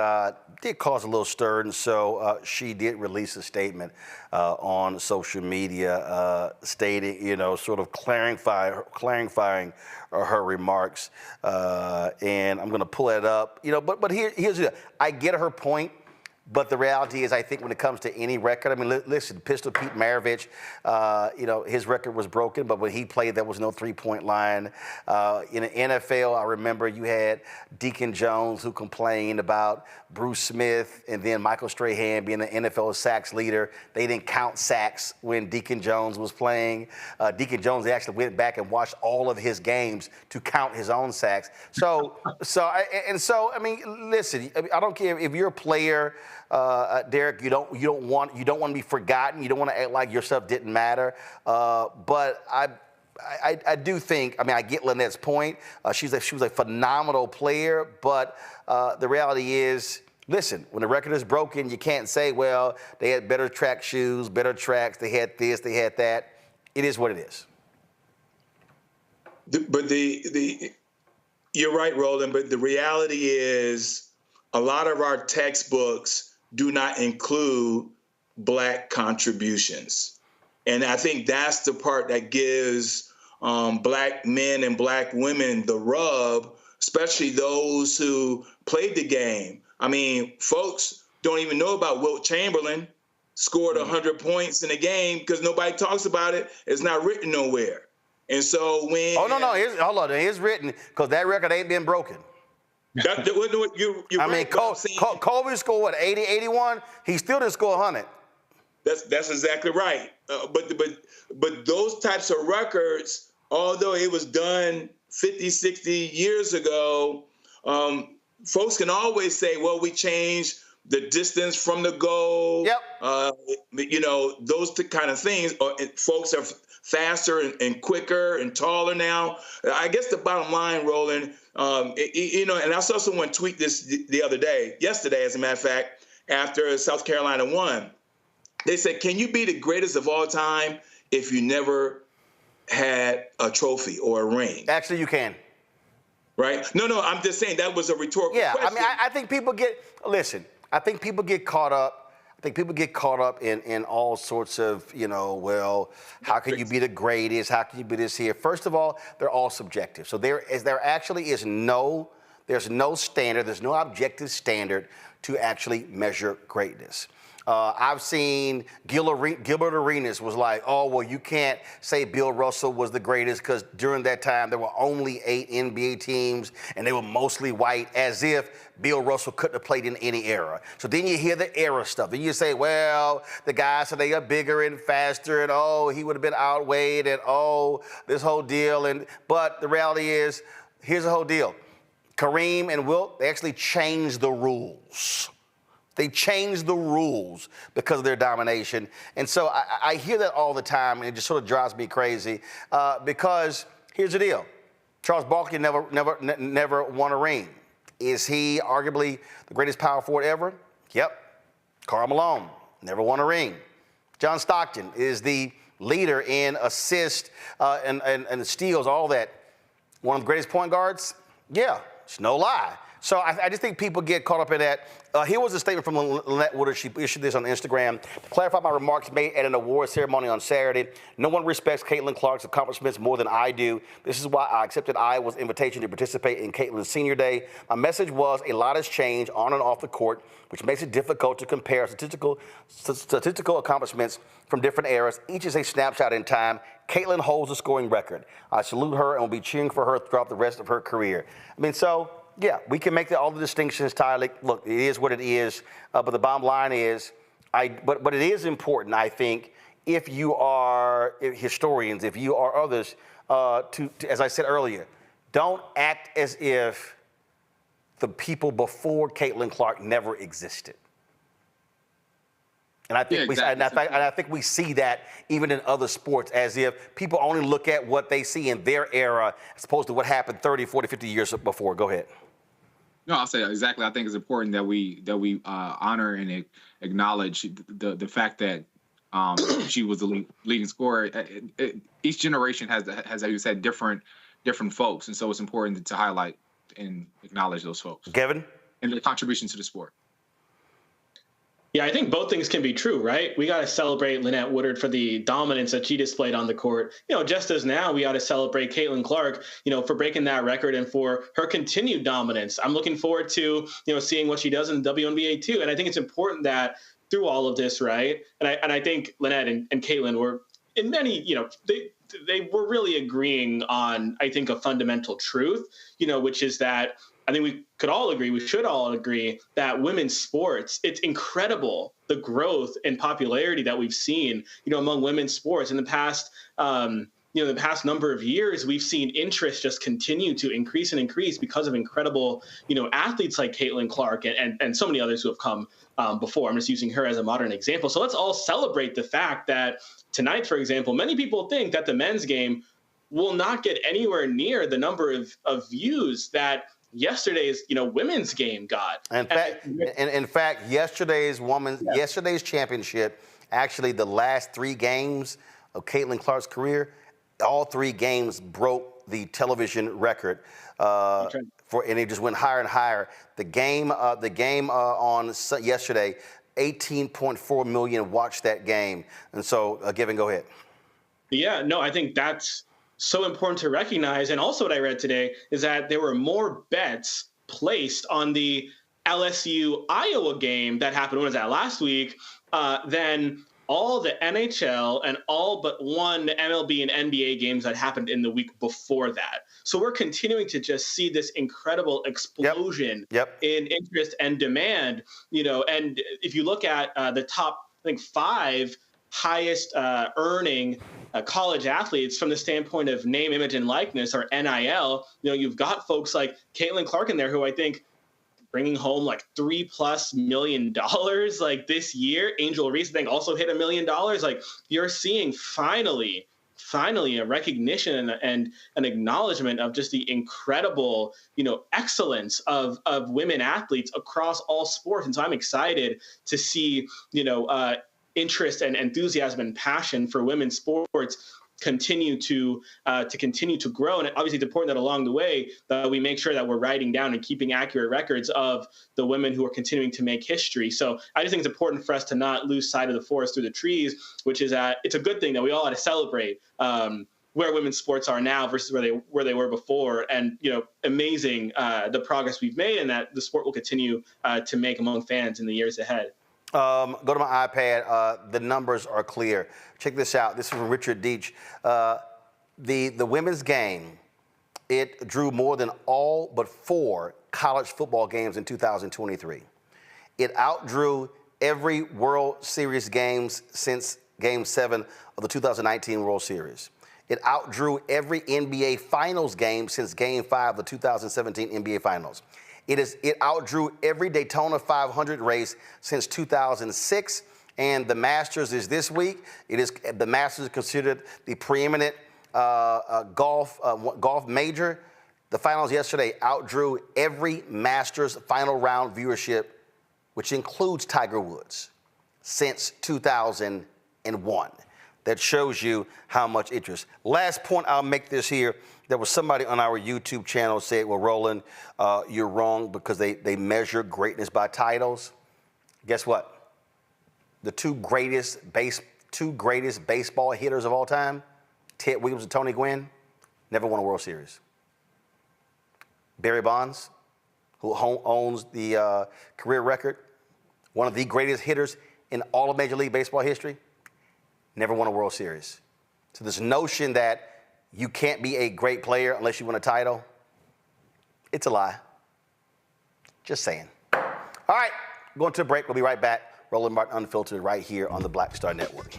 did cause a little stir, and so she did release a statement on social media stating, sort of clarifying her remarks. And I'm going to pull it up, but here's the, I get her point. But the reality is, I think when it comes to any record, I mean, listen, Pistol Pete Maravich, his record was broken, but when he played, there was no three-point line. In the NFL, I remember you had Deacon Jones who complained about Bruce Smith and then Michael Strahan being the NFL sacks leader. They didn't count sacks when Deacon Jones was playing. Deacon Jones actually went back and watched all of his games to count his own sacks. So I mean, listen, I don't care if you're a player, Derek. You don't want to be forgotten. You don't want to act like your stuff didn't matter. But I do think. I mean, I get Lynette's point. She was a phenomenal player. But the reality is, listen, when the record is broken, you can't say, well, they had better track shoes, better tracks. They had this, they had that. It is what it is. But you're right, Roland. But the reality is, a lot of our textbooks do not include Black contributions. And I think that's the part that gives Black men and Black women the rub, especially those who played the game. I mean, folks don't even know about Wilt Chamberlain scored 100 points in a game because nobody talks about it. It's not written nowhere. And so when... Oh, no, hold on. It's written because that record ain't been broken. I mean, Kobe scored what, 80, 81? He still didn't score 100. That's exactly right. But those types of records, although it was done 50, 60 years ago, folks can always say, well, we changed the distance from the goal. Yep. Those kind of things. Folks are faster and quicker and taller now. I guess the bottom line, Roland, and I saw someone tweet this yesterday, as a matter of fact, after South Carolina won. They said, can you be the greatest of all time if you never had a trophy or a ring? Actually, you can. Right? No, I'm just saying that was a rhetorical question. I mean, I think people get caught up. I think people get caught up in all sorts of, well, how can you be the greatest? How can you be this here? First of all, they're all subjective. So there actually is there's no standard, there's no objective standard to actually measure greatness. I've seen Gilbert Arenas was like, oh, well, you can't say Bill Russell was the greatest because during that time there were only 8 NBA teams and they were mostly white, as if Bill Russell couldn't have played in any era. So then you hear the era stuff. Then you say, well, the guys said they are bigger and faster and, oh, he would have been outweighed and, oh, this whole deal. But the reality is, here's the whole deal. Kareem and Wilt, they actually changed the rules. They changed the rules because of their domination. And so I hear that all the time, and it just sort of drives me crazy because here's the deal. Charles Barkley never won a ring. Is he arguably the greatest power forward ever? Yep. Karl Malone never won a ring. John Stockton is the leader in assists and steals, all that. One of the greatest point guards? Yeah, it's no lie. So I just think people get caught up in that. Here was a statement from Lynette Woodard. She issued this on Instagram. To clarify my remarks made at an award ceremony on Saturday, no one respects Caitlin Clark's accomplishments more than I do. This is why I accepted Iowa's invitation to participate in Caitlin's senior day. My message was a lot has changed on and off the court, which makes it difficult to compare statistical accomplishments from different eras. Each is a snapshot in time. Caitlin holds the scoring record. I salute her and will be cheering for her throughout the rest of her career. I mean, so... yeah, we can make all the distinctions, Tyler. Look, it is what it is. But the bottom line is, but it is important, I think, if you are historians, if you are others, to as I said earlier, don't act as if the people before Caitlin Clark never existed. And I think I think we see that even in other sports, as if people only look at what they see in their era as opposed to what happened 30, 40, 50 years before. Go ahead. No, I'll say exactly. I think it's important that we honor and acknowledge the fact that she was the leading scorer. Each generation has, as you said, different folks, and so it's important to highlight and acknowledge those folks. Kevin? And their contribution to the sport. Yeah, I think both things can be true, right? We got to celebrate Lynette Woodard for the dominance that she displayed on the court. Just as now we ought to celebrate Caitlin Clark, for breaking that record and for her continued dominance. I'm looking forward to, seeing what she does in the WNBA too. And I think it's important that through all of this, right? And I think Lynette and Caitlin were in many, they were really agreeing on, I think, a fundamental truth, which is that I think we should all agree that women's sports, it's incredible the growth and popularity that we've seen, among women's sports in the past. The past number of years, we've seen interest just continue to increase and increase because of incredible, athletes like Caitlin Clark and so many others who have come before. I'm just using her as a modern example. So let's all celebrate the fact that tonight, for example, many people think that the men's game will not get anywhere near the number of views that yesterday's women's game got. In fact, yesterday's championship, actually the last 3 games of Caitlin Clark's career, all 3 games broke the television record and it just went higher and higher. The game on yesterday, 18.4 million watched that game. And so, Given, go ahead. Yeah, no, I think that's so important to recognize. And also what I read today is that there were more bets placed on the LSU-Iowa game that happened, when was that, last week, than all the NHL and all but one MLB and NBA games that happened in the week before that. So we're continuing to just see this incredible explosion in interest and demand, and if you look at the top, I think, 5 highest earning college athletes from the standpoint of name, image, and likeness, or NIL, you've got folks like Caitlin Clark in there, who I think bringing home like $3+ million like this year. Angel Reese, I think, also hit $1 million. Like, you're seeing finally a recognition and an acknowledgement of just the incredible, excellence of women athletes across all sports. And so I'm excited to see, interest and enthusiasm and passion for women's sports continue to grow. And obviously it's important that along the way we make sure that we're writing down and keeping accurate records of the women who are continuing to make history. So I just think it's important for us to not lose sight of the forest through the trees, which is that it's a good thing that we all ought to celebrate where women's sports are now versus where they were before. And, amazing the progress we've made, and that the sport will continue to make among fans in the years ahead. Go to my iPad. The numbers are clear. Check this out. This is from Richard Deitch. The women's game, it drew more than all but 4 college football games in 2023. It outdrew every World Series games since Game 7 of the 2019 World Series. It outdrew every NBA Finals game since Game 5 of the 2017 NBA Finals. It outdrew every Daytona 500 race since 2006, and the Masters is this week. The Masters is considered the preeminent golf major. The finals yesterday outdrew every Masters final round viewership, which includes Tiger Woods, since 2001. That shows you how much interest. Last point I'll make this here. There was somebody on our YouTube channel said, well, Roland, you're wrong because they measure greatness by titles. Guess what? The two greatest baseball hitters of all time, Ted Williams and Tony Gwynn, never won a World Series. Barry Bonds, who owns the career record, one of the greatest hitters in all of Major League Baseball history, never won a World Series. So this notion that you can't be a great player unless you win a title, it's a lie. Just saying. All right, going to a break. We'll be right back. Roland Martin Unfiltered right here on the Black Star Network.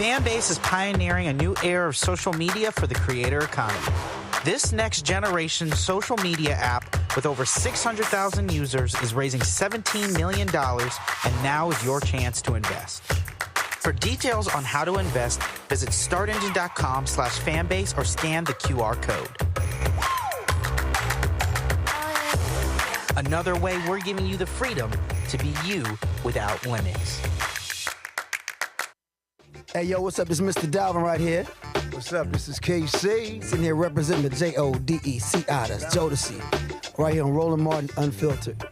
Fanbase is pioneering a new era of social media for the creator economy. This next generation social media app with over 600,000 users, is raising $17 million, and now is your chance to invest. For details on how to invest, visit startengine.com/fanbase or scan the QR code. Another way we're giving you the freedom to be you without limits. Hey, yo, what's up? It's Mr. Dalvin right here. What's up? This is KC. Sitting here representing the JODECI, that's Jodeci. Right here on Roland Martin Unfiltered.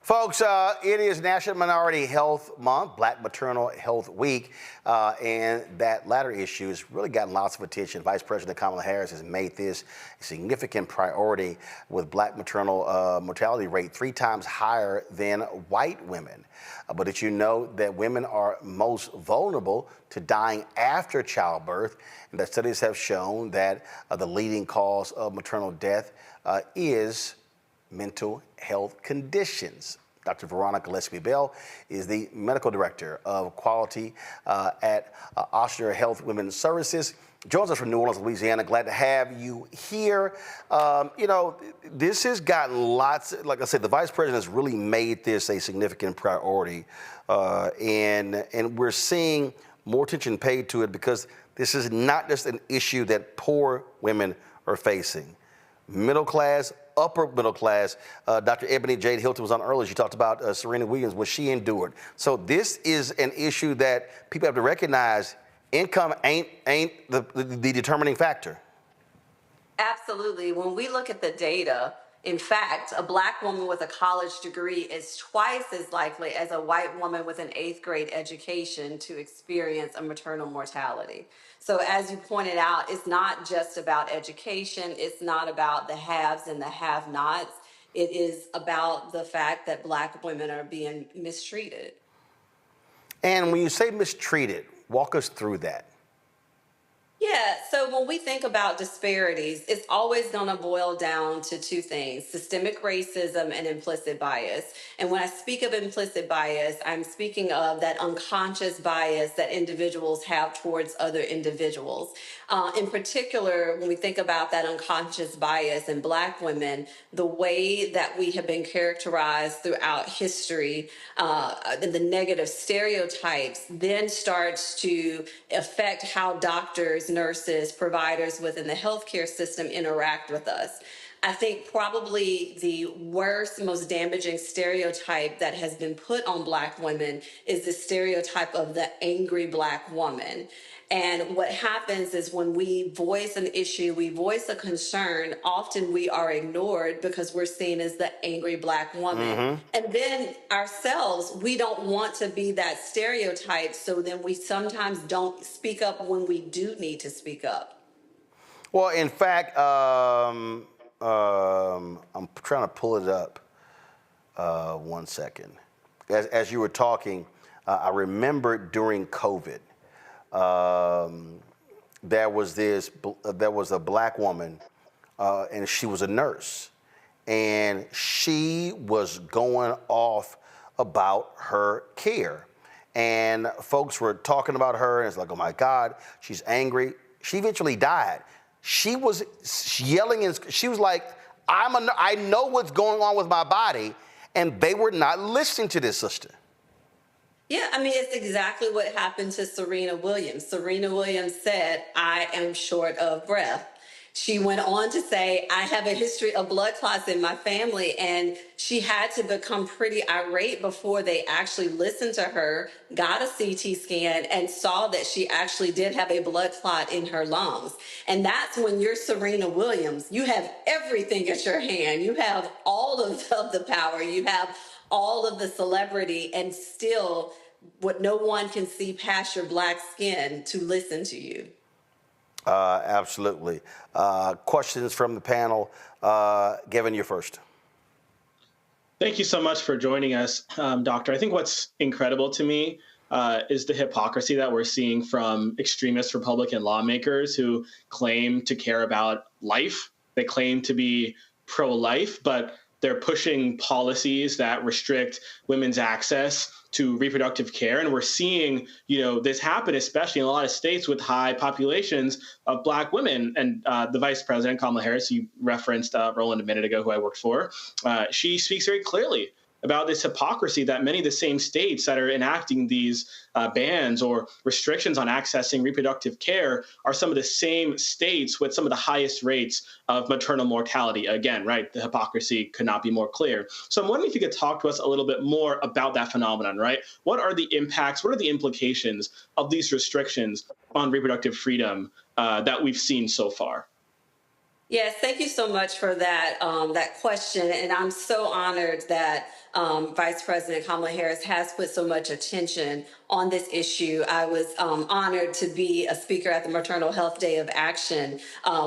Folks, it is National Minority Health Month, Black Maternal Health Week, and that latter issue has really gotten lots of attention. Vice President Kamala Harris has made this a significant priority, with Black maternal mortality rate 3 times higher than white women. But did you know that women are most vulnerable to dying after childbirth, and that studies have shown that the leading cause of maternal death is mental health conditions. Dr. Veronica Gillespie-Bell is the medical director of quality at Oster Health Women's Services. Joins us from New Orleans, Louisiana. Glad to have you here. You know, this has gotten lots, like I said, the vice president has really made this a significant priority. And we're seeing more attention paid to it, because this is not just an issue that poor women are facing. Middle class, upper middle class. Dr. Ebony Jade Hilton was on earlier. She talked about Serena Williams, what she endured. So this is an issue that people have to recognize. Income ain't the determining factor. Absolutely. When we look at the data, in fact, a Black woman with a college degree is twice as likely as a white woman with an 8th grade education to experience a maternal mortality. So as you pointed out, it's not just about education. It's not about the haves and the have-nots. It is about the fact that Black women are being mistreated. And when you say mistreated, walk us through that. Yeah, so when we think about disparities, it's always going to boil down to 2 things: systemic racism and implicit bias. And when I speak of implicit bias, I'm speaking of that unconscious bias that individuals have towards other individuals. In particular, when we think about that unconscious bias in Black women, the way that we have been characterized throughout history, the negative stereotypes then starts to affect how doctors, nurses, providers within the healthcare system interact with us. I think probably the worst, most damaging stereotype that has been put on Black women is the stereotype of the angry Black woman. And what happens is when we voice an issue, we voice a concern, often we are ignored because we're seen as the angry Black woman. Mm-hmm. And then ourselves, we don't want to be that stereotype, so then we sometimes don't speak up when we do need to speak up. Well, in fact, I'm trying to pull it up. 1 second. As you were talking, I remember during COVID, there was a Black woman, and she was a nurse, and she was going off about her care, and folks were talking about her, and it's like, oh my God, she's angry. She eventually died. She was yelling, and she was like, I know what's going on with my body, and they were not listening to this sister. Yeah, I mean, it's exactly what happened to Serena Williams. Serena Williams said, I am short of breath. She went on to say, I have a history of blood clots in my family, and she had to become pretty irate before they actually listened to her, got a CT scan, and saw that she actually did have a blood clot in her lungs. And that's when you're Serena Williams. You have everything at your hand. You have all of the power. You have all of the celebrity, and still what no one can see past your Black skin to listen to you. Absolutely. Questions from the panel. Gavin, you're first. Thank you so much for joining us, Doctor. I think what's incredible to me is the hypocrisy that we're seeing from extremist Republican lawmakers who claim to care about life. They claim to be pro-life, but they're pushing policies that restrict women's access to reproductive care. And we're seeing, this happen, especially in a lot of states with high populations of Black women. And the Vice President, Kamala Harris, you referenced Roland a minute ago, who I worked for, she speaks very clearly about this hypocrisy that many of the same states that are enacting these bans or restrictions on accessing reproductive care are some of the same states with some of the highest rates of maternal mortality. Again, right, the hypocrisy could not be more clear. So I'm wondering if you could talk to us a little bit more about that phenomenon, right? What are the impacts, what are the implications of these restrictions on reproductive freedom that we've seen so far? Yes, thank you so much for that question. And I'm so honored that Vice President Kamala Harris has put so much attention on this issue. I was honored to be a speaker at the Maternal Health Day of Action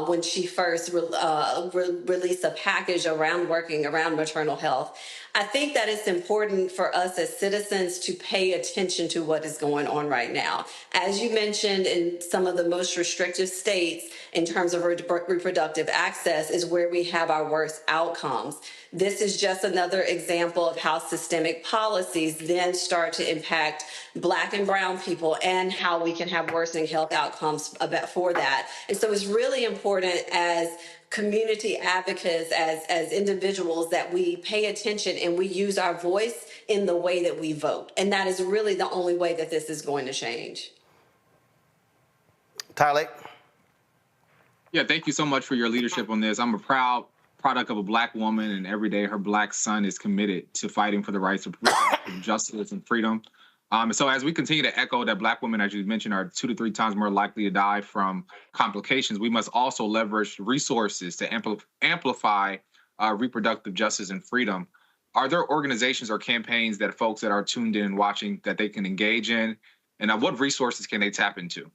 when she first released a package working around maternal health. I think that it's important for us as citizens to pay attention to what is going on right now. As you mentioned, in some of the most restrictive states in terms of reproductive access is where we have our worst outcomes. This is just another example of how systemic policies then start to impact Black and brown people and how we can have worsening health outcomes for that. And so it's really important as community advocates, as individuals, that we pay attention and we use our voice in the way that we vote. And that is really the only way that this is going to change. Tyler? Yeah, thank you so much for your leadership on this. I'm a proud product of a Black woman, and every day her Black son is committed to fighting for the rights of justice and freedom. So as we continue to echo that Black women, as you mentioned, are 2 to 3 times more likely to die from complications, we must also leverage resources to amplify reproductive justice and freedom. Are there organizations or campaigns that folks that are tuned in and watching that they can engage in? And what resources can they tap into?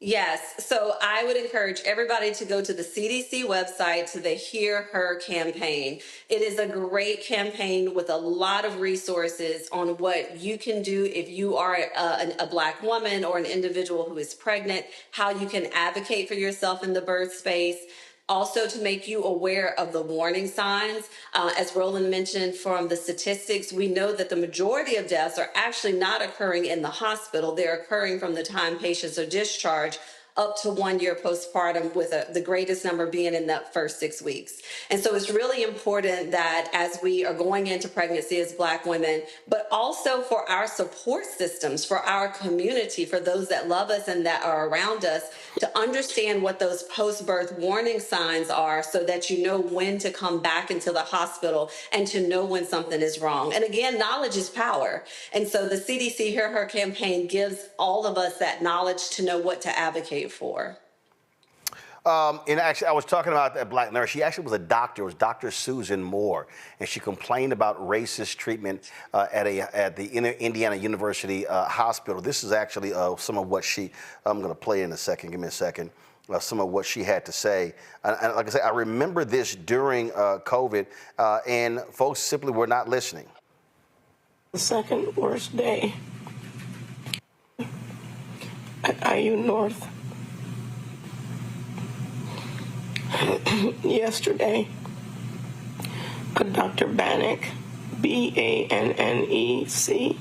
Yes, so I would encourage everybody to go to the CDC website to the Hear Her campaign. It is a great campaign with a lot of resources on what you can do if you are a Black woman or an individual who is pregnant, how you can advocate for yourself in the birth space. Also to make you aware of the warning signs. As Roland mentioned from the statistics, we know that the majority of deaths are actually not occurring in the hospital. They're occurring from the time patients are discharged up to 1 year postpartum, with the greatest number being in that first 6 weeks. And so it's really important that as we are going into pregnancy as Black women, but also for our support systems, for our community, for those that love us and that are around us, to understand what those post-birth warning signs are so that you know when to come back into the hospital and to know when something is wrong. And again, knowledge is power. And so the CDC Hear Her campaign gives all of us that knowledge to know what to advocate for. And actually, I was talking about that Black nurse. She actually was a doctor. It was Dr. Susan Moore, and she complained about racist treatment at the Indiana University Hospital. This is actually some of what I'm going to play in a second. Give me a second. Some of what she had to say. And like I said, I remember this during COVID, and folks simply were not listening. The second worst day at IU North. Yesterday, Dr. Bannock, Bannec,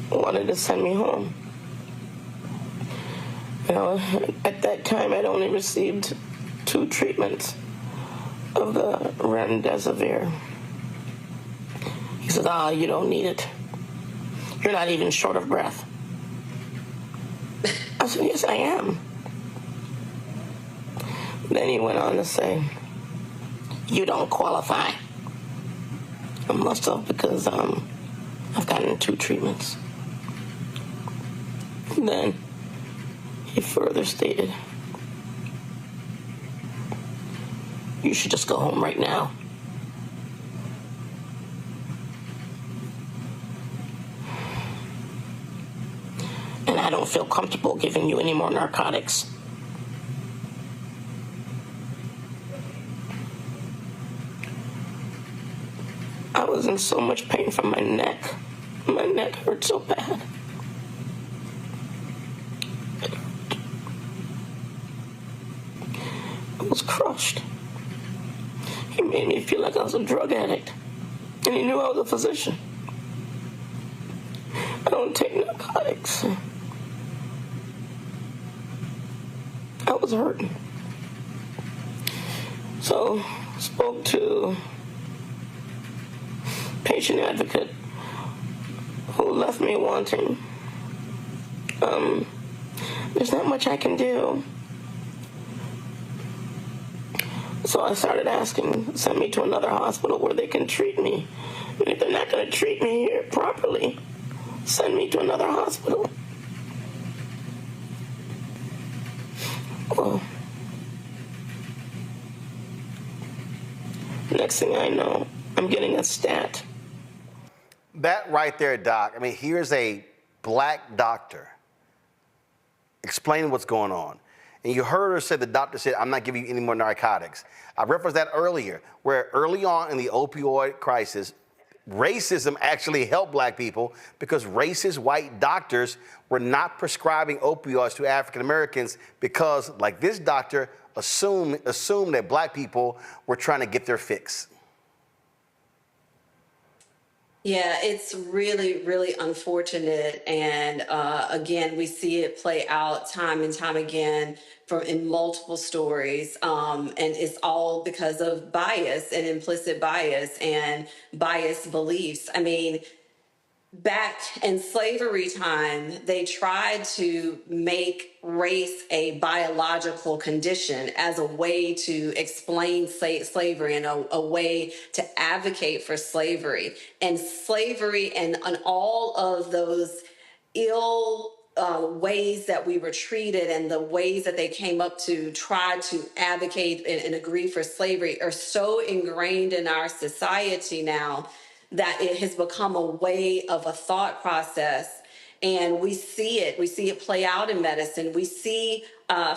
wanted to send me home. At that time, I'd only received 2 treatments of the remdesivir. He said, you don't need it. You're not even short of breath. I said, yes, I am. Then he went on to say, you don't qualify. I must have, because I've gotten 2 treatments. And then he further stated, you should just go home right now. And I don't feel comfortable giving you any more narcotics. I was in so much pain from my neck. My neck hurt so bad. I was crushed. He made me feel like I was a drug addict. And he knew I was a physician. I don't take narcotics. I was hurting. So, spoke to patient advocate who left me wanting. There's not much I can do. So I started asking, send me to another hospital where they can treat me. And if they're not going to treat me here properly, send me to another hospital. Well, next thing I know, I'm getting a stat. That right there, Doc, I mean, here's a black doctor explaining what's going on. And you heard her say, the doctor said, I'm not giving you any more narcotics. I referenced that earlier, where early on in the opioid crisis, racism actually helped black people because racist white doctors were not prescribing opioids to African Americans because, like this doctor, assumed that black people were trying to get their fix. Yeah, it's really, really unfortunate. And again, we see it play out time and time again in multiple stories. And it's all because of bias and implicit bias and biased beliefs. I mean, back in slavery time, they tried to make race a biological condition as a way to explain slavery and a way to advocate for slavery. And slavery and all of those ill ways that we were treated and the ways that they came up to try to advocate and agree for slavery are so ingrained in our society now that it has become a way of a thought process. And we see it play out in medicine. We see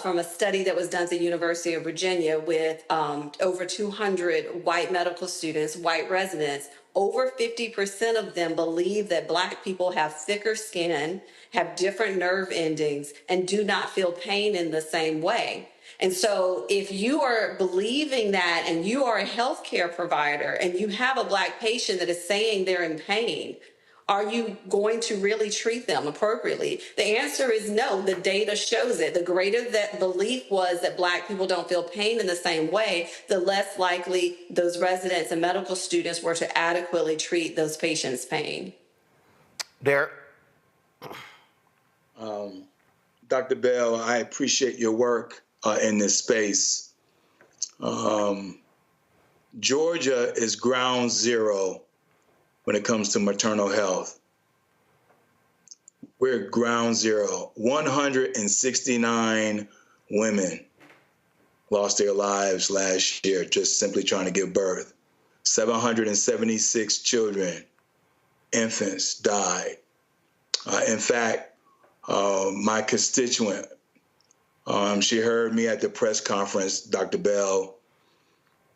from a study that was done at the University of Virginia with over 200 white medical students, white residents, over 50% of them believe that Black people have thicker skin, have different nerve endings, and do not feel pain in the same way. And so if you are believing that and you are a healthcare provider and you have a Black patient that is saying they're in pain, are you going to really treat them appropriately? The answer is no. The data shows it. The greater that belief was that Black people don't feel pain in the same way, the less likely those residents and medical students were to adequately treat those patients' pain. Derek? Dr. Bell, I appreciate your work in this space. Georgia is ground zero when it comes to maternal health. We're ground zero. 169 women lost their lives last year just simply trying to give birth. 776 children, infants died. In fact, my constituent, she heard me at the press conference, Dr. Bell,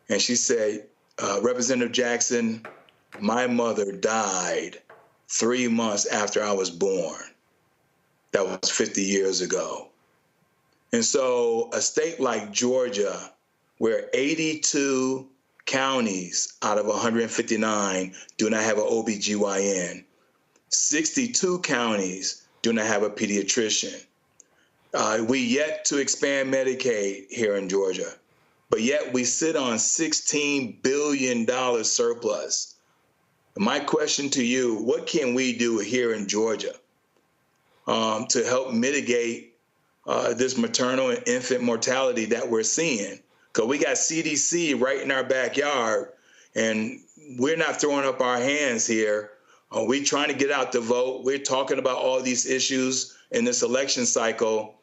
and she said, Representative Jackson, my mother died 3 months after I was born. That was 50 years ago. And so a state like Georgia, where 82 counties out of 159 do not have an OBGYN, 62 counties do not have a pediatrician. We yet to expand Medicaid here in Georgia, but yet we sit on $16 billion surplus. My question to you, what can we do here in Georgia to help mitigate this maternal and infant mortality that we're seeing? Because we got CDC right in our backyard, and we're not throwing up our hands here. We're trying to get out the vote. We're talking about all these issues in this election cycle,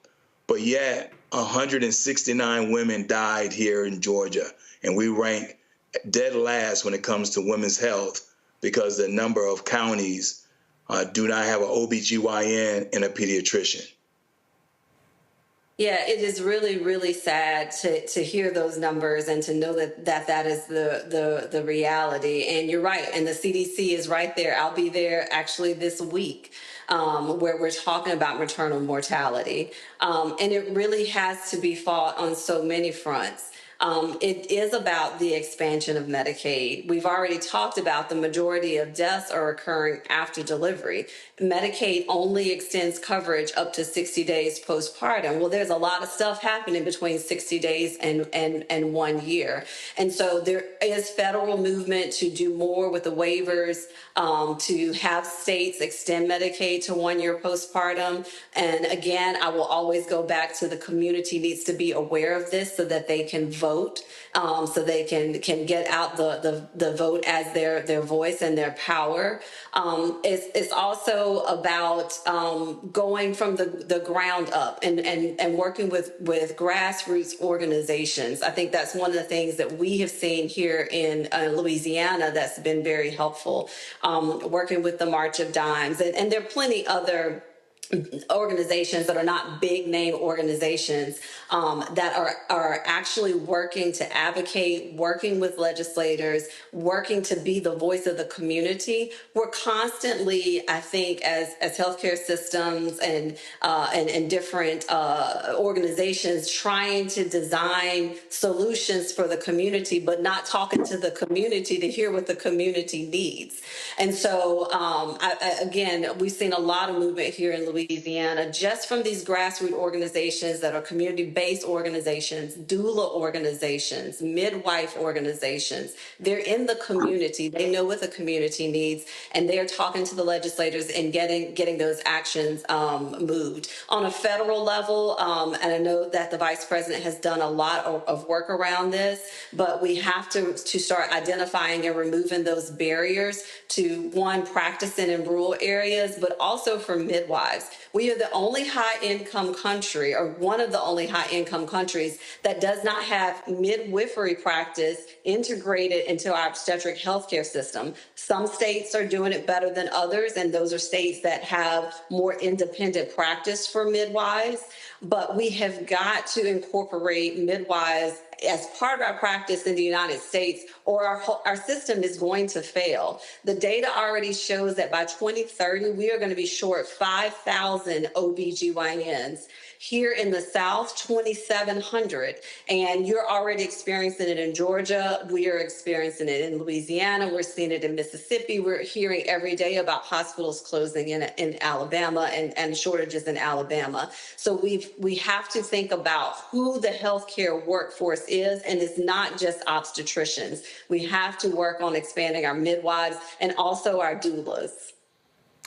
but yet 169 women died here in Georgia, and we rank dead last when it comes to women's health because the number of counties do not have an OBGYN and a pediatrician. Yeah, it is really, really sad to hear those numbers and to know that is the reality. And you're right, and the CDC is right there. I'll be there actually this week, where we're talking about maternal mortality. And it really has to be fought on so many fronts. It is about the expansion of Medicaid. We've already talked about the majority of deaths are occurring after delivery. Medicaid only extends coverage up to 60 days postpartum. Well, there's a lot of stuff happening between 60 days and 1 year. And so there is federal movement to do more with the waivers, to have states extend Medicaid to 1 year postpartum. And again, I will always go back to the community needs to be aware of this so that they can vote, so they can get out the vote as their voice and their power. It's also about going from the ground up and working with grassroots organizations. I think that's one of the things that we have seen here in Louisiana that's been very helpful, working with the March of Dimes. And there are plenty other organizations that are not big name organizations that are actually working to advocate, working with legislators, working to be the voice of the community. We're constantly, I think, as healthcare systems and different organizations trying to design solutions for the community, but not talking to the community to hear what the community needs. And so, again, we've seen a lot of movement here in Louisiana just from these grassroots organizations that are community-based organizations, doula organizations, midwife organizations. They're in the community. They know what the community needs, and they're talking to the legislators and getting those actions moved. On a federal level, and I know that the Vice President has done a lot of work around this, but we have to start identifying and removing those barriers to, one, practicing in rural areas, but also for midwives. We are the only high-income country, or one of the only high-income countries, that does not have midwifery practice integrated into our obstetric healthcare system. Some states are doing it better than others, and those are states that have more independent practice for midwives. But we have got to incorporate midwives as part of our practice in the United States, or our system is going to fail. The data already shows that by 2030, we are going to be short 5,000 OBGYNs. Here in the South, 2,700. And you're already experiencing it in Georgia. We are experiencing it in Louisiana. We're seeing it in Mississippi. We're hearing every day about hospitals closing in Alabama and shortages in Alabama. So we have to think about who the healthcare workforce is, and it's not just obstetricians. We have to work on expanding our midwives and also our doulas.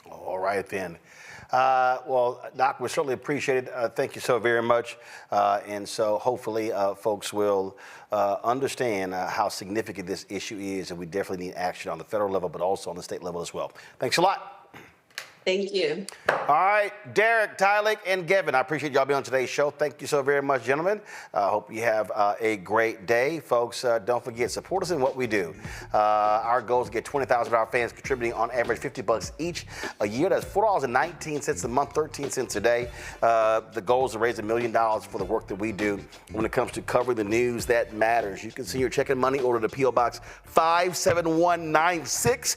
All right, then. Well, Doc, we certainly appreciate it. Thank you so very much. And so hopefully folks will understand how significant this issue is, and we definitely need action on the federal level, but also on the state level as well. Thanks a lot. Thank you. All right, Derek, Tylik, and Gavin, I appreciate y'all being on today's show. Thank you so very much, gentlemen. I hope you have a great day. Folks, don't forget, support us in what we do. Our goal is to get 20,000 of our fans contributing on average $50 each a year. That's $4.19 a month, 13 cents a day. The goal is to raise $1 million for the work that we do when it comes to covering the news that matters. You can see your check and money order to P.O. Box 57196.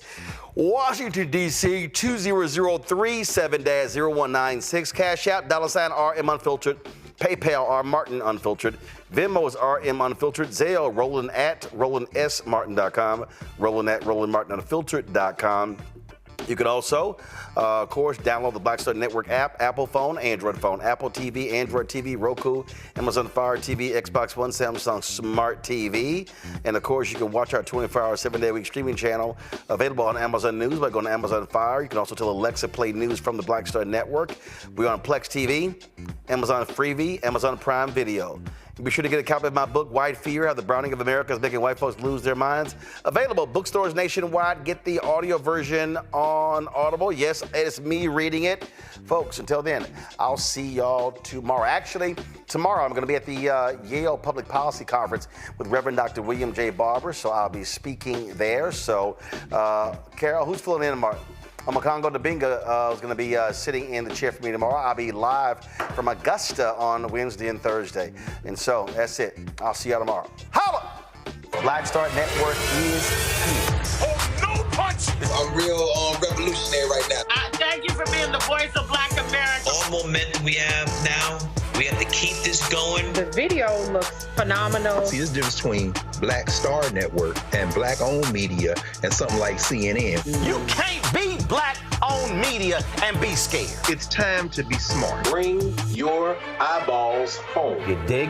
Washington, D.C. 20037-0196. Cash App, $RM Unfiltered. PayPal, R Martin Unfiltered. Venmo is RM Unfiltered. Zelle, Roland at RolandSMartin.com. Roland at RolandMartinUnfiltered.com. You can also, of course, download the Black Star Network app, Apple phone, Android phone, Apple TV, Android TV, Roku, Amazon Fire TV, Xbox One, Samsung Smart TV. And, of course, you can watch our 24-hour, 7-day-a-week streaming channel available on Amazon News by going to Amazon Fire. You can also tell Alexa play news from the Black Star Network. We're on Plex TV, Amazon Freevee, Amazon Prime Video. Be sure to get a copy of my book, White Fear, How the Browning of America is Making White Folks Lose Their Minds. Available bookstores nationwide. Get the audio version on Audible. Yes, it's me reading it. Folks, until then, I'll see y'all tomorrow. Actually, tomorrow I'm going to be at the Yale Public Policy Conference with Reverend Dr. William J. Barber, so I'll be speaking there. So, Carol, who's filling in tomorrow? Omokongo Dabinga is going to be sitting in the chair for me tomorrow. I'll be live from Augusta on Wednesday and Thursday. And so that's it. I'll see y'all tomorrow. Holla! Black Star Network is here. Oh, no punch! I'm real revolutionary right now. Thank you for being the voice of Black America. All momentum we have now, we have to keep this going. The video looks phenomenal. See, there's a difference between Black Star Network and Black-owned media and something like CNN. You can't be Black-owned media and be scared. It's time to be smart. Bring your eyeballs home. You dig?